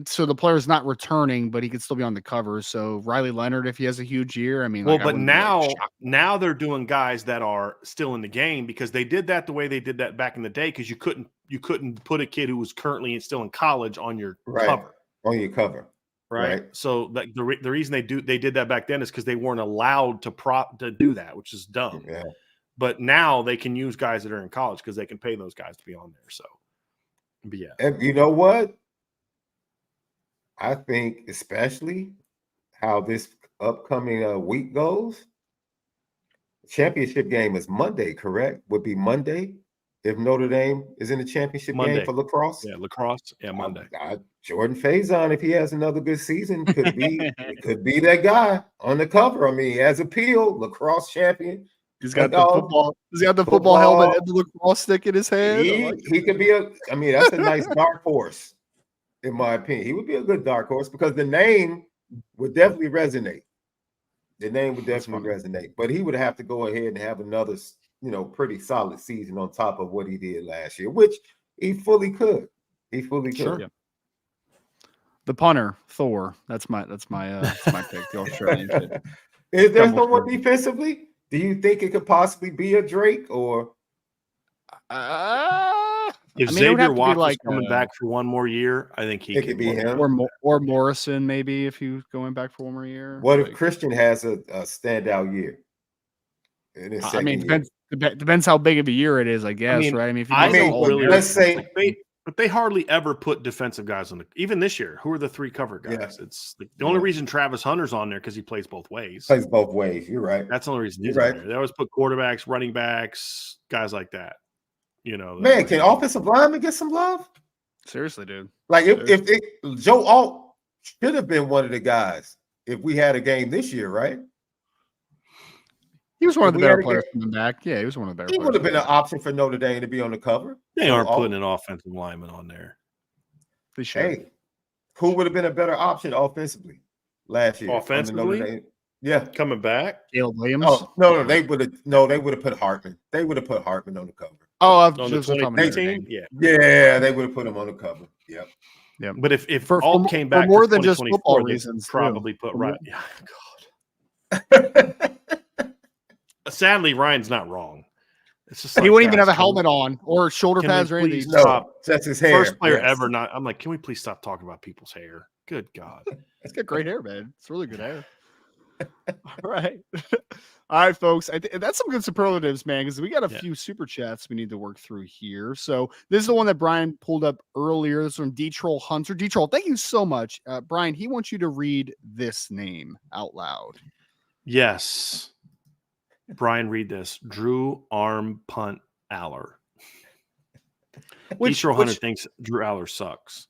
so the player's not returning, but he could still be on the cover. So Riley Leonard, if he has a huge year, I mean, but now they're doing guys that are still in the game because they did that the way they did that back in the day because you couldn't put a kid who was currently still in college on your cover. On your cover. Right. So the reason they did that back then is because they weren't allowed to do that, which is dumb. Yeah. But now they can use guys that are in college because they can pay those guys to be on there. So, but yeah. And you know what? I think especially how this upcoming week goes, the championship game is Monday, correct? Would be Monday if Notre Dame is in the championship game for lacrosse? Yeah, lacrosse. Yeah, Monday. Jordan Faison, if he has another good season, could be that guy on the cover. I mean, he has appeal, lacrosse champion. He's got the football. He's got the football helmet and the lacrosse stick in his hand. He could be that's a nice dark horse, in my opinion. He would be a good dark horse because the name would definitely resonate. The name would definitely resonate, but he would have to go ahead and have another, pretty solid season on top of what he did last year, which he fully could. He fully could. Sure. Yeah. The punter, Thor. That's my pick. The Australian kid. Is there someone defensively? Do you think it could possibly be a Drake or? If Xavier Watts was coming back for one more year, I think he could be him. Or Morrison, maybe, if he was going back for one more year. What if Christian has a standout year? Depends how big of a year it is, I guess, right? Let's say but they hardly ever put defensive guys on even this year. Who are the three cover guys? Yeah. It's the only reason Travis Hunter's on there because he plays both ways. You're right. That's the only reason he's on there. They always put quarterbacks, running backs, guys like that. Man, can offensive linemen get some love? Seriously, dude. Like if Joe Alt should have been one of the guys if we had a game this year, right? He was one of the better players coming back. Yeah, he was one of the better. He would have been an option for Notre Dame to be on the cover. They aren't putting an offensive lineman on there. They should. Hey, who would have been a better option offensively last year? Offensively, coming back. Caleb Williams. Oh no, they would have put Hartman. They would have put Hartman on the cover. Oh, on the 2018, yeah, they would have put him on the cover. Yep. Yeah, but if Alt came back for more than just football reasons, probably put Ryan. Yeah, God. Sadly, Ryan's not wrong. It's just he wouldn't even have a helmet on or shoulder pads or anything. No, that's his hair. First player ever not. I'm like, can we please stop talking about people's hair? Good God. It's got great hair, man. It's really good hair. All right. All right, folks. That's some good superlatives, man, because we got a few super chats we need to work through here. So this is the one that Bryan pulled up earlier. This is from D-Troll Hunter. D-Troll, thank you so much. Bryan, he wants you to read this name out loud. Yes. Bryan, read this. Drew Arm Punt Aller. D-Troll Hunter thinks Drew Aller sucks.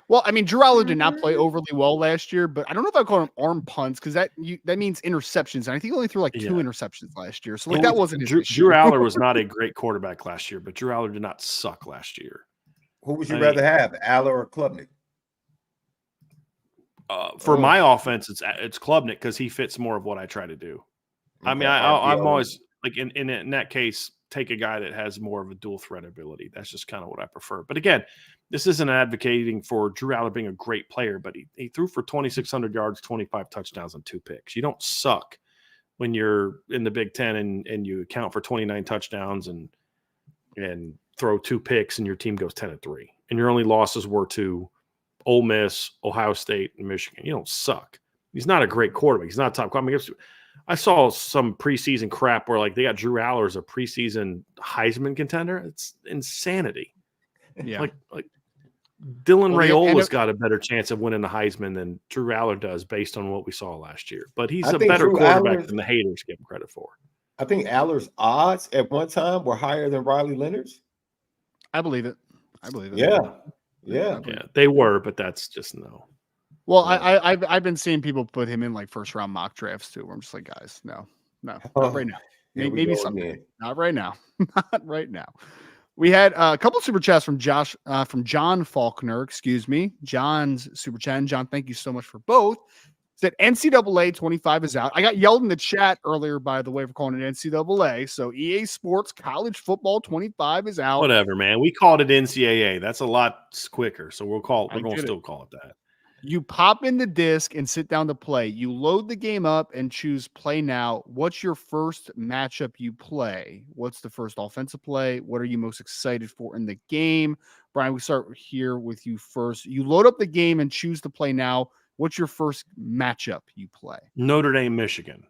Well, I mean, Drew Aller did not play overly well last year, but I don't know if I call him arm punts because that means interceptions. And I think he only threw like 2 interceptions last year. So that wasn't his issue. Drew Aller was not a great quarterback last year, but Drew Aller did not suck last year. Who would you rather have, Aller or Klubnik? For my offense, it's Klubnik because he fits more of what I try to do. Okay. I mean, I'm always like in that case, take a guy that has more of a dual threat ability. That's just kind of what I prefer. But again, this isn't advocating for Drew Aller being a great player, but he threw for 2,600 yards, 25 touchdowns, and 2 picks. You don't suck when you're in the Big Ten and you account for 29 touchdowns and throw 2 picks and your team goes 10-3. And your only losses were to Ole Miss, Ohio State, and Michigan. You don't suck. He's not a great quarterback. He's not a top quarterback. I saw some preseason crap where like they got Drew Aller as a preseason Heisman contender. It's insanity. Yeah. Like Dylan Raiola's got a better chance of winning the Heisman than Drew Aller does based on what we saw last year. But he's a better quarterback than the haters give him credit for. I think Aller's odds at one time were higher than Riley Leonard's. I believe it. Yeah, they were, but that's just no. Well, I've been seeing people put him in like first round mock drafts too. Where I'm just like, guys, no, not right now. Maybe someday. Not right now. Not right now. We had a couple of super chats from John Faulkner. Excuse me, John's super chat. And John, thank you so much for both. Said NCAA 25 is out. I got yelled in the chat earlier, by the way, for calling it NCAA. So EA Sports College Football 25 is out. Whatever, man. We called it NCAA. That's a lot quicker. So we're going to still call it that. You pop in the disc and sit down to play. You load the game up and choose play now. What's your first matchup you play? What's the first offensive play? What are you most excited for in the game? Bryan, we start here with you first. You load up the game and choose to play now. What's your first matchup you play? Notre Dame, Michigan,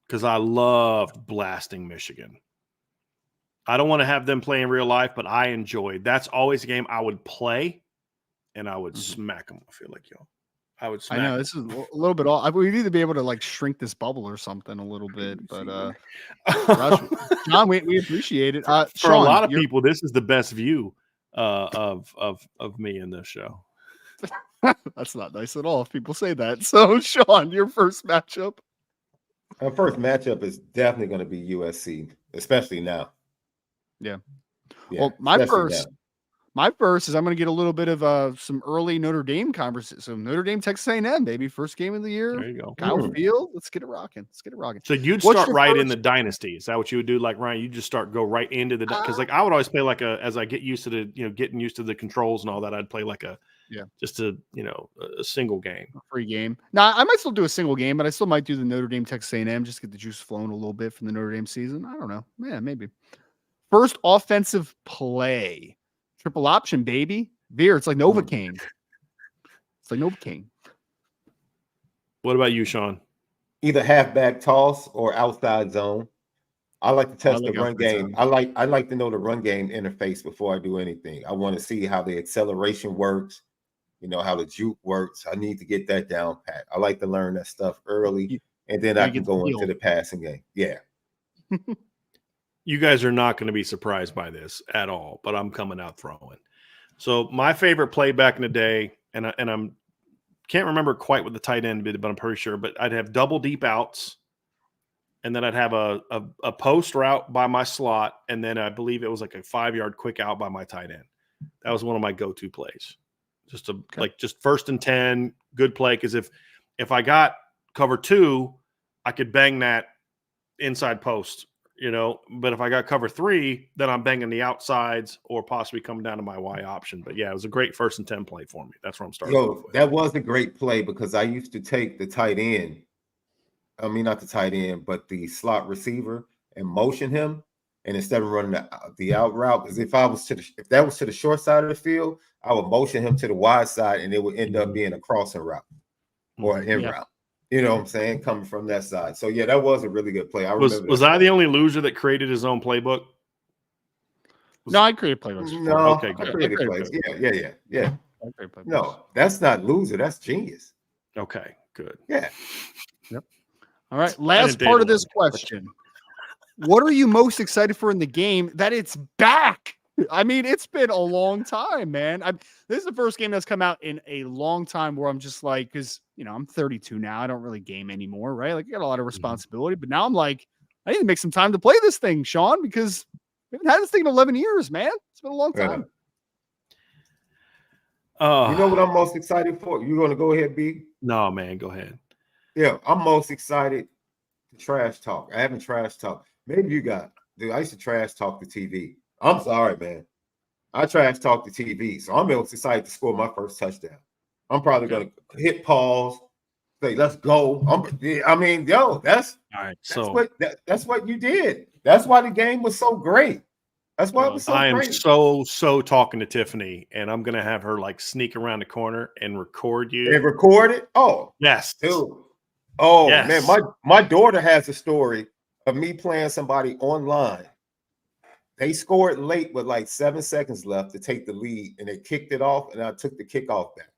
because I loved blasting Michigan. I don't want to have them play in real life, but I enjoyed. That's always a game I would play, and I would smack them. I feel like, I would smack them. This is a little bit all. We need to be able to like shrink this bubble or something a little bit, but John, we appreciate it. For Shaun, a lot of people, this is the best view of me in this show. That's not nice at all if people say that. So, Shaun, your first matchup. Our first matchup is definitely going to be USC, especially now. Yeah. Yeah, Well, my especially first now. My first is I'm going to get a little bit of some early Notre Dame conversation. So Notre Dame, Texas A&M, baby, first game of the year. There you go. Kyle Field, let's get it rocking. Let's get it rocking. So you'd What's start your right in first- the dynasty. Is that what you would do? Like Ryan, you just go right into the because like I would always play like as I get used to the getting used to the controls and all that. I'd play like a single game, a free game. Now I might still do a single game, but I still might do the Notre Dame, Texas A&M, just get the juice flowing a little bit from the Notre Dame season. I don't know, maybe. First offensive play, triple option, baby. Veer, it's like Novocaine. It's like Novocaine. What about you, Shaun? Either halfback toss or outside zone. I like to test like the run game. zone. I like to know the run game interface before I do anything. I want to see how the acceleration works, how the juke works. I need to get that down pat. I like to learn that stuff early, and then I can go into the passing game. Yeah. You guys are not going to be surprised by this at all, but I'm coming out throwing. So my favorite play back in the day, and I'm can't remember quite what the tight end did, but I'm pretty sure. But I'd have double deep outs, and then I'd have a post route by my slot, and then I believe it was like a 5-yard quick out by my tight end. That was one of my go-to plays. Just just 1st and 10, good play. Because if I got cover 2, I could bang that inside post. But if I got cover 3, then I'm banging the outsides or possibly coming down to my Y option. But yeah, it was a great 1st and 10 play for me. That's where I'm starting. That was a great play because I used to take the tight end. I mean, not the tight end, but the slot receiver and motion him. And instead of running the out route, because if that was to the short side of the field, I would motion him to the wide side and it would end up being a crossing route or an in route. You know what I'm saying? Coming from that side. So, yeah, that was a really good play. I remember. Was I the only loser that created his own playbook? No, I created playbooks. No, okay, good. I created plays. Yeah. No, that's not loser. That's genius. Okay, good. Yeah. Yep. All right. Last part of this question. What are you most excited for in the game that it's back? I mean, it's been a long time, man. This is the first game that's come out in a long time where I'm just like, because, I'm 32 now. I don't really game anymore, right? Like, I got a lot of responsibility, but now I'm like, I need to make some time to play this thing, Shaun, because we haven't had this thing in 11 years, man. It's been a long time. You know what I'm most excited for? You going to go ahead, B? No, man, go ahead. Yeah, I'm most excited to trash talk. I haven't trash talk. Maybe you got, dude, I used to trash talk the TV. I'm sorry, man. I trash talk the TV, so I'm most excited to score my first touchdown. I'm probably going to hit pause, say, let's go. That's all right. That's what you did. That's why the game was so great. That's why it was so great. I am so talking to Tiffany, and I'm going to have her like sneak around the corner and record you. And record it? Oh, yes. Dude. Oh, yes. Man, my daughter has a story of me playing somebody online. They scored late with like 7 seconds left to take the lead, and they kicked it off, and I took the kickoff back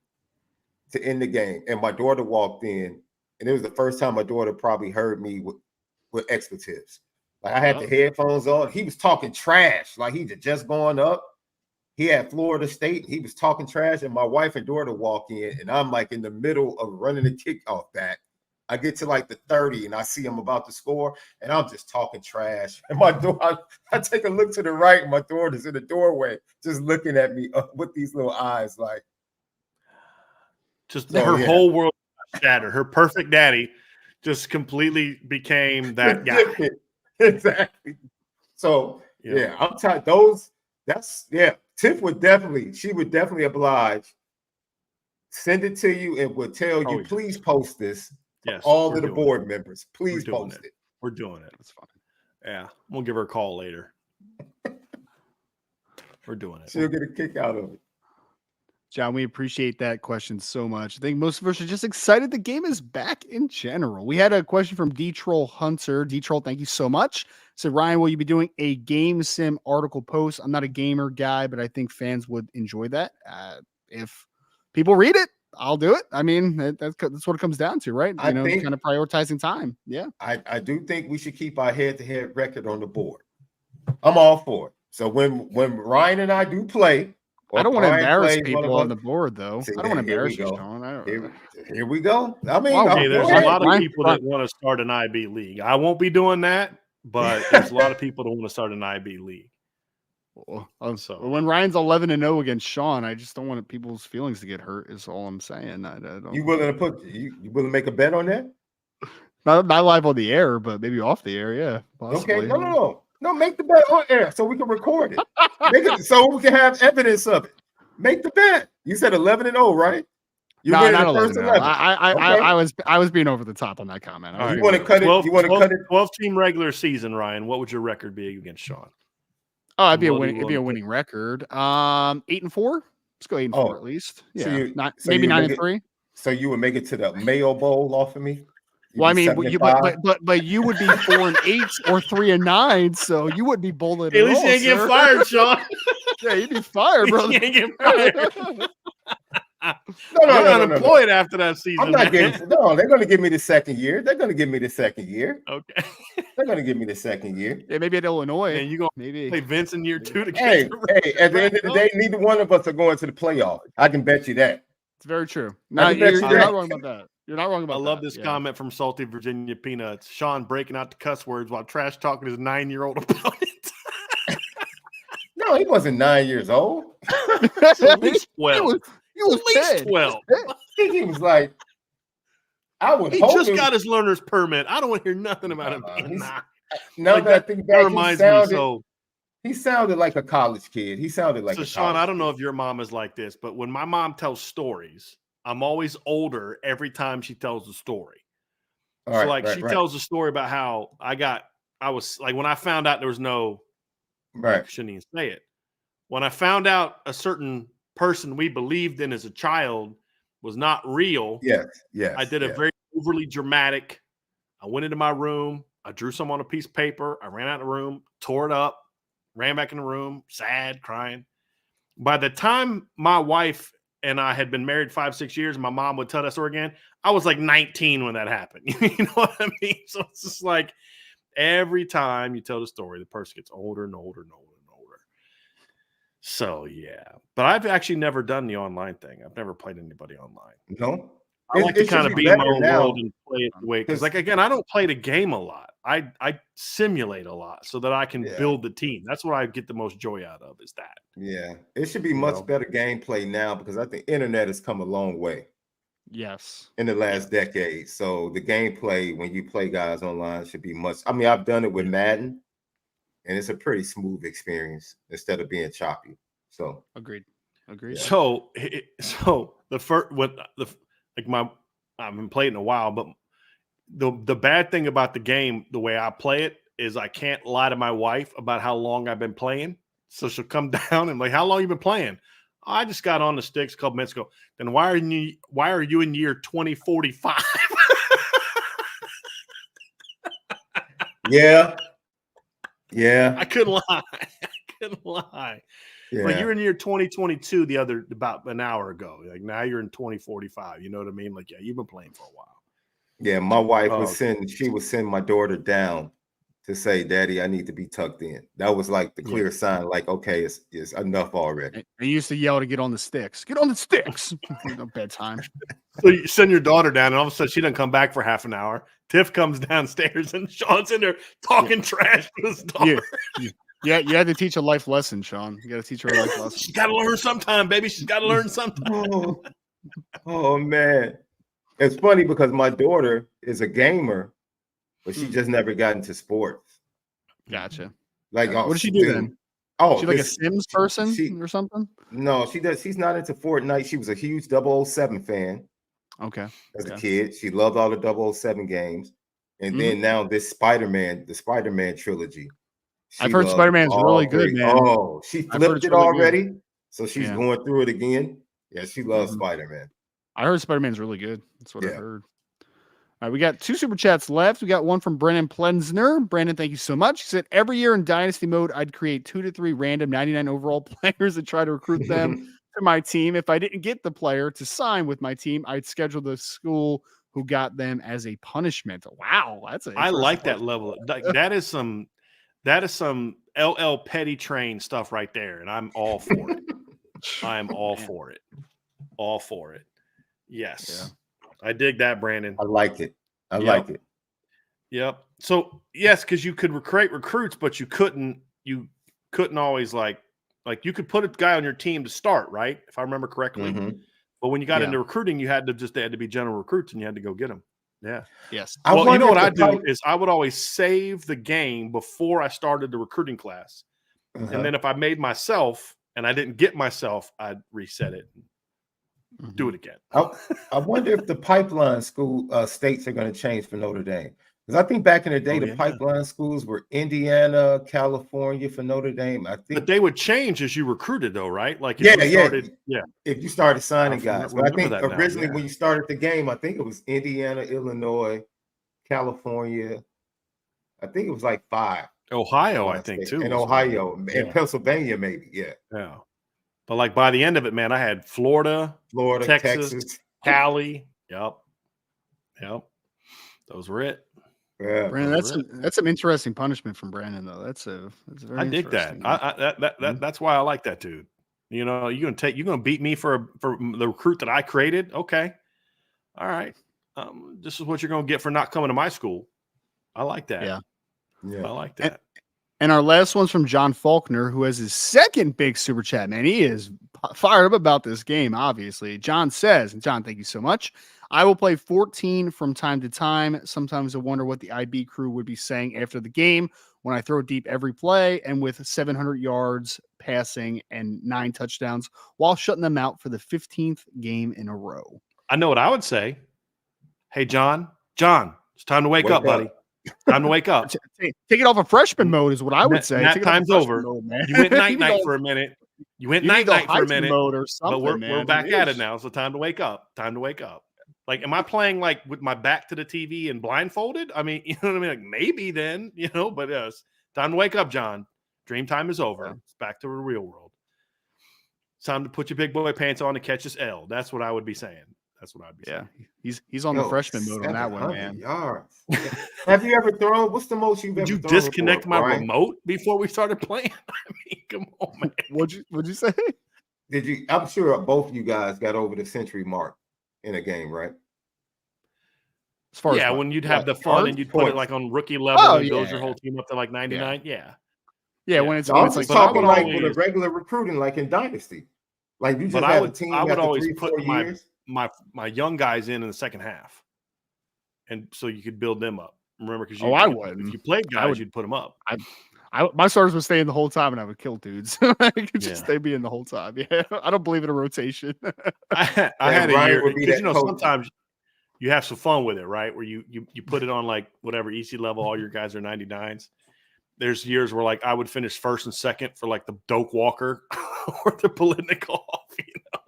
to end the game. And my daughter walked in, and it was the first time my daughter probably heard me with expletives. Like I had the headphones on. He was talking trash, like he just going up. He had Florida State. He was talking trash, and my wife and daughter walk in, and I'm like in the middle of running the kickoff back. I get to like the 30 and I see him about to score, and I'm just talking trash. And I take a look to the right, and my daughter's in the doorway, just looking at me with these little eyes, like whole world shattered. Her perfect daddy just completely became that guy. Exactly. So I'm tired. Tiff would definitely oblige. Send it to you and would tell you, please post this. Yes, all of the board members, please post it. We're doing it. It's fine. Yeah, we'll give her a call later. We're doing it. She'll get a kick out of it. John, we appreciate that question so much. I think most of us are just excited the game is back in general. We had a question from D-Troll Hunter. D-Troll, thank you so much. So, Ryan, will you be doing a game sim article post? I'm not a gamer guy, but I think fans would enjoy that. If people read it, I'll do it. I mean, that's what it comes down to, right? I think kind of prioritizing time. Yeah. I do think we should keep our head-to-head record on the board. I'm all for it. So when Ryan and I do play, I don't want to Bryan embarrass plays one people of on us. the board, though. See, I don't want to here we embarrass you, go. Shaun. I don't, Here we go. I mean, Wow, Hey, there's go a ahead. lot of Bryan, people that want to start an IB league. I won't be doing that, but there's a lot of people that want to start an IB league. So when Ryan's 11-0 against Shaun, I just don't want people's feelings to get hurt. Is all I'm saying. I don't. You willing to you willing to make a bet on that? Not live on the air, but maybe off the air. Yeah, possibly. Okay, no. Make the bet on air so we can record it. Make it so we can have evidence of it. Make the bet. You said 11-0, right? No, winning not the first 11. 11. I was being over the top on that comment. You want to cut it? You want to cut it? 12-team regular season, Ryan. What would your record be against Shaun? Oh, it'd be a winning record. 8-4. Let's go 8-4 at least. Yeah, maybe 9-3. So you would make it to the Mayo Bowl off of me? Well, I mean, but you would be 4-8 or 3-9, so you wouldn't be bowling. At least you ain't get fired, Shaun. Yeah, you'd be fired, brother. You ain't get fired. No, unemployed after that season. I'm not getting. No, they're going to give me the second year. Okay. They're going to give me the second year. Yeah, maybe at Illinois. And you going maybe play Vince in year 2 to get Hey, at the end of the day, neither one of us are going to the playoff. I can bet you that. It's very true. No, you're not wrong about that. You're not wrong about that. I love this comment from Salty Virginia Peanuts. Shaun breaking out the cuss words while trash talking his 9-year-old opponent. No, he wasn't 9 years old. At least 12. He was at least 10. 12. He was like, He just got his learner's permit. I don't want to hear nothing about him being Now that I think back, he sounded like a college kid. He sounded like a Shaun, I don't know kid. if your mom is like this, but when my mom tells stories, I'm always older every time she tells the story. She tells a story about how I was like, when I found out there was no, I shouldn't even say it. When I found out a certain person we believed in as a child was not real. Yes. I did a very overly dramatic. I went into my room. I drew some on a piece of paper. I ran out of the room, tore it up, ran back in the room, sad, crying. By the time my wife and I had been married 5-6 years, and my mom would tell that story again, I was like 19 when that happened. You know what I mean? So it's just like every time you tell the story, the person gets older and older and older and older. So, yeah. But I've actually never done the online thing. I've never played anybody online. No? I like to kind of be in my own world and play it the way. Because, like, again, I don't play the game a lot. I simulate a lot so that I can build the team. That's what I get the most joy out of is that. Yeah. It should be much better gameplay now because I think internet has come a long way. Yes. In the last decade. So the gameplay when you play guys online should be much. I mean, I've done it with Madden, and it's a pretty smooth experience instead of being choppy. So agreed. Yeah. So the first I've been playing in a while, but the bad thing about the game, the way I play it, is I can't lie to my wife about how long I've been playing. So she'll come down and like, how long you been playing? Oh, I just got on the sticks a couple minutes ago. Then why are you in year 2045? Yeah. I couldn't lie. Yeah. Like you're in year 2022 about an hour ago. Like now you're in 2045. You know what I mean? Like, yeah, you've been playing for a while. Yeah, my wife would send my daughter down to say, Daddy, I need to be tucked in. That was like the clear sign, like, okay, it's enough already. I used to yell to get on the sticks. Get on the sticks. No bedtime. So you send your daughter down, and all of a sudden she doesn't come back for half an hour. Tiff comes downstairs, and Shaun's in there talking trash to his daughter. Yeah, you had to teach a life lesson, Shaun. You got to teach her a life lesson. She's got to learn sometime, baby. She's got to learn sometime. Oh, man. It's funny because my daughter is a gamer, but she just never got into sports. Gotcha. Like, what does she do then? Oh, she like a Sims person or something? No, she does. She's not into Fortnite. She was a huge 007 fan. Okay. As a kid, she loved all the 007 games, and then now this the Spider-Man trilogy. I've heard Spider-Man's really good, man. Oh, she flipped it already, so she's going through it again. Yeah, she loves Spider-Man. I heard Spider-Man's really good. That's what I heard. All right, we got 2 super chats left. We got one from Brennan Plensner. Brandon, thank you so much. He said, every year in Dynasty mode, I'd create 2 to 3 random 99 overall players and try to recruit them to my team. If I didn't get the player to sign with my team, I'd schedule the school who got them as a punishment. Wow, I like that level. That is some LL Petty train stuff right there, and I'm all for it. I'm all Man. for it. All for it. Yes. Yeah. I dig that, Brandon. I like it. I Yep. like it. Yep. So yes, because you could create recruits, but you couldn't always like you could put a guy on your team to start, right? If I remember correctly. Mhm. But when you got Yeah. into recruiting, they had to be general recruits and you had to go get them. Yeah. Yes. Well, you know what I I do is I would always save the game before I started the recruiting class. And then if I made myself and I didn't get myself, I'd reset it and do it again. I wonder if the pipeline school states are going to change for Notre Dame. Because I think back in the day, the pipeline schools were Indiana, California for Notre Dame. I think, but they would change as you recruited, though, right? Like if if you started signing guys. But I think that now, originally when you started the game, I think it was Indiana, Illinois, California. I think it was like 5. Ohio, I think too, and Ohio and Pennsylvania, maybe, yeah. But like by the end of it, man, I had Florida, Texas, Cali. Yep. Those were it. Yeah, Brandon, that's some interesting punishment from Brandon, though. That's very. I dig that. That's why I like that dude. You know, you're gonna beat me for the recruit that I created. Okay, all right. This is what you're gonna get for not coming to my school. I like that. Yeah. I like that. And our last one's from John Faulkner, who has his second big super chat, man. He is fired up about this game, obviously. John says, and John, thank you so much. I will play 14 from time to time. Sometimes I wonder what the IB crew would be saying after the game when I throw deep every play and with 700 yards passing and 9 touchdowns while shutting them out for the 15th game in a row. I know what I would say. Hey, John, it's time to wake up, buddy. Time to wake up. Take it off of freshman mode is what I would say. That time's over. Mode, you went night for a minute. You went night for a minute. Mode or something, but we're back at it now. So time to wake up. Like, am I playing like with my back to the TV and blindfolded? I mean, you know what I mean? Like maybe then, but yes, time to wake up, John. Dream time is over. It's back to the real world. It's time to put your big boy pants on and catch this L. That's what I would be saying. Yeah, he's on the freshman mode on that one, man. Yards. Have you ever thrown? What's the most you've ever thrown? Did you disconnect my remote before we started playing? I mean, come on, man. What'd you say? Did you? I'm sure both of you guys got over the century mark in a game, right? As far as when you'd have the fun and you'd put it like on rookie level and build your whole team up to like 99. Yeah, when it's like with a regular recruiting, like in Dynasty. Like you just have a team. I would always 3-4 put years. my young guys in the second half, and so you could build them up. Remember, because I would. If you played guys, you'd put them up. My starters would stay in the whole time, and I would kill dudes. I could just stay in the whole time. Yeah, I don't believe in a rotation. I had a year because sometimes you have some fun with it, right? Where you put it on like whatever EC level, all your guys are 99s. There's years where like I would finish first and second for like the Doak Walker or the Politnikov.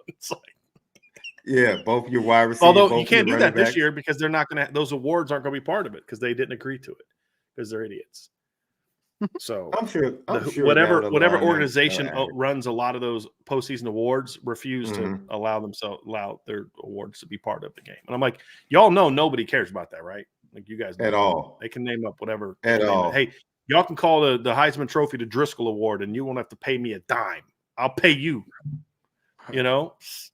It's like both your wide receivers. Although you can't do that this year because they're not going to. Those awards aren't going to be part of it because they didn't agree to it because they're idiots. So I'm sure whatever organization runs a lot of those postseason awards refuse to allow their awards to be part of the game. And I'm like, y'all know nobody cares about that, right? Like you guys know at all. They can name up whatever at all. Hey, y'all can call the Heisman Trophy the Driscoll Award, and you won't have to pay me a dime. I'll pay you. Idiots.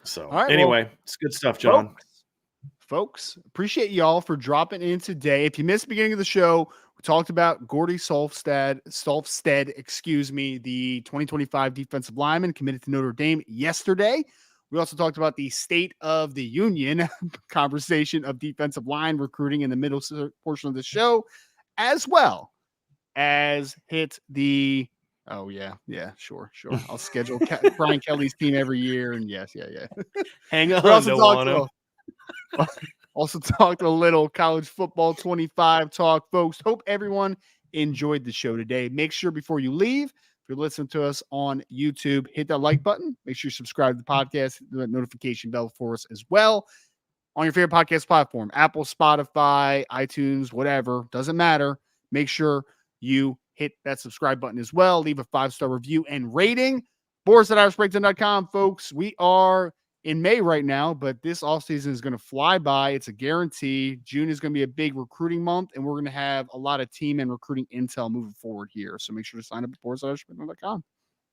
So anyway, it's good stuff, John. Folks, appreciate y'all for dropping in today. If you missed the beginning of the show, we talked about Gordy Salstead, the 2025 defensive lineman committed to Notre Dame yesterday. We also talked about the State of the Union conversation of defensive line recruiting in the middle portion of the show, as well as hit the sure. I'll schedule Brian Kelly's team every year, and yes. Hang on, also talked a little college football 25 talk, folks. Hope everyone enjoyed the show today. Make sure before you leave, if you're listening to us on YouTube, hit that like button. Make sure you subscribe to the podcast, the notification bell for us as well on your favorite podcast platform, Apple, Spotify, iTunes, whatever, doesn't matter. Make sure you hit that subscribe button as well. Leave a 5-star review and rating. Boards@irishbreakdown.com, folks. We are in May right now, but this offseason is going to fly by. It's a guarantee. June is going to be a big recruiting month, and we're going to have a lot of team and recruiting intel moving forward here. So make sure to sign up at boards@irishbreakdown.com.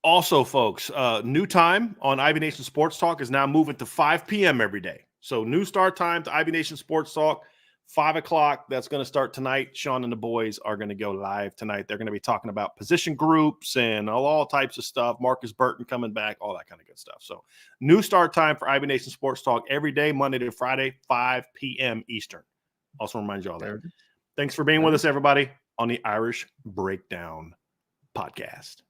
Also, folks, new time on Ivy Nation Sports Talk is now moving to 5 p.m. every day. So new start time to Ivy Nation Sports Talk, 5 o'clock. That's going to start tonight. Shaun and the boys are going to go live tonight. They're going to be talking about position groups and all types of stuff. Marcus Burton coming back, all that kind of good stuff. So new start time for Ivy Nation Sports Talk every day, Monday to Friday, 5 p.m. Eastern. Also remind you all that. Thanks for being with us, everybody, on the Irish Breakdown podcast.